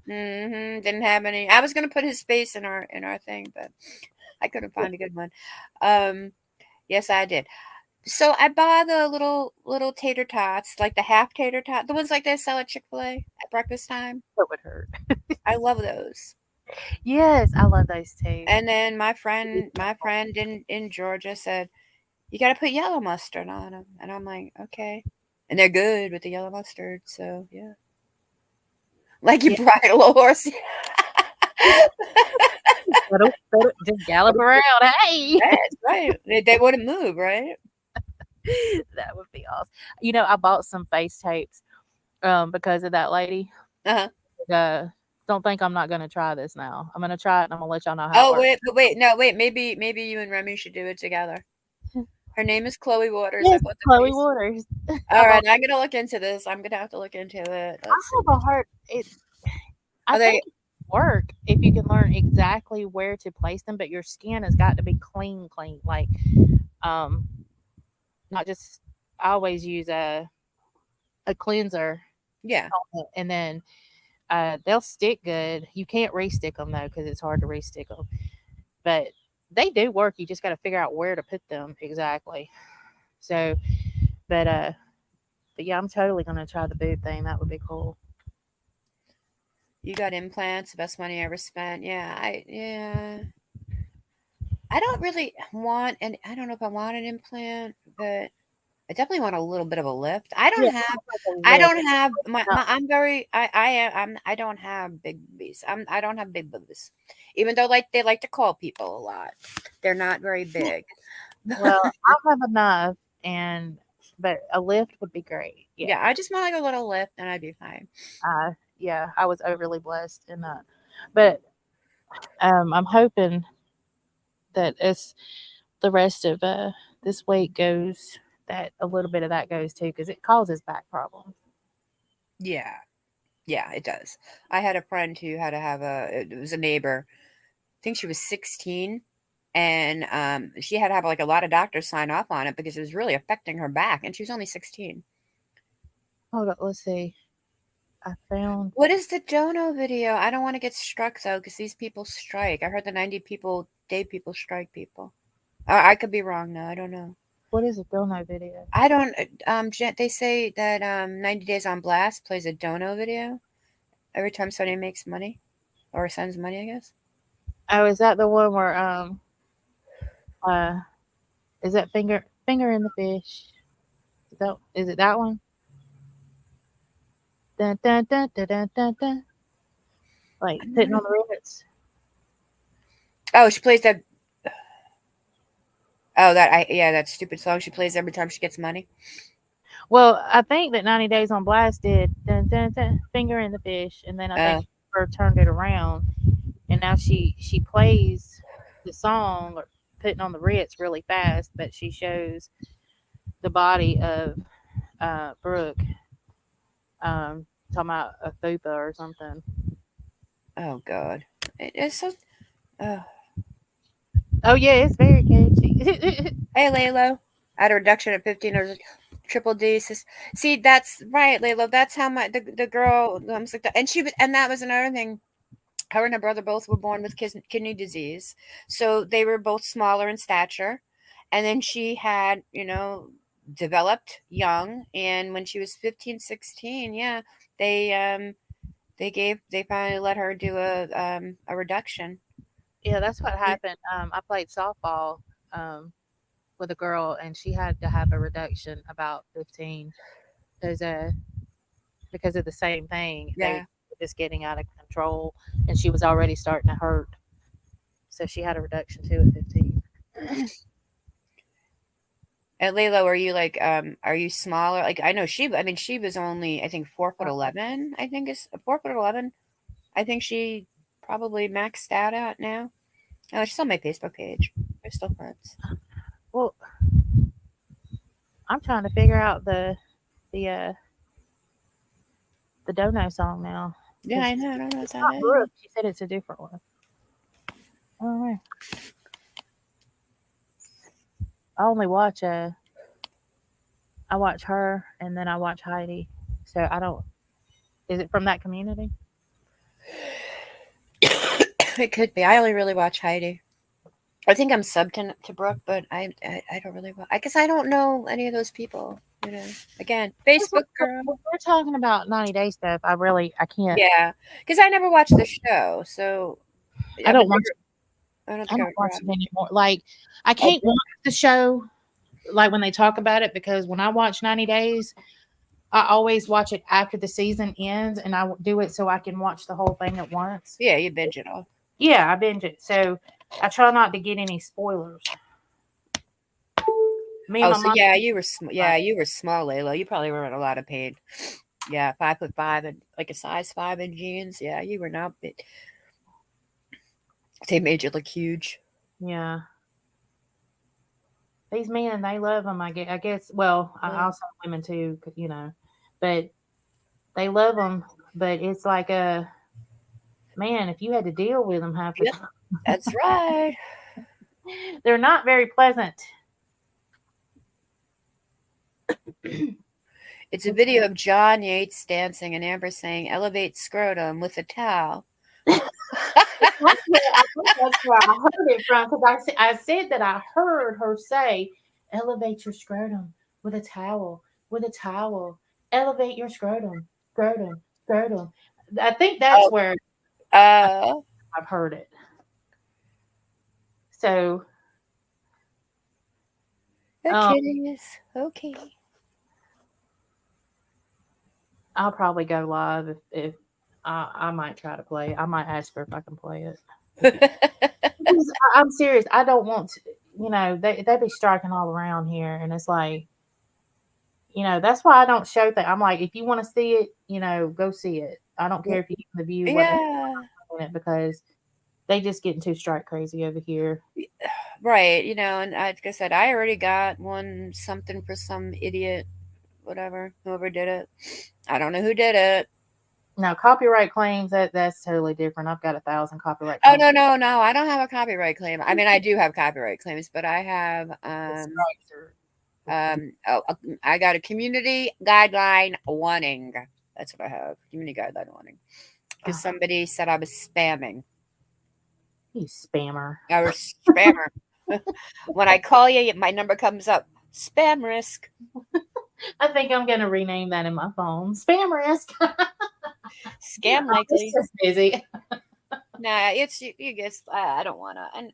Didn't have any. I was gonna put his face in our thing, but I couldn't find a good one. Yes, I did. So I bought the little tater tots, like the half tater tot, the ones like they sell at Chick-fil-A at breakfast time. That would hurt. I love those. Yes, I love those too. And then my friend in Georgia said, "You got to put yellow mustard on them," and I'm like, "Okay." And they're good with the yellow mustard, so yeah. Like your bridle horse. Just gallop around. Hey, that's right. They wouldn't move, right? That would be awesome. I bought some face tapes because of that lady. Don't think I'm not going to try this now. I'm going to try it and I'm going to let y'all know how it works. Wait. Maybe you and Remy should do it together. Her name is Chloe Waters. Yes, Chloe Waters. All right, I'm gonna look into this. I'm gonna have to look into it. I have a heart. I think it work if you can learn exactly where to place them, but your skin has got to be clean. Like, not just. I always use a cleanser. Yeah, and then they'll stick good. You can't re-stick them though because it's hard to re-stick them, but they do work. You just got to figure out where to put them exactly. So, but yeah, I'm totally gonna try the boob thing. That would be cool. You got implants, the best money I ever spent. Yeah, I don't really want, and I don't know if I want an implant, but I definitely want a little bit of a lift. I don't have big boobies. I don't have big boobies, even though they like to call people a lot. They're not very big. Well, I have enough, but a lift would be great. Yeah, I just want like a little lift, and I'd be fine. Yeah, I was overly blessed in that, but I'm hoping that as the rest of this week goes, that a little bit of that goes too, because it causes back problems. Yeah, it does. I had a friend who had to have it was a neighbor. I think she was 16, and she had to have like a lot of doctors sign off on it because it was really affecting her back, and she was only 16. Hold on, let's see. I found. What is the dono video? I don't want to get struck though, because these people strike. I heard the 90 people, day people strike people. I could be wrong though. I don't know. What is a dono video? I don't. They say that 90 Days on Blast plays a dono video every time somebody makes money or sends money. I guess. Oh, is that the one where uh is that finger in the fish? Is it that one? Dun, dun, dun, dun, dun, dun, dun. Like putting on the rivets. Oh, she plays that. Oh, that stupid song she plays every time she gets money. Well, I think that 90 Days on Blast did dun, dun, dun, finger in the fish, and then I think her turned it around, and now she plays the song or putting on the Ritz really fast, but she shows the body of Brooke, talking about a fupa or something. Oh God, it's so. Oh yeah, it's very catchy. Hey, Laylo, I had a reduction at 15 or triple D. See, that's right, Laylo. That's how my the girl was like that, and that was another thing. Her and her brother both were born with kidney disease, so they were both smaller in stature, and then she had developed young, and when she was 15, 16, yeah, they finally let her do a reduction. Yeah, that's what happened. I played softball with a girl, and she had to have a reduction about 15 because of the same thing. They Yeah. were just getting out of control, and she was already starting to hurt. So she had a reduction too at 15. And Layla, are you smaller? Like I know she was only I think 4'11". I think is 4'11". I think she probably maxed out at now. Oh, she's on my Facebook page. We're still friends. Well, I'm trying to figure out the Dono song now. Yeah, I know. I don't know what It's that not is. Brooke. She said it's a different one. I don't know. I only watch I watch her and then I watch Heidi. So I don't. Is it from that community? It could be. I only really watch Heidi. I think I'm subbed to Brooke, but I don't really. I guess I don't know any of those people. Again, Facebook girl. When we're talking about 90 Day stuff, I can't. Yeah, because I never watched the show, so I don't watch. I don't I think I don't would watch grab it anymore. Like I I can't did. watch the show like when they talk about it because when I watch 90 Days, I always watch it after the season ends, and I do it so I can watch the whole thing at once. Yeah, you binge it all. Yeah, I binge it, so I try not to get any spoilers. Me and Oh, my so mom. yeah, you were you were small, Layla. You probably were in a lot of pain. Yeah, 5'5" and like a size 5 in jeans. Yeah, you were not big. They made you look huge. Yeah, these men they love them. I guess. Well, I Yeah. also women too, but they love them. But it's like a man. If you had to deal with them half the Yep, time, that's right. they're not very pleasant. It's a video of John Yates dancing and Amber saying, "Elevate scrotum with a towel." I think that's where I heard it from because I said that I heard her say, "Elevate your scrotum with a towel, with a towel. Elevate your scrotum, scrotum, scrotum." I think that's Oh, where uh, I've heard it. So, the kidding is okay. I'll probably go live if I might try to play it. I might ask her if I can play it. Because I'm serious. I don't want to. They be striking all around here, and it's like, that's why I don't show that. I'm like, if you want to see it, go see it. I don't care if you get the view what Yeah, in it because they just getting too strike crazy over here. right. And like I said, I already got one something for some idiot, whatever, whoever did it. I don't know who did it. No, copyright claims that's totally different. I've got 1,000 copyright Oh claims. no, I don't have a copyright claim. I mean, I do have copyright claims, but I have The strikes are I got a community guideline warning. That's what I have. Community guideline warning. Because somebody said I was spamming. you spammer. I was spammer. When I call you, my number comes up. Spam risk. I think I'm gonna rename that in my phone. Spam risk. Scam It's likely. just busy. Nah, it's you guess I don't wanna. And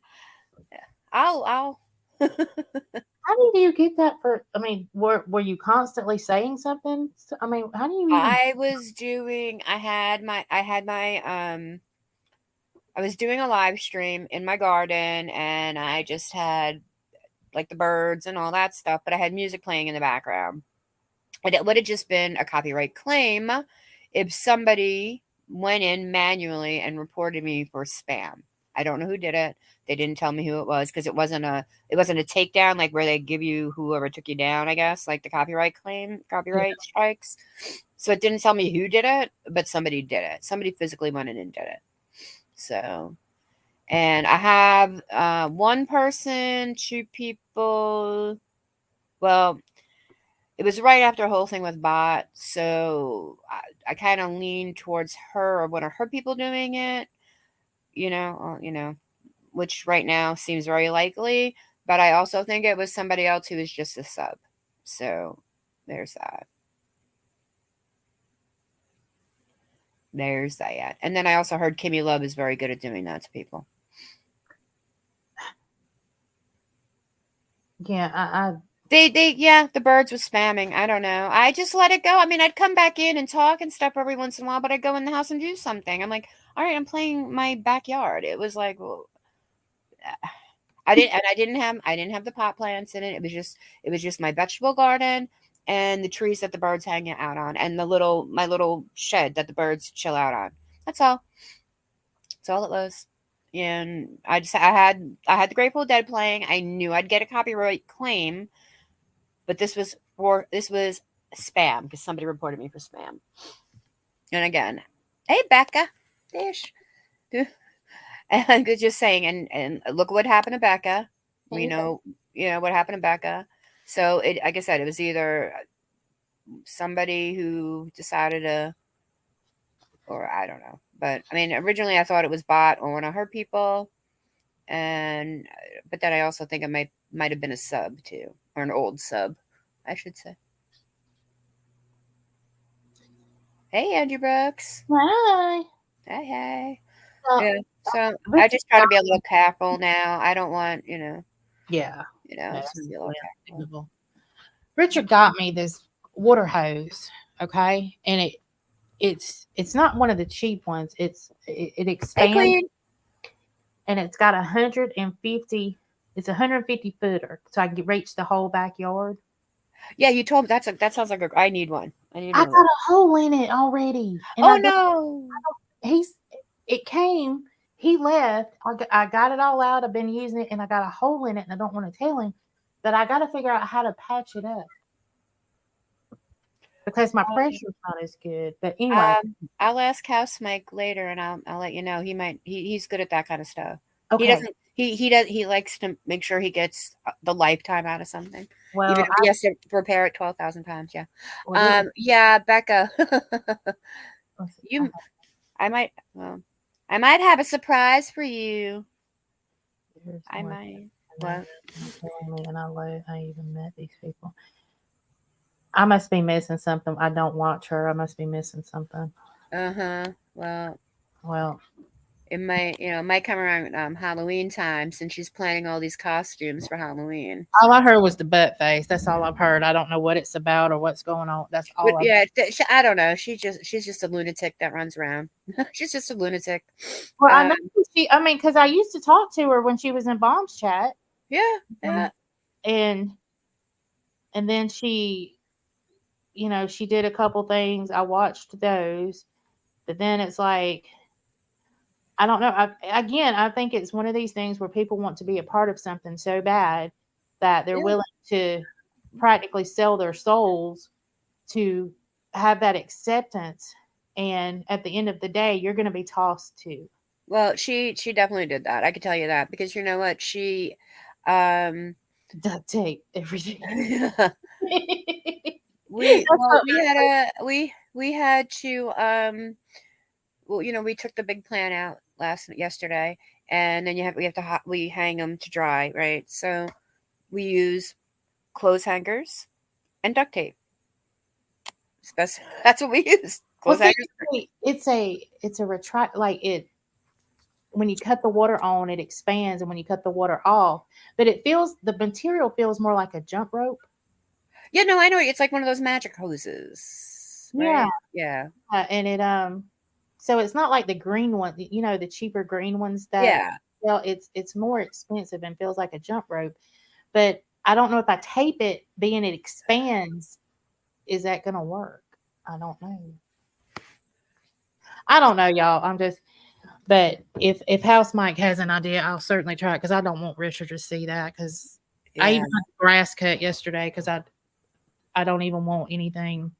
I'll How did you get that for? I mean, were you constantly saying something? I mean, how do you even? I was doing I was doing a live stream in my garden and I just had like the birds and all that stuff, but I had music playing in the background. And it would have just been a copyright claim if somebody went in manually and reported me for spam. I don't know who did it. They didn't tell me who it was because it wasn't a takedown like where they give you whoever took you down, I guess, like the copyright strikes. So it didn't tell me who did it, but somebody did it. Somebody physically went in and did it. So, and I have one person, two people. Well, it was right after the whole thing with bot, so I kind of leaned towards her or one of her people doing it. Which right now seems very likely. But I also think it was somebody else who was just a sub. So there's that. There's that. And then I also heard Kimmy Love is very good at doing that to people. Yeah, The birds was spamming. I don't know. I just let it go. I mean, I'd come back in and talk and stuff every once in a while, but I'd go in the house and do something. I'm like, all right, I'm playing my backyard. It was like, well, I didn't have the pot plants in it. It was just my vegetable garden and the trees that the birds hang out on and my little shed that the birds chill out on. That's all. That's all it was. And I had the Grateful Dead playing. I knew I'd get a copyright claim, but this was spam because somebody reported me for spam. And again, hey Becca, ish. And I'm just saying, and look what happened to Becca. We know, what happened to Becca. So it, like I said, it was either somebody who decided to, or I don't know. But I mean, originally I thought it was bot or one of her people, and but then I also think it might have been a sub too, or an old sub, I should say. Hey, Andrew Brooks. Hi. Hey. Well, Yeah. So I just try to be a little careful now. I don't want, yeah. just to be a little careful. Richard got me this water hose, okay, and it's not one of the cheap ones. It Hey, expands Queen. and it's got 150. It's 150 footer, so I can reach the whole backyard. Yeah, you told me that sounds like I need one. I need I one. got a hole in it already, and Oh no. it came. He left. I got it all out. I've been using it, and I got a hole in it, and I don't want to tell him, but I got to figure out how to patch it up because my pressure's not as good. But anyway, I'll ask House Mike later, and I'll let you know. He's good at that kind of stuff. He okay. doesn't. He likes to make sure he gets the lifetime out of something, Well, even if he has to repair it 12,000 times. Yeah. well, Yeah, Becca. you. I might. Well, I might have a surprise for you. I might. What? And I even met these people. I must be missing something. I don't watch her. I must be missing something. Well, it might come around Halloween time since she's planning all these costumes for Halloween. All I heard was the butt face. That's all I've heard. I don't know what it's about or what's going on. That's all. But yeah, I don't know. She's just a lunatic that runs around. She's just a lunatic. Well, I know she. I mean, because I used to talk to her when she was in Bombs Chat. Yeah. And then she, she did a couple things. I watched those, but then it's like, I don't know. I think it's one of these things where people want to be a part of something so bad that they're willing to practically sell their souls to have that acceptance. and at the end of the day, you're going to be tossed to. Well, she definitely did that. I can tell you that because you know what? She um Duct tape everything. we That's well not we had a we had to well, you know, we took the big plant out yesterday, and then we have to we hang them to dry, right? So we use clothes hangers and duct tape. That's what we use. well, Clothes see, hangers. it's a retract, like it, when you cut the water on, it expands, and when you cut the water off, but the material feels more like a jump rope. Yeah, no, I know. It's like one of those magic hoses, Yeah, right? Yeah, and it so it's not like the green one, the cheaper green ones that, yeah. well, it's more expensive and feels like a jump rope. But I don't know if I tape it, being it expands, is that gonna work? I don't know. I don't know, y'all. But if House Mike has an idea, I'll certainly try it because I don't want Richard to see that. Because I Yeah. even had the grass cut yesterday because I don't even want anything.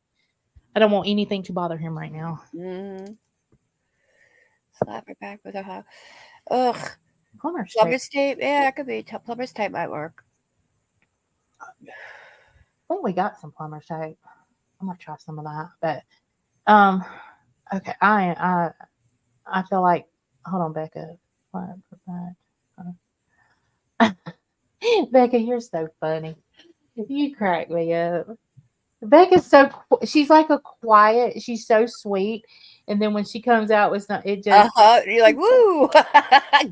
I don't want anything to bother him right now. Mm-hmm. Slap her back with a hug. Ugh. Plumber's tape. Plumber's tape. Yeah, that could be. Plumber's tape might work. I think we got some plumber's tape. I'm gonna try some of that. But okay. I feel like, hold on, Becca. Becca, you're so funny. You crack me up. Becca's she's like a quiet, she's so sweet. And then when she comes out with some, it just, You're like, woo,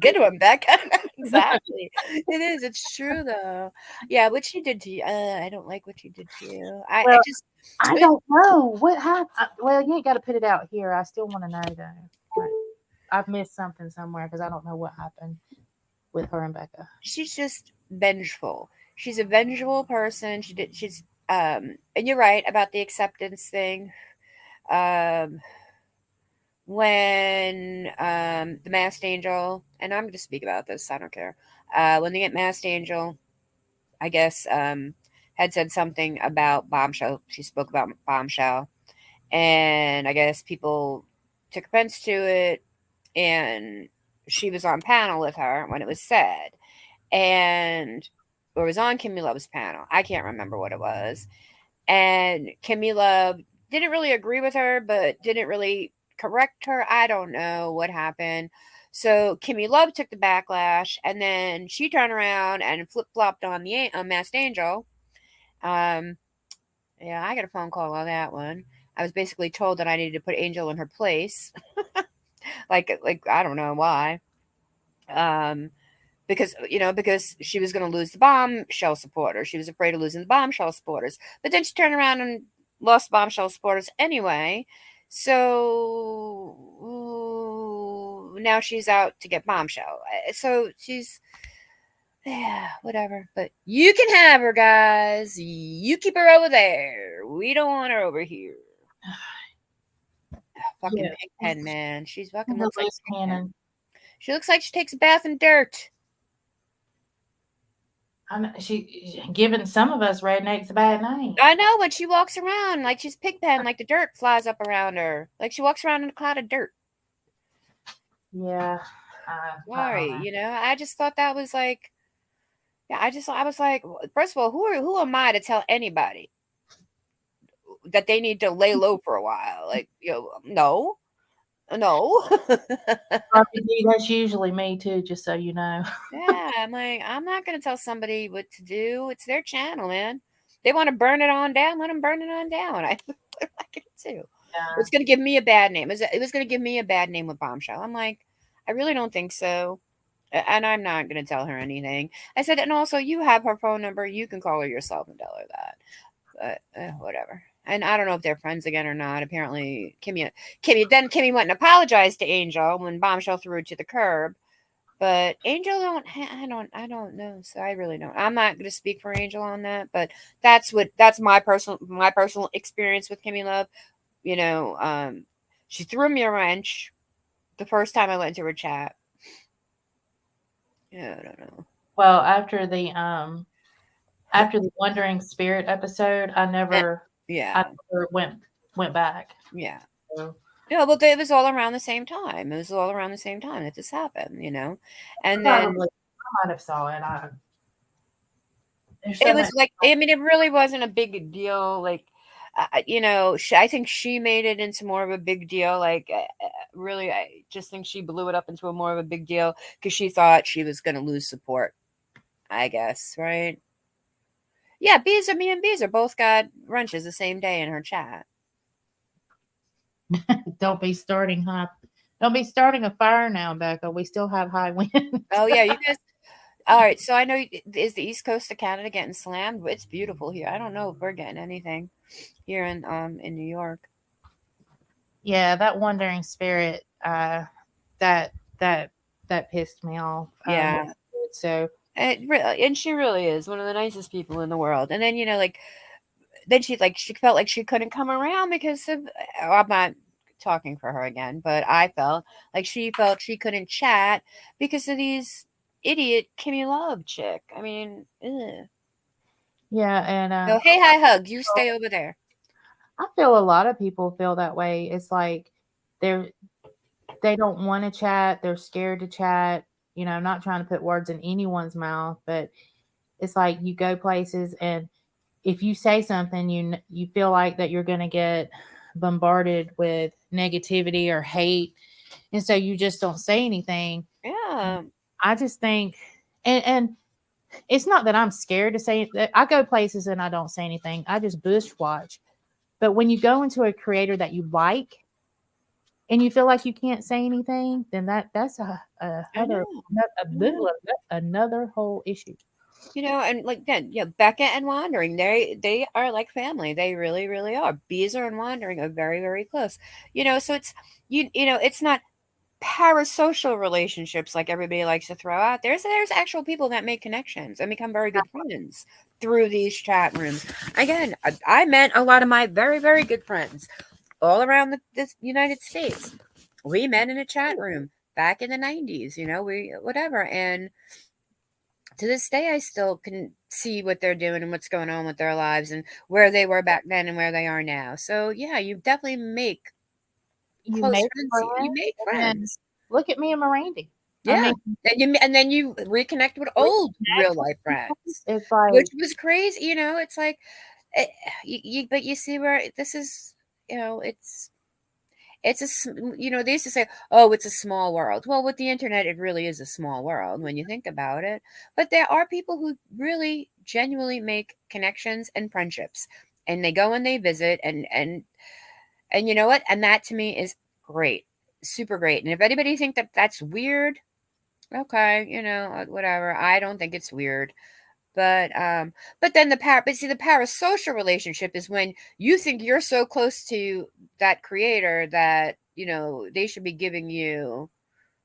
good one, Becca. Exactly. It is. It's true though. Yeah, what she did to you. I don't like what she did to you. I well, just. I don't know what happened. Well, you ain't got to put it out here. I still want to know though. But I've missed something somewhere because I don't know what happened with her and Becca. She's just vengeful. She's a vengeful person. She's and you're right about the acceptance thing. Um when the masked angel, and I'm gonna speak about this, I don't care. When the masked angel, I guess, had said something about bombshell. She spoke about bombshell, and I guess people took offense to it, and she was on panel with her when it was said, and or was on Kimmy Love's panel. I can't remember what it was. And Kimmy Love didn't really agree with her, but didn't really correct her. I don't know what happened. So Kimmy Love took the backlash, and then she turned around and flip flopped on the Masked Angel. Um, yeah, I got a phone call on that one. I was basically told that I needed to put Angel in her place. like I don't know why. Um, because she was going to lose the bombshell supporters. She was afraid of losing the bombshell supporters. But then she turned around and lost bombshell supporters anyway. So now she's out to get bombshell. So she's, yeah, whatever. But you can have her, guys. You keep her over there. We don't want her over here. Fucking Pigpen, man. She's fucking looks like Pigpen. She looks like she takes a bath in dirt. She giving some of us rednecks a bad name. I know, when she walks around like she's Pigpen, like the dirt flies up around her, like she walks around in a cloud of dirt. Yeah. Sorry, I just thought that was like, yeah, I was like, first of all, who am I to tell anybody that they need to lay low for a while? Like, no. That's usually me too, just so you know. Yeah, I'm like, I'm not going to tell somebody what to do. It's their channel, man. They want to burn it on down, let them burn it on down. I like it too. Yeah. It's going to give me a bad name. It was going to give me a bad name with Bombshell. I'm like, I really don't think so. And I'm not going to tell her anything. I said, and also, you have her phone number. You can call her yourself and tell her that. But whatever. And I don't know if they're friends again or not. Apparently, Kimmy went and apologized to Angel when Bombshell threw her to the curb. But Angel I don't know. So I really don't. I'm not going to speak for Angel on that. But that's my personal experience with Kimmy Love. She threw me a wrench the first time I went to her chat. Yeah, I don't know. Well, after the Wandering Spirit episode, I never Yeah. went back. Yeah. So, Yeah, well, it was all around the same time. It was all around the same time that this happened, and then Probably, I might have saw it. There's it so was much. like, I mean, it really wasn't a big deal. Like, I think she made it into more of a big deal. Like, really, I just think she blew it up into a more of a big deal because she thought she was going to lose support, I guess, right? Yeah, me and Beezer both got wrenches the same day in her chat. Don't be starting high. Don't be starting a fire now, Becca. We still have high winds. Oh, yeah, you guys. All right, so I know, is the east coast of Canada getting slammed? It's beautiful here. I don't know if we're getting anything here in New York. Yeah, that wandering spirit. That that that pissed me off. Yeah. So And she really is one of the nicest people in the world. And then, like, then she felt like she couldn't come around because of, I'm not talking for her again, but I felt like she felt she couldn't chat because of these idiot Kimmy Love chick. I mean, ugh. yeah, and No, hey, hi, hug. You stay over there. I feel a lot of people feel that way. It's like they're they don't want to chat. They're scared to chat. I'm not trying to put words in anyone's mouth, but it's like you go places and if you say something, you feel like that you're going to get bombarded with negativity or hate, and so you just don't say anything. Yeah. I just think, and it's not that I'm scared to say it. I go places and I don't say anything. I just bush watch. But when you go into a creator that you like and you feel like you can't say anything, then that's I know. another whole issue. And like then, yeah, Becca and Wandering, they are like family. They really, really are. Beezer and Wandering are very, very close. So it's it's not parasocial relationships like everybody likes to throw out. There's actual people that make connections and become very good friends through these chat rooms. Again, I met a lot of my very, very good friends all around this United States. We met in a chat room back in the 90s, we whatever. And to this day, I still can see what they're doing and what's going on with their lives and where they were back then and where they are now. So yeah, you definitely make You close make friends. You friends, make and then friends. look at me and Mirandy. I Yeah. mean, And then you reconnect with old real reconnect with life people. friends, It's like which was crazy. It's like, eh, but you see where this is. It's they used to say, oh, it's a small world. Well, with the internet, it really is a small world when you think about it. But there are people who really genuinely make connections and friendships, and they go and they visit, and you know what? And that to me is great, super great. And if anybody think that that's weird, okay, whatever. I don't think it's weird. But then the parasocial relationship is when you think you're so close to that creator that, they should be giving you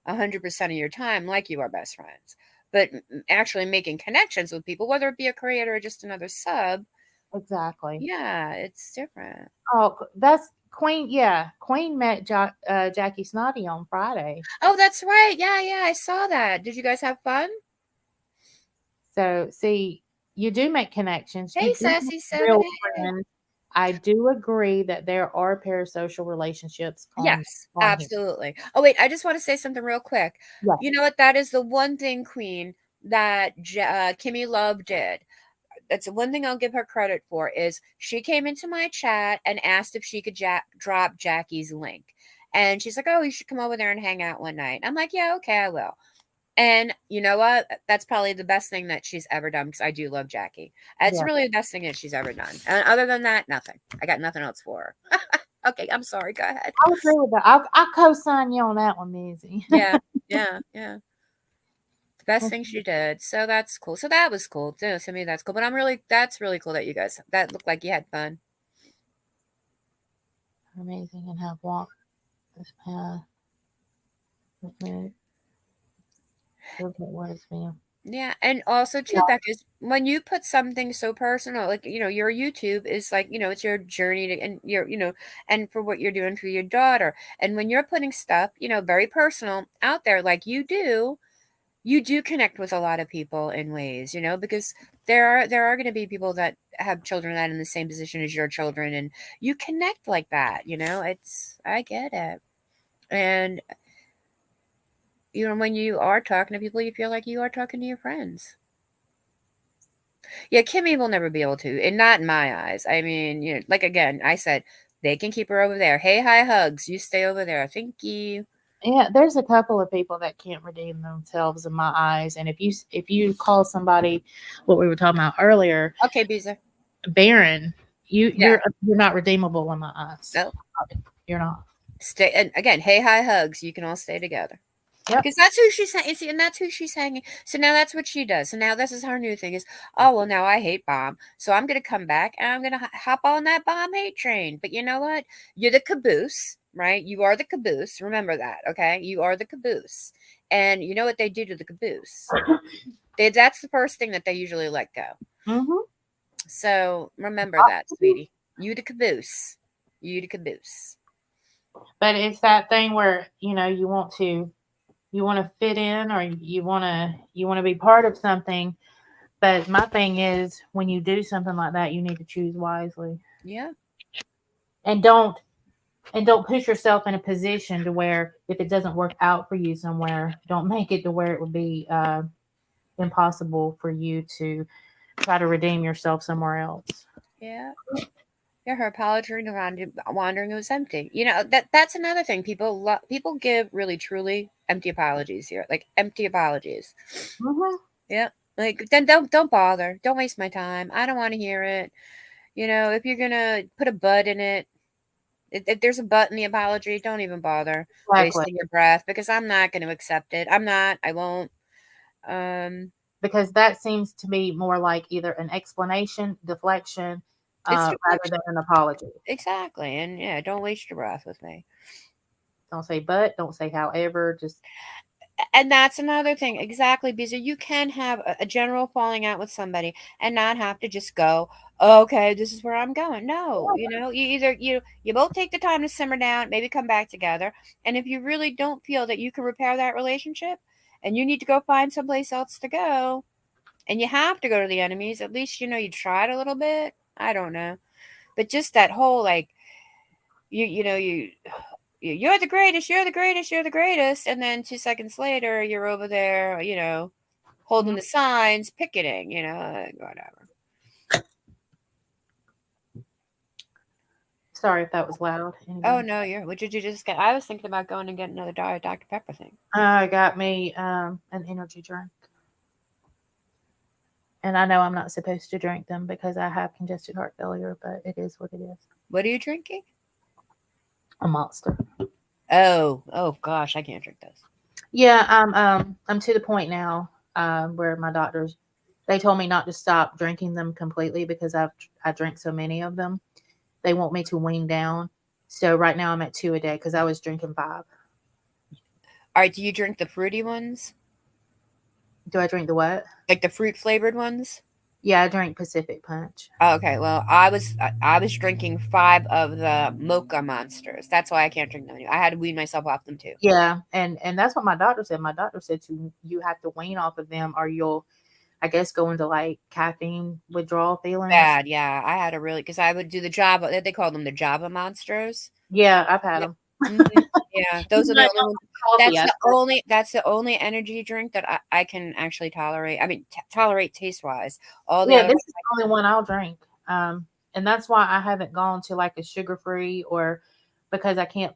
100% of your time like you are best friends. But actually making connections with people, whether it be a creator or just another sub, exactly. yeah, it's different. Oh, that's Queen. Yeah, Queen met Jackie Snotty on Friday. Oh, that's right. Yeah, yeah, I saw that. Did you guys have fun? So see, you do make connections. You Hey, do make Sassy Seven. real Hey. friends. I do agree that there are parasocial relationships Yes, on here. absolutely. Oh, wait, I just want to say something real quick. Yes. You know what? That is the one thing, Queen, that Kimmy Love did. That's the one thing I'll give her credit for is she came into my chat and asked if she could drop Jackie's link. And she's like, oh, you should come over there and hang out one night. I'm like, yeah, okay, I will. And you know what? That's probably the best thing that she's ever done because I do love Jackie. It's Yeah. really the best thing that she's ever done. And other than that, nothing. I got nothing else for her. Okay, I'm sorry. Go ahead. I agree with that. I co-sign you on that one, Mizzy. Yeah, yeah, yeah. The best thing she did. So that's cool. So that was cool too. To me, that's cool. But that's really cool that you guys, that looked like you had fun. Amazing and have walked this path with me. Words, man. Yeah, and also too, Becca, when you put something so personal, like your YouTube is like it's your journey to, and and for what you're doing for your daughter, and when you're putting stuff very personal out there, like you do connect with a lot of people in ways, because there are going to be people that have children that are in the same position as your children, and you connect like that. I get it. And when you are talking to people, you feel like you are talking to your friends. Yeah, Kimmy will never be able to, and not in my eyes. I mean, like again, I said they can keep her over there. Hey, hi, hugs. You stay over there. Thank you. Yeah, there's a couple of people that can't redeem themselves in my eyes, and if you call somebody, what we were talking about earlier, Okay, Beezer. barren, Yeah. you're not redeemable in my eyes. No. You're not. Stay, and again, hey, hi, hugs. You can all stay together. Yep. Because that's who she's saying. See, and that's who she's hanging. So now that's what she does. So now this is her new thing is, oh, well, now I hate bomb. So I'm going to come back and I'm going to hop on that bomb hate train. But you know what? You're the caboose, right? You are the caboose. Remember that, okay? You are the caboose. And you know what they do to the caboose? That's the first thing that they usually let go. Mm-hmm. So remember that, sweetie. You the caboose. You the caboose. But it's that thing where, you want to fit in, or you want to be part of something. But my thing is, when you do something like that, you need to choose wisely. Yeah. And don't put yourself in a position to where if it doesn't work out for you somewhere, don't make it to where it would be impossible for you to try to redeem yourself somewhere else. Yeah. Yeah, her apology around wandering was empty. That's another thing. People give really truly empty apologies here, like empty apologies. Mm-hmm. Yeah, like then don't bother. Don't waste my time. I don't want to hear it. If you're gonna put a but in it, if there's a but in the apology, don't even bother wasting your breath because I'm not going to accept it. I'm not. I won't. Because that seems to be more like either an explanation, deflection, rather than an apology. Exactly. And yeah, don't waste your breath with me. Don't say but, don't say however, just. And that's another thing. Exactly. Because you can have a general falling out with somebody and not have to just go, okay, this is where I'm going. No, you either, you both take the time to simmer down, maybe come back together. And if you really don't feel that you can repair that relationship and you need to go find someplace else to go, and you have to go to the enemies, at least, you tried a little bit. I don't know. But just that whole, like, you're the greatest, you're the greatest, you're the greatest. And then 2 seconds later, you're over there, holding the signs, picketing, whatever. Sorry if that was loud. Anyway. Oh, no, what did you just get? I was thinking about going and getting another Dr. Pepper thing. I got me an energy drink. And I know I'm not supposed to drink them because I have congested heart failure, but it is what it is. What are you drinking? A Monster. Oh gosh, I can't drink those. Yeah, I'm to the point now where my doctors, they told me not to stop drinking them completely because I drink so many of them. They want me to wean down. So right now I'm at 2 a day because I was drinking 5. All right, do you drink the fruity ones? Do I drink the what? Like the fruit flavored ones? Yeah, I drink Pacific Punch. Oh, okay, well, I was drinking 5 of the mocha monsters. That's why I can't drink them anymore. I had to wean myself off them too. Yeah, and that's what my doctor said. My doctor said you have to wean off of them or you'll, I guess, go into like caffeine withdrawal feelings. Bad, yeah. I had a really, because I would do the Java, they call them the Java monsters. Yeah, I've had them. Mm-hmm. Yeah, those are the only that's the only energy drink that I can actually tolerate. I mean, tolerate taste wise. All the this is the only one I'll drink. And that's why I haven't gone to like a sugar free or because I can't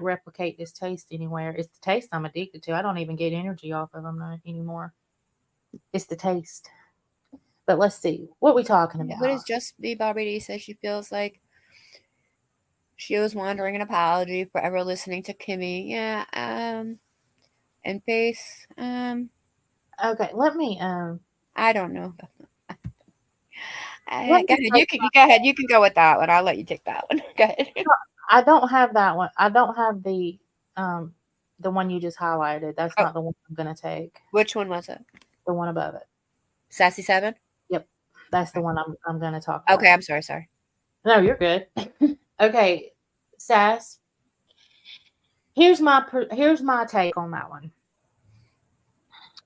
replicate this taste anywhere. It's the taste I'm addicted to. I don't even get energy off of them anymore. It's the taste. But let's see. What are we talking about? What does Just Be Barbie D say she feels like? She was wandering an apology for ever listening to Kimmy. Yeah. And Faith. Okay, let me. I don't know. Go ahead. You can go ahead. You can go with that one. I'll let you take that one. Go ahead. I don't have that one. I don't have the one you just highlighted. That's not the one I'm gonna take. Which one was it? The one above it. Sassy 7? Yep. That's the one I'm gonna talk about. Okay, I'm sorry. No, you're good. Okay, Sass. Here's my take on that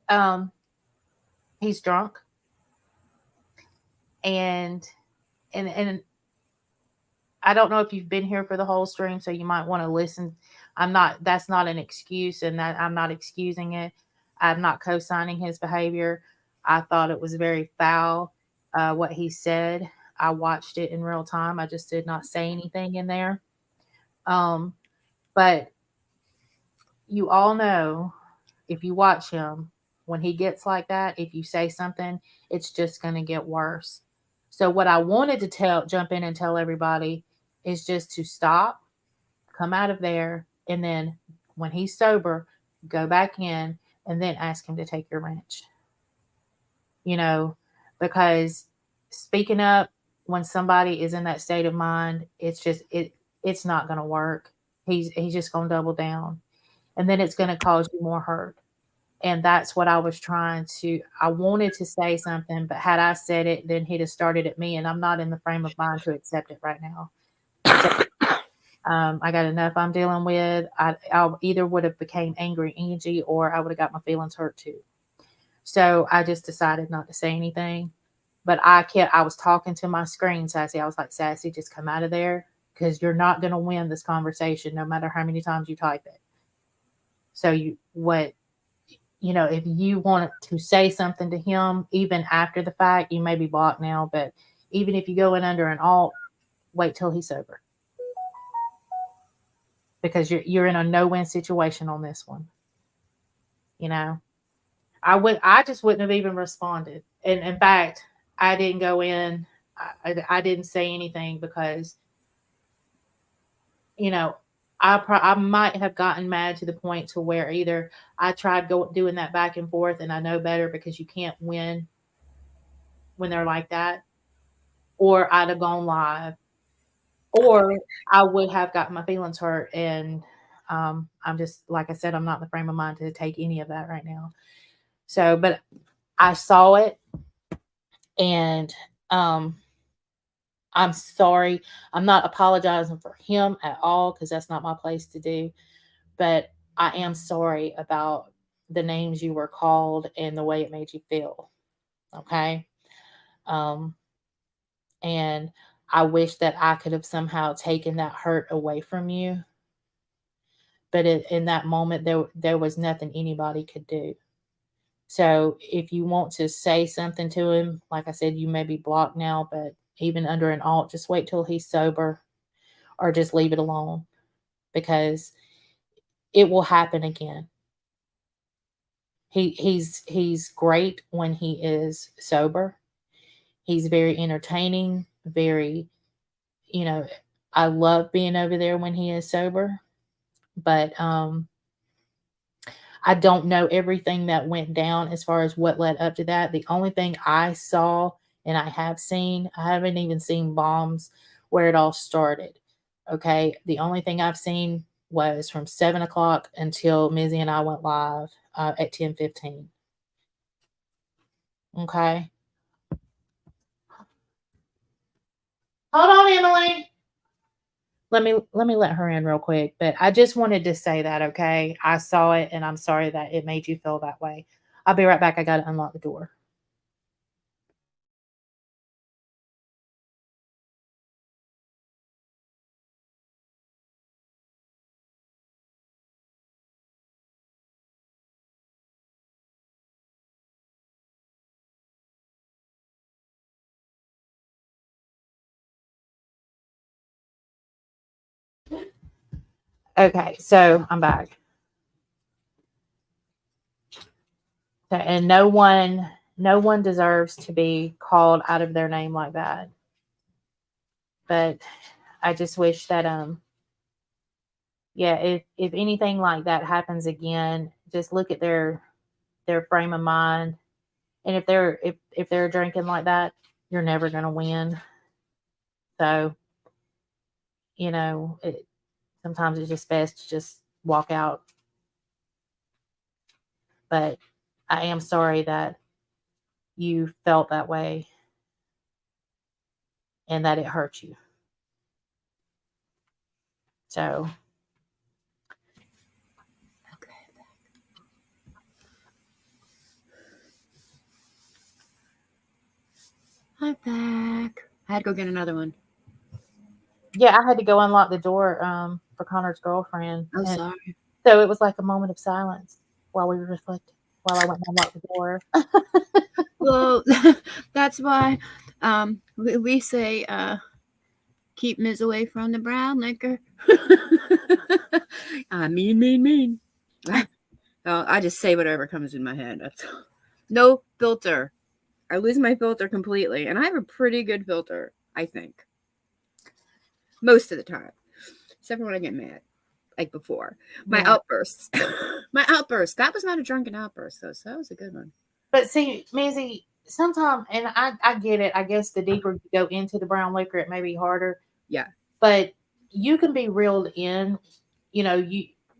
one. He's drunk, and and I don't know if you've been here for the whole stream, so you might want to listen. That's not an excuse, and that I'm not excusing it. I'm not co-signing his behavior. I thought it was very foul, what he said. I watched it in real time. I just did not say anything in there. But you all know, if you watch him, when he gets like that, if you say something, it's just going to get worse. So what I wanted to jump in and tell everybody is just to stop, come out of there, and then when he's sober, go back in and then ask him to take your wrench. Because speaking up when somebody is in that state of mind, it's not going to work. He's just going to double down, and then it's going to cause you more hurt. And that's what I wanted to say something, but had I said it, then he'd have started at me, and I'm not in the frame of mind to accept it right now. So, I got enough I'm dealing with. I either would have became angry Angie, or I would have got my feelings hurt too. So I just decided not to say anything. But I was talking to my screen, Sassy. I was like, Sassy, just come out of there, because you're not going to win this conversation no matter how many times you type it. So if you want to say something to him, even after the fact, you may be blocked now, but even if you go in under an alt, wait till he's sober. Because you're in a no-win situation on this one. I just wouldn't have even responded. And in fact, I didn't go in. I didn't say anything because, I might have gotten mad to the point to where either I tried doing that back and forth, and I know better because you can't win when they're like that, or I'd have gone live, or I would have gotten my feelings hurt. And I'm just, like I said, I'm not in the frame of mind to take any of that right now. So, but I saw it, and I'm sorry. I'm not apologizing for him at all, because that's not my place to do. But I am sorry about the names you were called and the way it made you feel. Okay. And I wish that I could have somehow taken that hurt away from you. But in that moment, there was nothing anybody could do. So if you want to say something to him, like I said, you may be blocked now, but even under an alt, just wait till he's sober, or just leave it alone, because it will happen again. He's great when he is sober. He's very entertaining, very, I love being over there when he is sober. But I don't know everything that went down as far as what led up to that. The only thing I saw, and I haven't even seen bombs where it all started. Okay. The only thing I've seen was from 7 o'clock until Mizzy and I went live at 10:15. Okay. Hold on, Emily. Let me let her in real quick. But I just wanted to say that, okay? I saw it, and I'm sorry that it made you feel that way. I'll be right back. I gotta unlock the door. Okay, so I'm back. And no one deserves to be called out of their name like that. But I just wish that if anything like that happens again, just look at their frame of mind. And if they're drinking like that, you're never going to win. So, sometimes it's just best to just walk out. But I am sorry that you felt that way and that it hurt you. So, I'm back. I had to go get another one. Yeah, I had to go unlock the door for Connor's girlfriend. Oh, And sorry. so it was like a moment of silence while we reflected, while I went and unlocked the door. Well, that's why we say keep Ms. away from the brown liquor. Mean. Oh, I just say whatever comes in my head. That's no filter. I lose my filter completely, and I have a pretty good filter, I think. Most of the time, except for when I get mad, like before. My outbursts. My outburst. That was not a drunken outburst, though, so that was a good one. But see, Mizzy, sometimes, and I get it. I guess the deeper you go into the brown liquor, it may be harder. Yeah. But you can be reeled in. You know,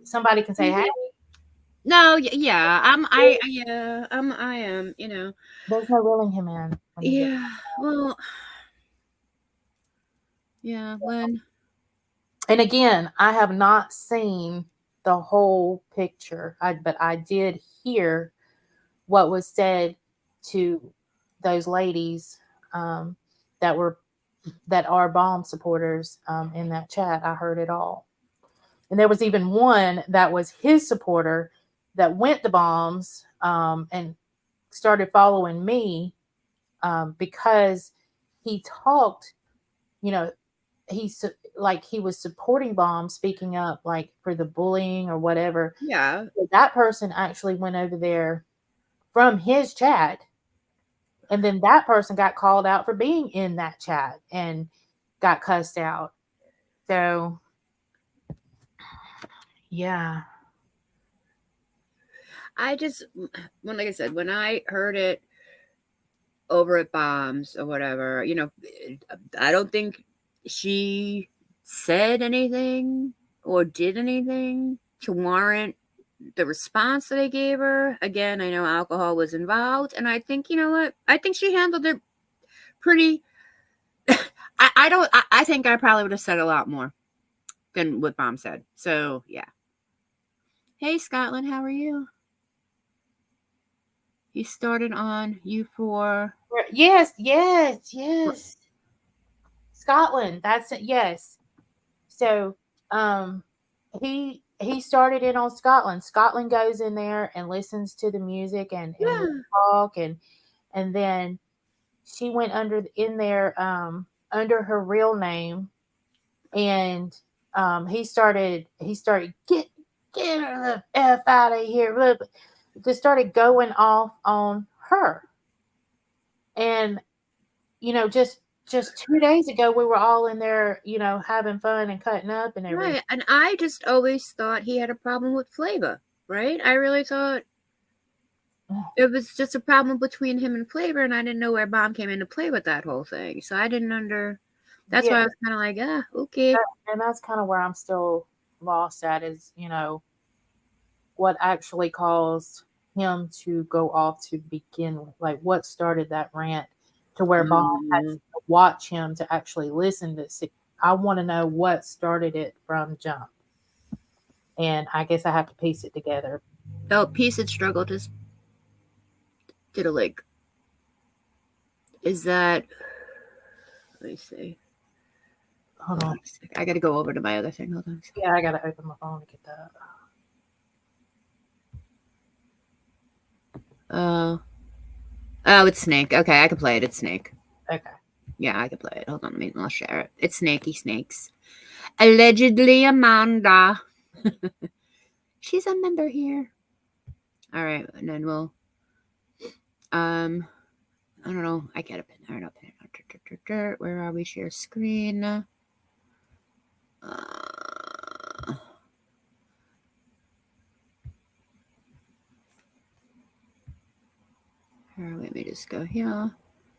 somebody can say, "Hey." No, yeah, I am, you know. There's no reeling him in. Yeah, well, yeah, when. And again, I have not seen the whole picture, but I did hear what was said to those ladies that are bomb supporters in that chat. I heard it all. And there was even one that was his supporter that went to bombs and started following me because he talked, you know, he was supporting bombs, speaking up like for the bullying or whatever. Yeah. So that person actually went over there from his chat, and then that person got called out for being in that chat and got cussed out. So yeah. Like I said, when I heard it over at Bombs or whatever, you know, I don't think she said anything or did anything to warrant the response that I gave her. Again, I know alcohol was involved, and I think, you know what? I think she handled it pretty. I think I probably would have said a lot more than what Bomb said. So, yeah. Hey, Scotland, how are you? He started on U4. Yes. Scotland. That's it. Yes. So he started in on Scotland. Scotland goes in there and listens to the music and we talk and then she went in there under her real name and he started get the F out of here. Just started going off on her. And you know, just 2 days ago we were all in there, you know, having fun and cutting up and everything. Right. And I just always thought he had a problem with Flavor, right? I really thought it was just a problem between him and Flavor, and I didn't know where Bomb came into play with that whole thing. So I didn't that's why I was kind of like, okay. And that's kind of where I'm still lost at is, you know, what actually caused him to go off to begin with. Like what started that rant to where Bomb had to watch him to actually listen to see. I want to know what started it from jump. And I guess I have to piece it together. Oh, piece it struggle just did a like. Is that, let me see. Hold on. I got to go over to my other thing. Hold on. Yeah, I got to open my phone to get that. Oh, it's Snake. Okay, I can play it. It's Snake. Okay. Yeah, I can play it. Hold on, I'll share it. It's Snaky Snakes. Allegedly Amanda. She's a member here. All right, and then we'll I don't know. I get a pin. I don't know. Where are we? Share screen. Here, let me just go here.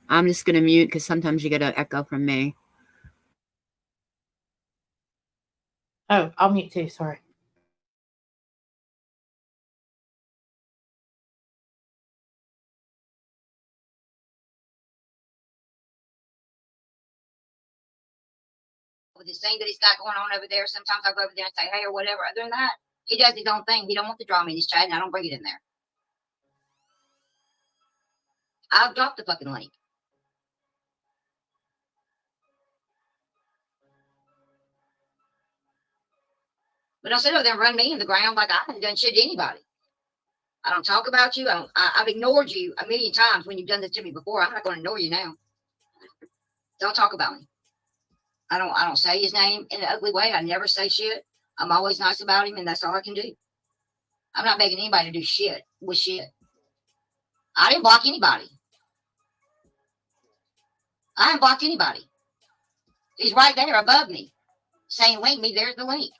I'm just gonna mute because sometimes you get an echo from me. Oh, I'll mute too. Sorry. With this thing that he's got going on over there, sometimes I'll go over there and say, hey, or whatever. Other than that, he does his own thing. He don't want to draw me in his chat, and I don't bring it in there. I'll drop the fucking link. But don't sit over there and run me in the ground like I haven't done shit to anybody. I don't talk about you. I've ignored you a million times when you've done this to me before. I'm not going to ignore you now. Don't talk about me. I don't say his name in an ugly way. I never say shit. I'm always nice about him, and that's all I can do. I'm not begging anybody to do shit with shit. I didn't block anybody. I haven't blocked anybody. He's right there above me saying link me. There's the link.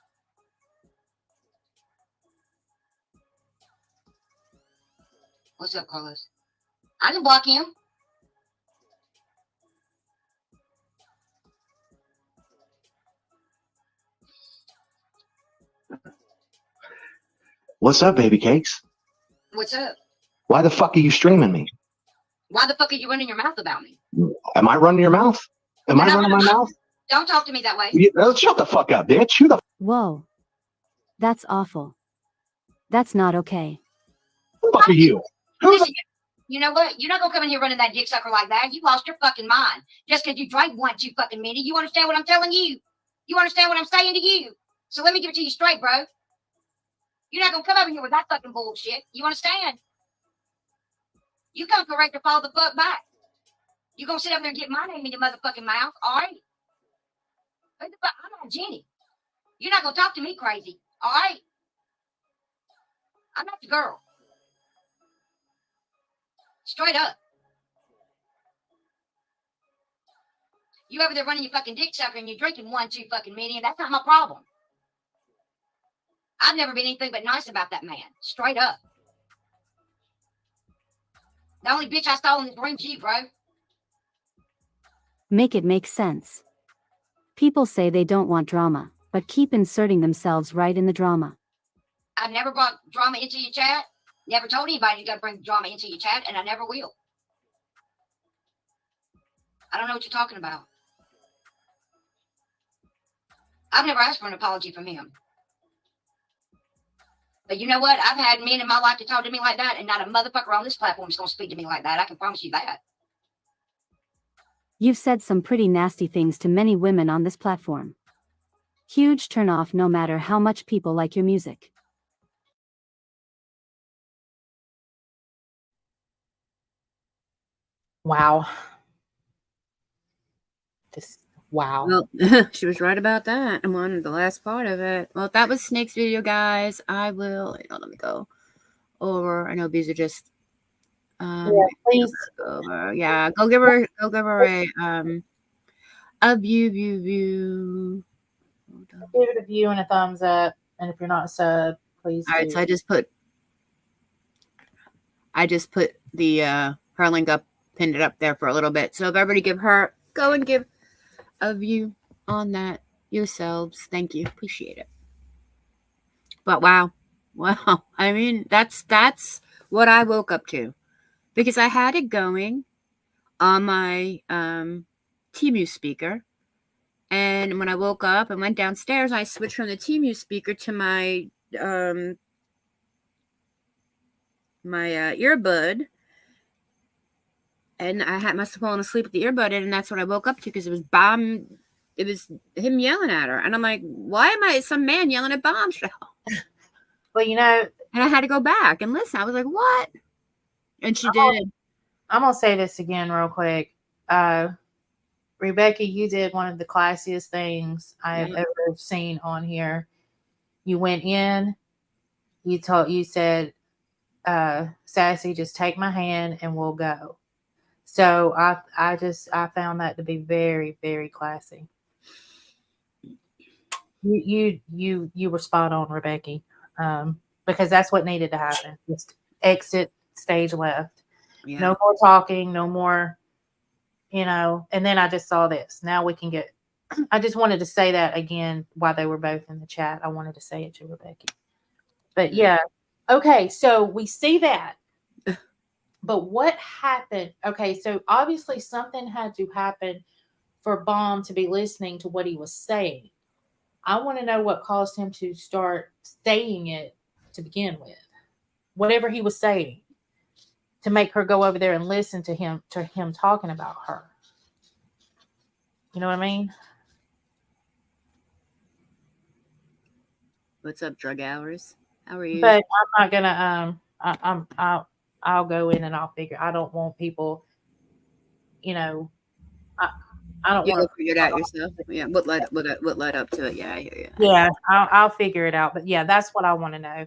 What's up, Carlos? I didn't block him. What's up, baby cakes? What's up? Why the fuck are you streaming me? Why the fuck are you running your mouth about me? Am I running your mouth? Am I running my mouth? Don't talk to me that way. Shut the fuck up, bitch. Who the Whoa. That's awful. That's not okay. fuck are you? Listen, you know what? You're not gonna come in here running that dick sucker like that. You lost your fucking mind just because you drank one too fucking many. You understand what I'm telling you? You understand what I'm saying to you? So let me give it to you straight, bro. You're not gonna come over here with that fucking bullshit. You understand? You come correct or fall the fuck back. You gonna sit over there and get my name in your motherfucking mouth, all right? I'm not Jenny. You're not gonna talk to me crazy, all right? I'm not the girl. Straight up. You over there running your fucking dick sucker and you're drinking one too fucking many, and that's not my problem. I've never been anything but nice about that man. Straight up. The only bitch I stole in this room's you, bro. Make it make sense. People say they don't want drama, but keep inserting themselves right in the drama. I've never brought drama into your chat. Never told anybody you got to bring drama into your chat, and I never will. I don't know what you're talking about. I've never asked for an apology from him. But you know what? I've had men in my life to talk to me like that, and not a motherfucker on this platform is going to speak to me like that. I can promise you that. You've said some pretty nasty things to many women on this platform. Huge turnoff no matter how much people like your music. Wow. Wow. Well, she was right about that. I'm on the last part of it. Well, that was Snake's video, guys. I will, let me go over. I know these are just, Please. Yeah, go give her a view. Give it a view and a thumbs up. And if you're not a sub, please All right, do. so I just put the her link up, pinned it up there for a little bit. So if everybody go and give a view on that yourselves. Thank you. Appreciate it. But wow. I mean, that's what I woke up to, because I had it going on my TMU speaker. And when I woke up and went downstairs, I switched from the TMU speaker to my earbud, and I must have fallen asleep with the earbud in, and that's what I woke up to, because it was him yelling at her, and I'm like, why am I some man yelling at Bombshell? Well, and I had to go back and listen. I was like, what? And she did. I'm gonna say this again real quick. Rebecca, you did one of the classiest things I have ever seen on here. You went in, you said, Sassy, just take my hand and we'll go. So I found that to be very, very classy. You were spot on, Rebecca. Because that's what needed to happen. Just exit stage left. Yeah. No more talking, no more, and then I just saw this. Now we can I just wanted to say that again while they were both in the chat. I wanted to say it to Rebecca. But yeah. Okay, so we see that. But what happened? Okay, so obviously something had to happen for Bomb to be listening to what he was saying. I want to know what caused him to start saying it to begin with. Whatever he was saying, to make her go over there and listen to him talking about her. You know what I mean? What's up, drug hours? How are you? But I'm not gonna I'll go in and I'll figure. I don't want people, you know, I don't You'll want figure it out yourself. Yeah. What led up to it? Yeah, I hear you. Yeah, I'll figure it out. But yeah, that's what I want to know,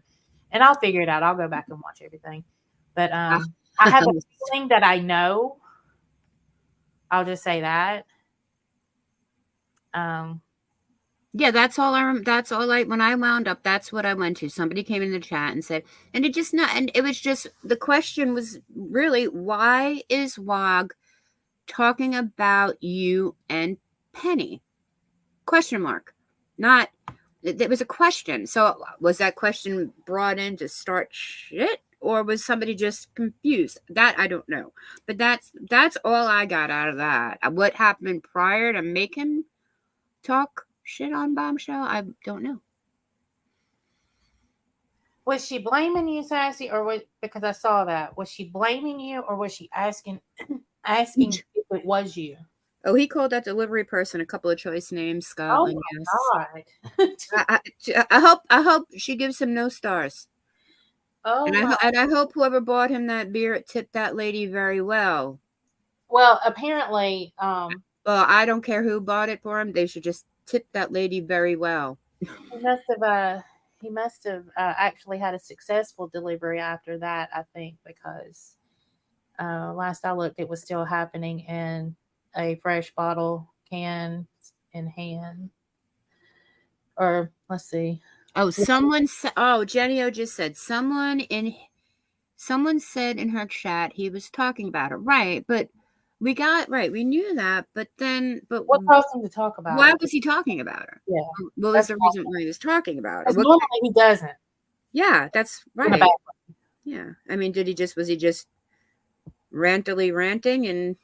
and I'll figure it out. I'll go back and watch everything. But I have a feeling that I know. I'll just say that. Yeah, that's all when I wound up, that's what I went to. Somebody came in the chat and said, and it was just, the question was really, why is Wog talking about you and Penny? Question mark. Not, it was a question. So was that question brought in to start shit? Or was somebody just confused? That I don't know. But that's all I got out of that. What happened prior to make him talk shit on Bombshell, I don't know. Was she blaming you, Sassy, or because I saw that? Was she blaming you, or was she asking if it was you? Oh, he called that delivery person a couple of choice names, Scotland. Oh my God! I hope she gives him no stars. Oh, and I hope whoever bought him that beer tipped that lady very well. Well, apparently, well, I don't care who bought it for him. They should just tip that lady very well. He must have actually had a successful delivery after that, I think, because last I looked, it was still happening in a fresh bottle, can in hand. Or let's see. Oh, someone said. Oh, Jenny O just said someone said in her chat he was talking about it, right? But we knew that, but what caused him to talk about why it? was he talking about her? Yeah, what was the reason why he was talking about it? Normally he doesn't. Yeah, that's right. Yeah, I mean, was he just ranting and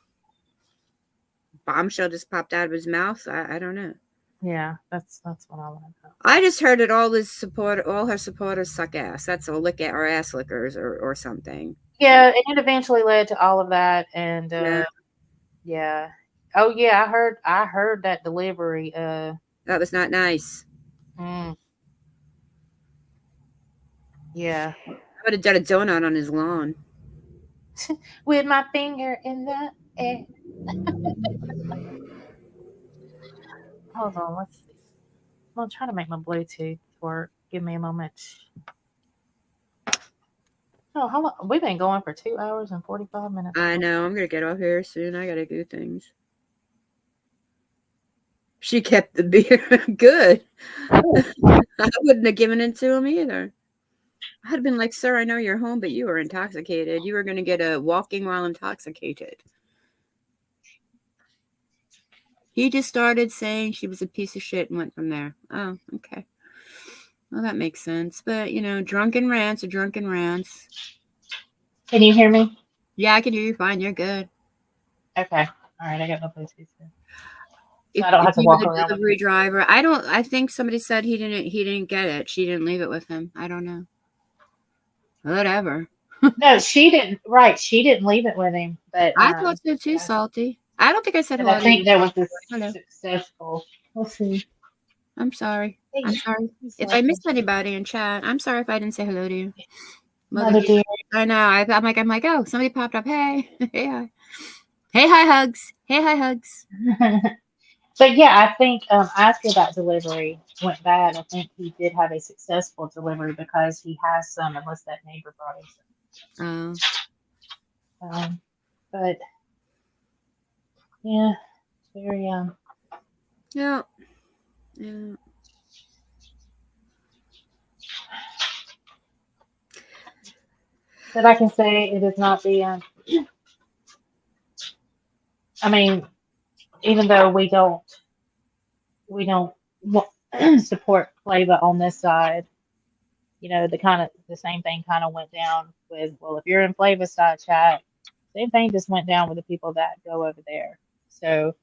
Bombshell just popped out of his mouth? I don't know. Yeah, that's what I want to know. I just heard that all her supporters suck ass. That's all, lick at our ass lickers or something. Yeah, and it eventually led to all of that, and yeah. Oh yeah, I heard that delivery. That was not nice. Yeah. I would have done a donut on his lawn. With my finger in the air. Hold on, let's see. I'm trying to make my Bluetooth work. Give me a moment. Oh, how long? We've been going for 2 hours and 45 minutes. I know. I'm gonna get off here soon. I gotta do things. She kept the beer. Good. I wouldn't have given it to him either. I'd have been like, sir, I know you're home, but you were intoxicated. You were going to get a walking while intoxicated. He just started saying she was a piece of shit and went from there. Oh, okay. Well, that makes sense. But, drunken rants are drunken rants. Can you hear me? Yeah, I can hear you fine. You're good. Okay. All right. I got my Bluetooth. So I don't have to walk around. Delivery driver. I think somebody said he didn't get it. She didn't leave it with him. I don't know. Whatever. No, she didn't. Right. She didn't leave it with him. But I thought so too, Salty. I don't think I said hello. I think that was successful. We'll see. I'm sorry. I'm sorry. If I missed anybody in chat, I'm sorry if I didn't say hello to you. Mother dear. I know. I'm like, oh, somebody popped up. Hey. Hey, hi. Hey, hi, hugs. Hey, hi, hugs. But yeah, I think after that delivery went bad, I think he did have a successful delivery because he has some, unless that neighbor brought him some. But yeah, very Yeah. But I can say it is not the. I mean, even though we don't support Flava on this side, the same thing kind of went down with, well, if you're in Flava's side chat, same thing just went down with the people that go over there. So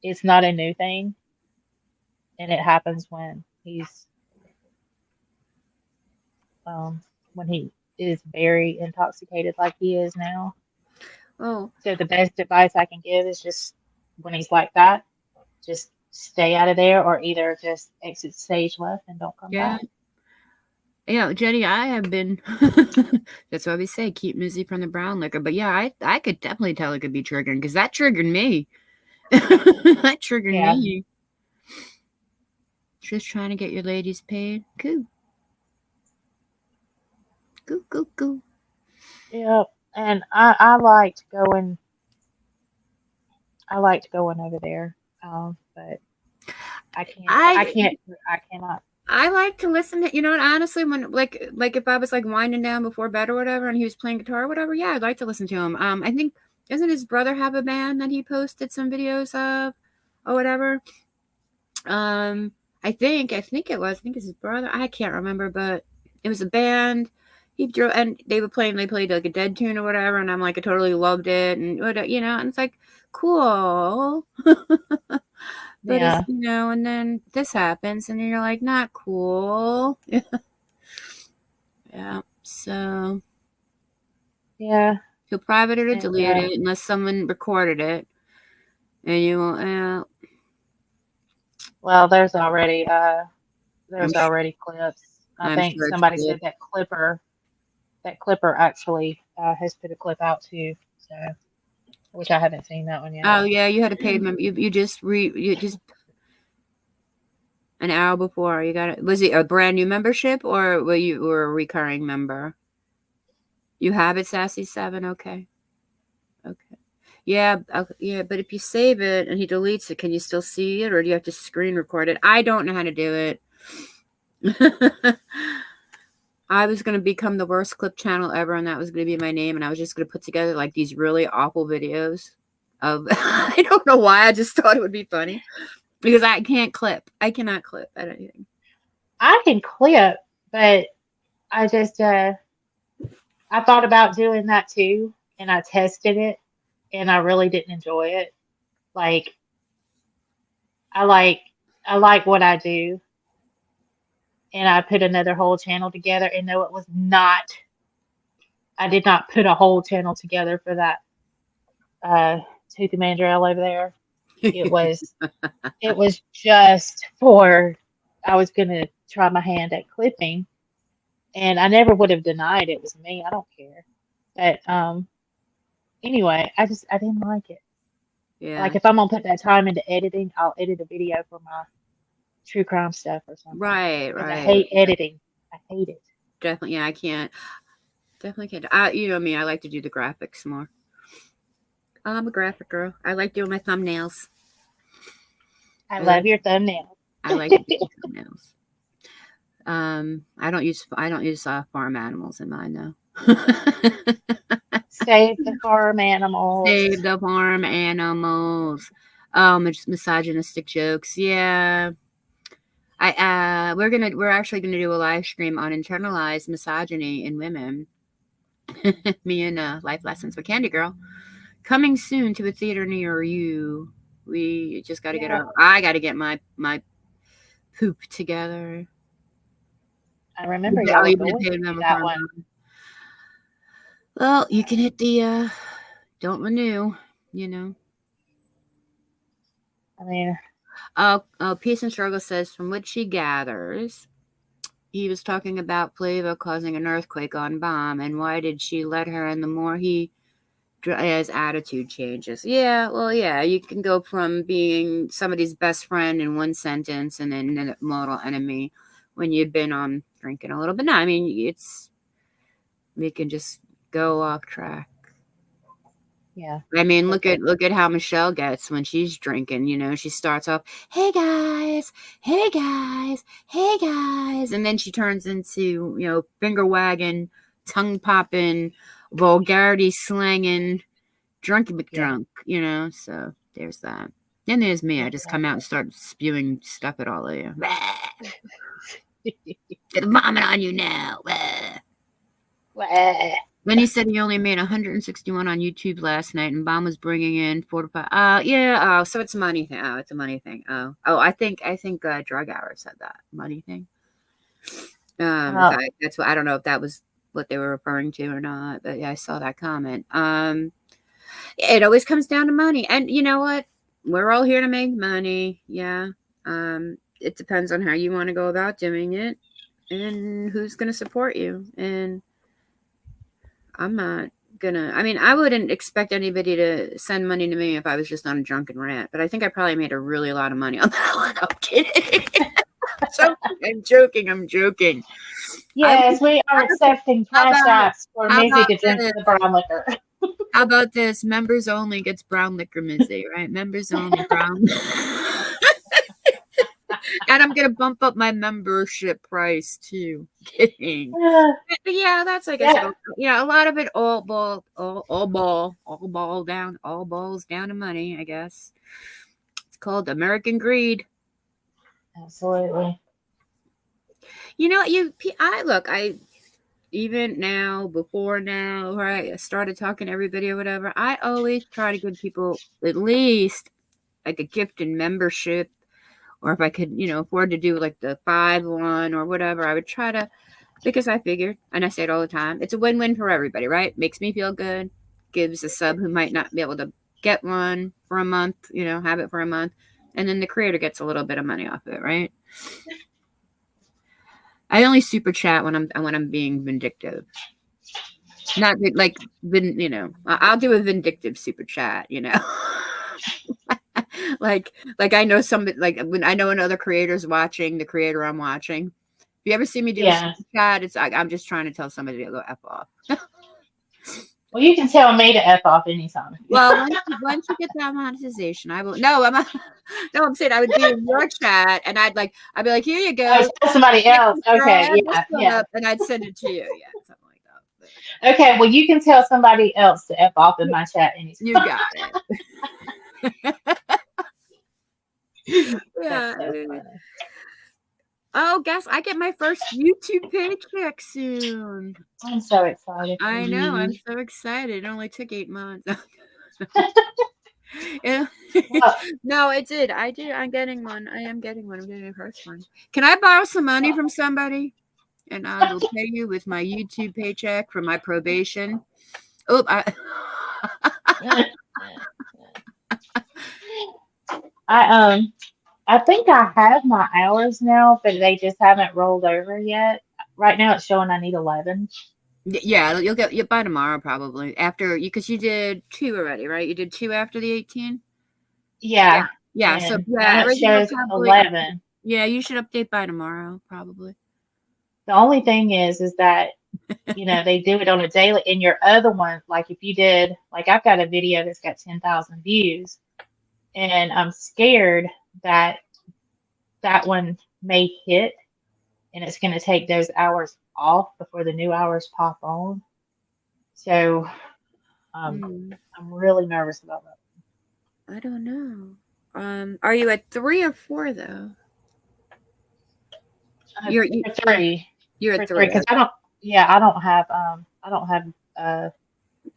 it's not a new thing, and it happens when he is very intoxicated like he is now. Oh. So the best advice I can give is just when he's like that, just stay out of there or either just exit stage left and don't come Yeah. back. Yeah, Jenny, I have been. That's why we say keep Mizzy from the brown liquor. But yeah, I could definitely tell it could be triggering because that triggered me. That triggered Yeah. me. Just trying to get your ladies paid. Cool. Cool. Yeah. And I liked going. I liked going over there. But I cannot. I like to listen to, you know what, honestly, when like if I was like winding down before bed or whatever and he was playing guitar or whatever, yeah, I'd like to listen to him. I think, doesn't his brother have a band that he posted some videos of or whatever? I think it's his brother. I can't remember, but it was a band. He drew and they played like a Dead tune or whatever, and I'm like, I totally loved it, and you know, and it's like cool. But Yeah. it's, you know, and then this happens, and then you're like, not cool. Yeah. So Yeah. he'll private it or And, delete it unless someone recorded it, and you will. well, there's already I'm clips. I I'm think sure it's somebody good. said that Clipper actually has put a clip out too. So, which I haven't seen that one yet. Oh yeah, you had a paid member. You just an hour before you got it. Was it a brand new membership or were you a recurring member? You have it, Sassy7. Okay. Yeah. Okay. Yeah. But if you save it and he deletes it, can you still see it, or do you have to screen record it? I don't know how to do it. I was going to become the worst clip channel ever, and that was going to be my name, and I was just going to put together like these really awful videos of I don't know why, I just thought it would be funny because I can't clip. I cannot clip at anything. I can clip, but I just I thought about doing that too, and I tested it, and I really didn't enjoy it. Like I like what I do, and I put another whole channel together, and no, it was not. I did not put a whole channel together for that Toothy Mandrill over there. It was just for I was gonna try my hand at clipping, and I never would have denied it was me. I don't care. But anyway, I didn't like it. Yeah. Like if I'm gonna put that time into editing, I'll edit a video for my true crime stuff or something. Right. Because I hate editing. I hate it. Definitely. Yeah, I can't. Definitely can't. You know me, I like to do the graphics more. I'm a graphic girl. I like doing my thumbnails. I love your thumbnail. I like to do thumbnails. I don't use farm animals in mine though. Save the farm animals. Save the farm animals. Misogynistic jokes. Yeah. We're actually gonna do a live stream on internalized misogyny in women. Me and Life Lessons with Candy Girl. Coming soon to a theater near you. We just got to I got to get my poop together. I remember y'all were going to do that one. Well, you can hit the don't renew, you know. I mean, Peace and Struggle says, from what she gathers, he was talking about Flava causing an earthquake on Bomb, and why did she let her? And the more his attitude changes. Yeah, well, yeah, you can go from being somebody's best friend in one sentence and then a mortal enemy when you've been on drinking a little bit. No, I mean, we can just go off track. Yeah. I mean, look at how Michelle gets when she's drinking. You know, she starts off, hey guys, and then she turns into, you know, finger wagging, tongue popping, vulgarity slanging, drunky McDrunk. You know, so there's that. Then there's me. I just come out and start spewing stuff at all of you. Get vomit on you now. Then he said he only made 161 on YouTube last night, and Bomb was bringing in 4 to 5. Yeah. Oh, so it's a money thing. Oh, it's a money thing. Oh, I think Drug Hour said that money thing. That's what I don't know if that was what they were referring to or not, but yeah, I saw that comment. It always comes down to money, and you know what? we're all here to make money. Yeah. It depends on how you want to go about doing it and who's going to support you. And I'm not gonna, I mean, I wouldn't expect anybody to send money to me if I was just on a drunken rant, but I think I probably made a really lot of money on that one. I'm kidding. So, I'm joking. Yes, we are accepting cash apps for Mizzy to drink the brown liquor. How about this? Members only gets brown liquor, Mizzy, right? Members only brown. And I'm gonna bump up my membership price too. Kidding. But yeah, that's like I said. Yeah, a lot of it all balls down to money. I guess it's called American greed. Absolutely. You know, I even now, before now, right? I started talking to everybody or whatever. I always try to give people at least like a gift in membership. Or if I could, afford to do like the 5-1 or whatever, I would try to, because I figured, and I say it all the time, it's a win-win for everybody, right? Makes me feel good, gives a sub who might not be able to get one for a month, have it for a month, and then the creator gets a little bit of money off of it, right? I only super chat when I'm being vindictive. Not like, I'll do a vindictive super chat, like I know somebody, like when I know another creator's watching the creator I'm watching. If you ever see me do a super chat, it's like I'm just trying to tell somebody to go F off. Well, you can tell me to F off anytime. Well, once you get that monetization, I will. No, I'm saying I would be in your chat, and I'd be like, here you go. Oh, somebody else. Okay, yeah. And I'd send it to you. Yeah, something like that. But. Okay, well, you can tell somebody else to F off in my chat anytime. You got it. Yeah. So oh, guess I get my first YouTube paycheck soon. I'm so excited. I know. I'm so excited. It only took 8 months. Yeah. No, it did. I did. I'm getting one. I am getting one. I'm getting the first one. Can I borrow some money from somebody? And I will pay you with my YouTube paycheck from my probation. Oh, I think I have my hours now, but they just haven't rolled over yet. Right now, it's showing I need 11. Yeah, you'll by tomorrow probably after you, because you did 2 already, right? You did 2 after the 18. Yeah. So yeah, it shows probably 11. Yeah, you should update by tomorrow probably. The only thing is that they do it on a daily. In your other one, like if you did, like I've got a video that's got 10,000 views, and I'm scared that one may hit, and it's going to take those hours off before the new hours pop on. So I'm really nervous about that. I don't know. Are you at 3 or 4 though? You're at 3. You're at 3 because I don't have I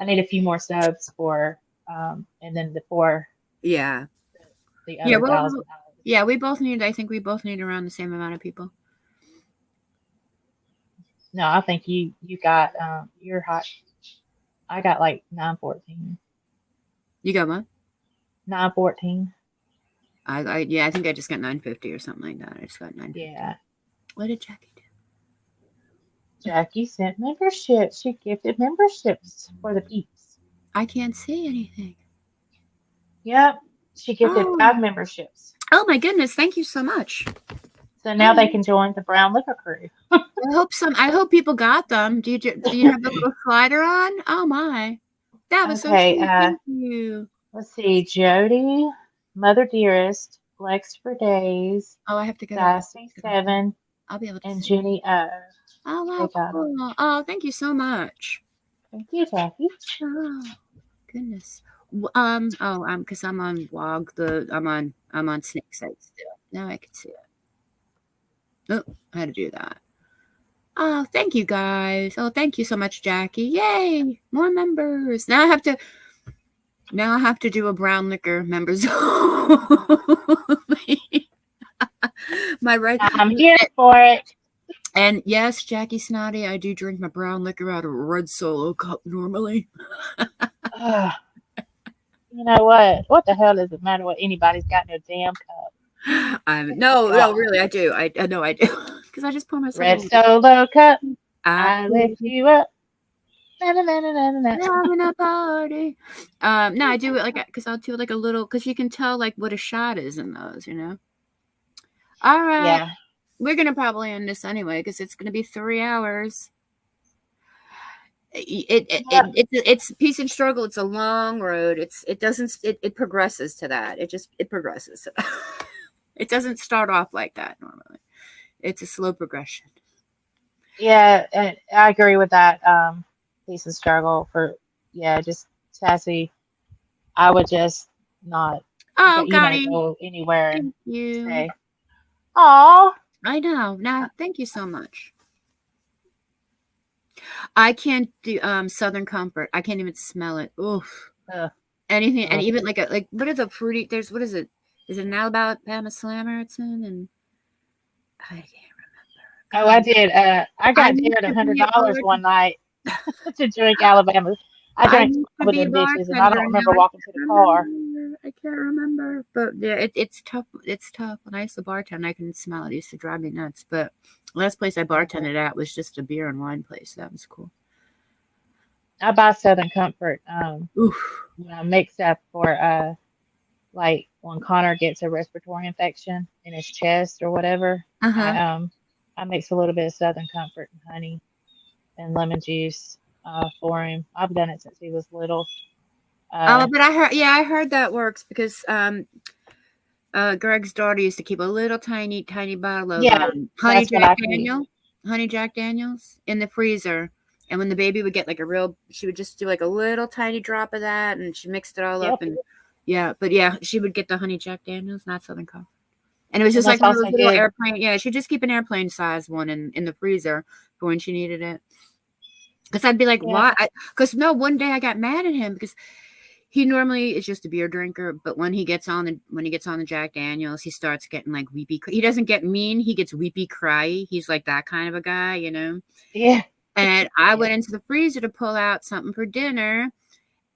need a few more subs for and then the 4. Yeah. The other 1,000. Yeah, we both need. I think we both need around the same amount of people. No, I think you got you're hot. I got like 914. You got what? 914. I think I just got 950 or something like that. I just got 950. Yeah. What did Jackie do? Jackie sent memberships. She gifted memberships for the peeps. I can't see anything. Yep. She gifted 5 memberships. Oh my goodness! Thank you so much. So now they can join the brown liquor crew. I hope people got them. Do you have the little slider on? Oh my, that was so sweet. Thank you. Let's see, Jody, Mother Dearest, Flex for Days. Oh, I have to go. Sassy 7. I'll be able to. And Jenny O. Oh wow, cool. Oh, thank you so much. Thank you, Jackie. Oh goodness. Because I'm on blog. I'm on Snake Site still. Now I can see it. Oh, I had to do that. Oh, thank you guys. Oh, thank you so much, Jackie. Yay, more members. Now I have to do a brown liquor members only. I'm here for it. And yes, Jackie Snotty, I do drink my brown liquor out of a red Solo cup normally. You know what? What the hell does it matter what anybody's got in their damn cup? No, God. really, I do. I know I do. Because I just pour myself Red a Solo cup, I I lift you up. Na, na, na, na, na, na. having a party. No, I do it like because I'll do like a little because you can tell like what a shot is in those, you know. All right, Yeah. we're gonna probably end this anyway because it's gonna be 3 hours. It's peace and struggle. It's a long road. It progresses to that. It progresses. It doesn't start off like that normally. It's a slow progression. Yeah, and I agree with that. Piece of struggle for, just Sassy. I would just not, Oh, go anywhere and thank you. say, "Oh, I know. Now, thank you so much. I can't do Southern Comfort. I can't even smell it. Oof. Anything, and even like what are the fruity? What is it? Is it an Alabama Slammer it's in? And I can't remember. Oh, I did. I got used dared to be a $100 one night to drink Alabama. I drank used to with be a them bitches, and I bartender, don't and now remember walking to the car. I can't remember. But yeah, it's tough. It's tough. When I used to bartend, I can smell it. It used to drive me nuts. But the last place I bartended at was just a beer and wine place. That was cool. I buy Southern Comfort Oof. when I mix up for like when Connor gets a respiratory infection in his chest or whatever. I mix a little bit of Southern Comfort and honey and lemon juice for him. I've done it since he was little. But I heard that works because Greg's daughter used to keep a little tiny bottle of honey Jack Daniels in the freezer. And when the baby would get like she would just do like a little tiny drop of that, and she mixed it all up. And she would get the honey Jack Daniels, not Southern Comfort. And it was just like one of those little airplane. Yeah, she'd just keep an airplane size one in the freezer for when she needed it. Because I'd be like, why? Because one day I got mad at him because he normally is just a beer drinker, but when he gets on the Jack Daniels, he starts getting like weepy. He doesn't get mean; he gets weepy, cryy. He's like that kind of a guy, you know. Yeah. And I went into the freezer to pull out something for dinner,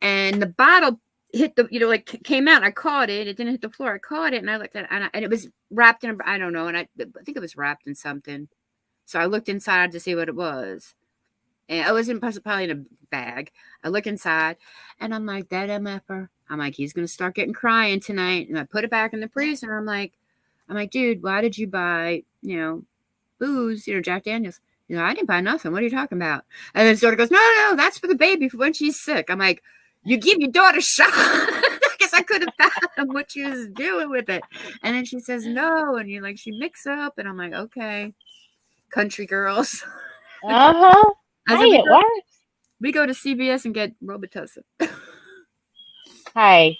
and the bottle hit came out. And I caught it. It didn't hit the floor. I caught it, and I looked at it, and it was wrapped in I don't know, and I think it was wrapped in something. So I looked inside to see what it was. And it wasn't probably in a bag. I look inside, and I'm like, that MFer. I'm like, he's gonna start getting crying tonight. And I put it back in the freezer. I'm like, dude, why did you buy, booze, Jack Daniels? I didn't buy nothing. What are you talking about? And then sort of goes, no, that's for the baby for when she's sick. I'm like, you give your daughter a shot. I guess I could have fathomed what she was doing with it. And then she says no, and she mix up, and I'm like, okay, country girls. Hey, it works. We go to CVS and get Robitussin. Hey,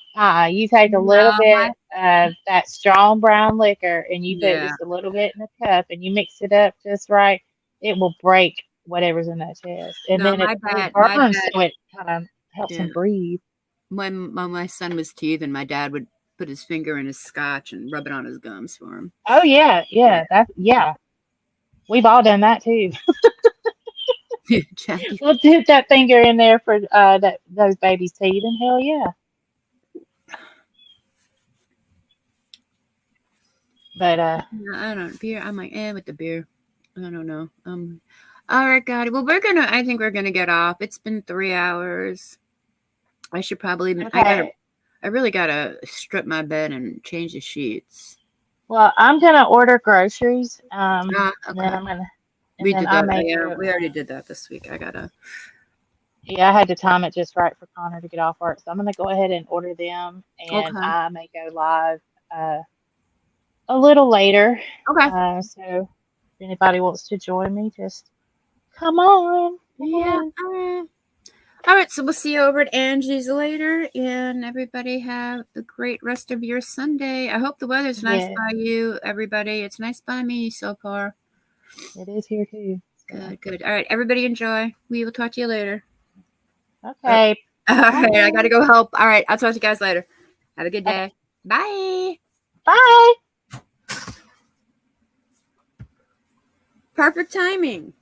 you take a little bit of that strong brown liquor and you put just a little bit in a cup and you mix it up just right. It will break whatever's in that chest. And then it burns, so it kind of helps him breathe. When my son was teething, my dad would put his finger in his scotch and rub it on his gums for him. Oh, yeah. We've all done that too. We'll dip that finger in there for those babies' teeth, and hell yeah. But I don't beer. I'm like, with the beer. I don't know. All right, God. Well, I think we're gonna get off. It's been 3 hours. I should probably. Okay. I really gotta strip my bed and change the sheets. Well, I'm gonna order groceries. Okay. And then I'm gonna. We did that. We already did that this week. I gotta. Yeah, I had to time it just right for Connor to get off work, so I'm gonna go ahead and order them, and I may go live a little later. Okay. So if anybody wants to join me, just come on. All right. So we'll see you over at Angie's later, and everybody have a great rest of your Sunday. I hope the weather's nice by you, everybody. It's nice by me so far. It is here too. So. Good. All right, everybody enjoy. We will talk to you later. Okay. All right, I gotta go help. All right, I'll talk to you guys later. Have a good day. Bye. Bye. Perfect timing.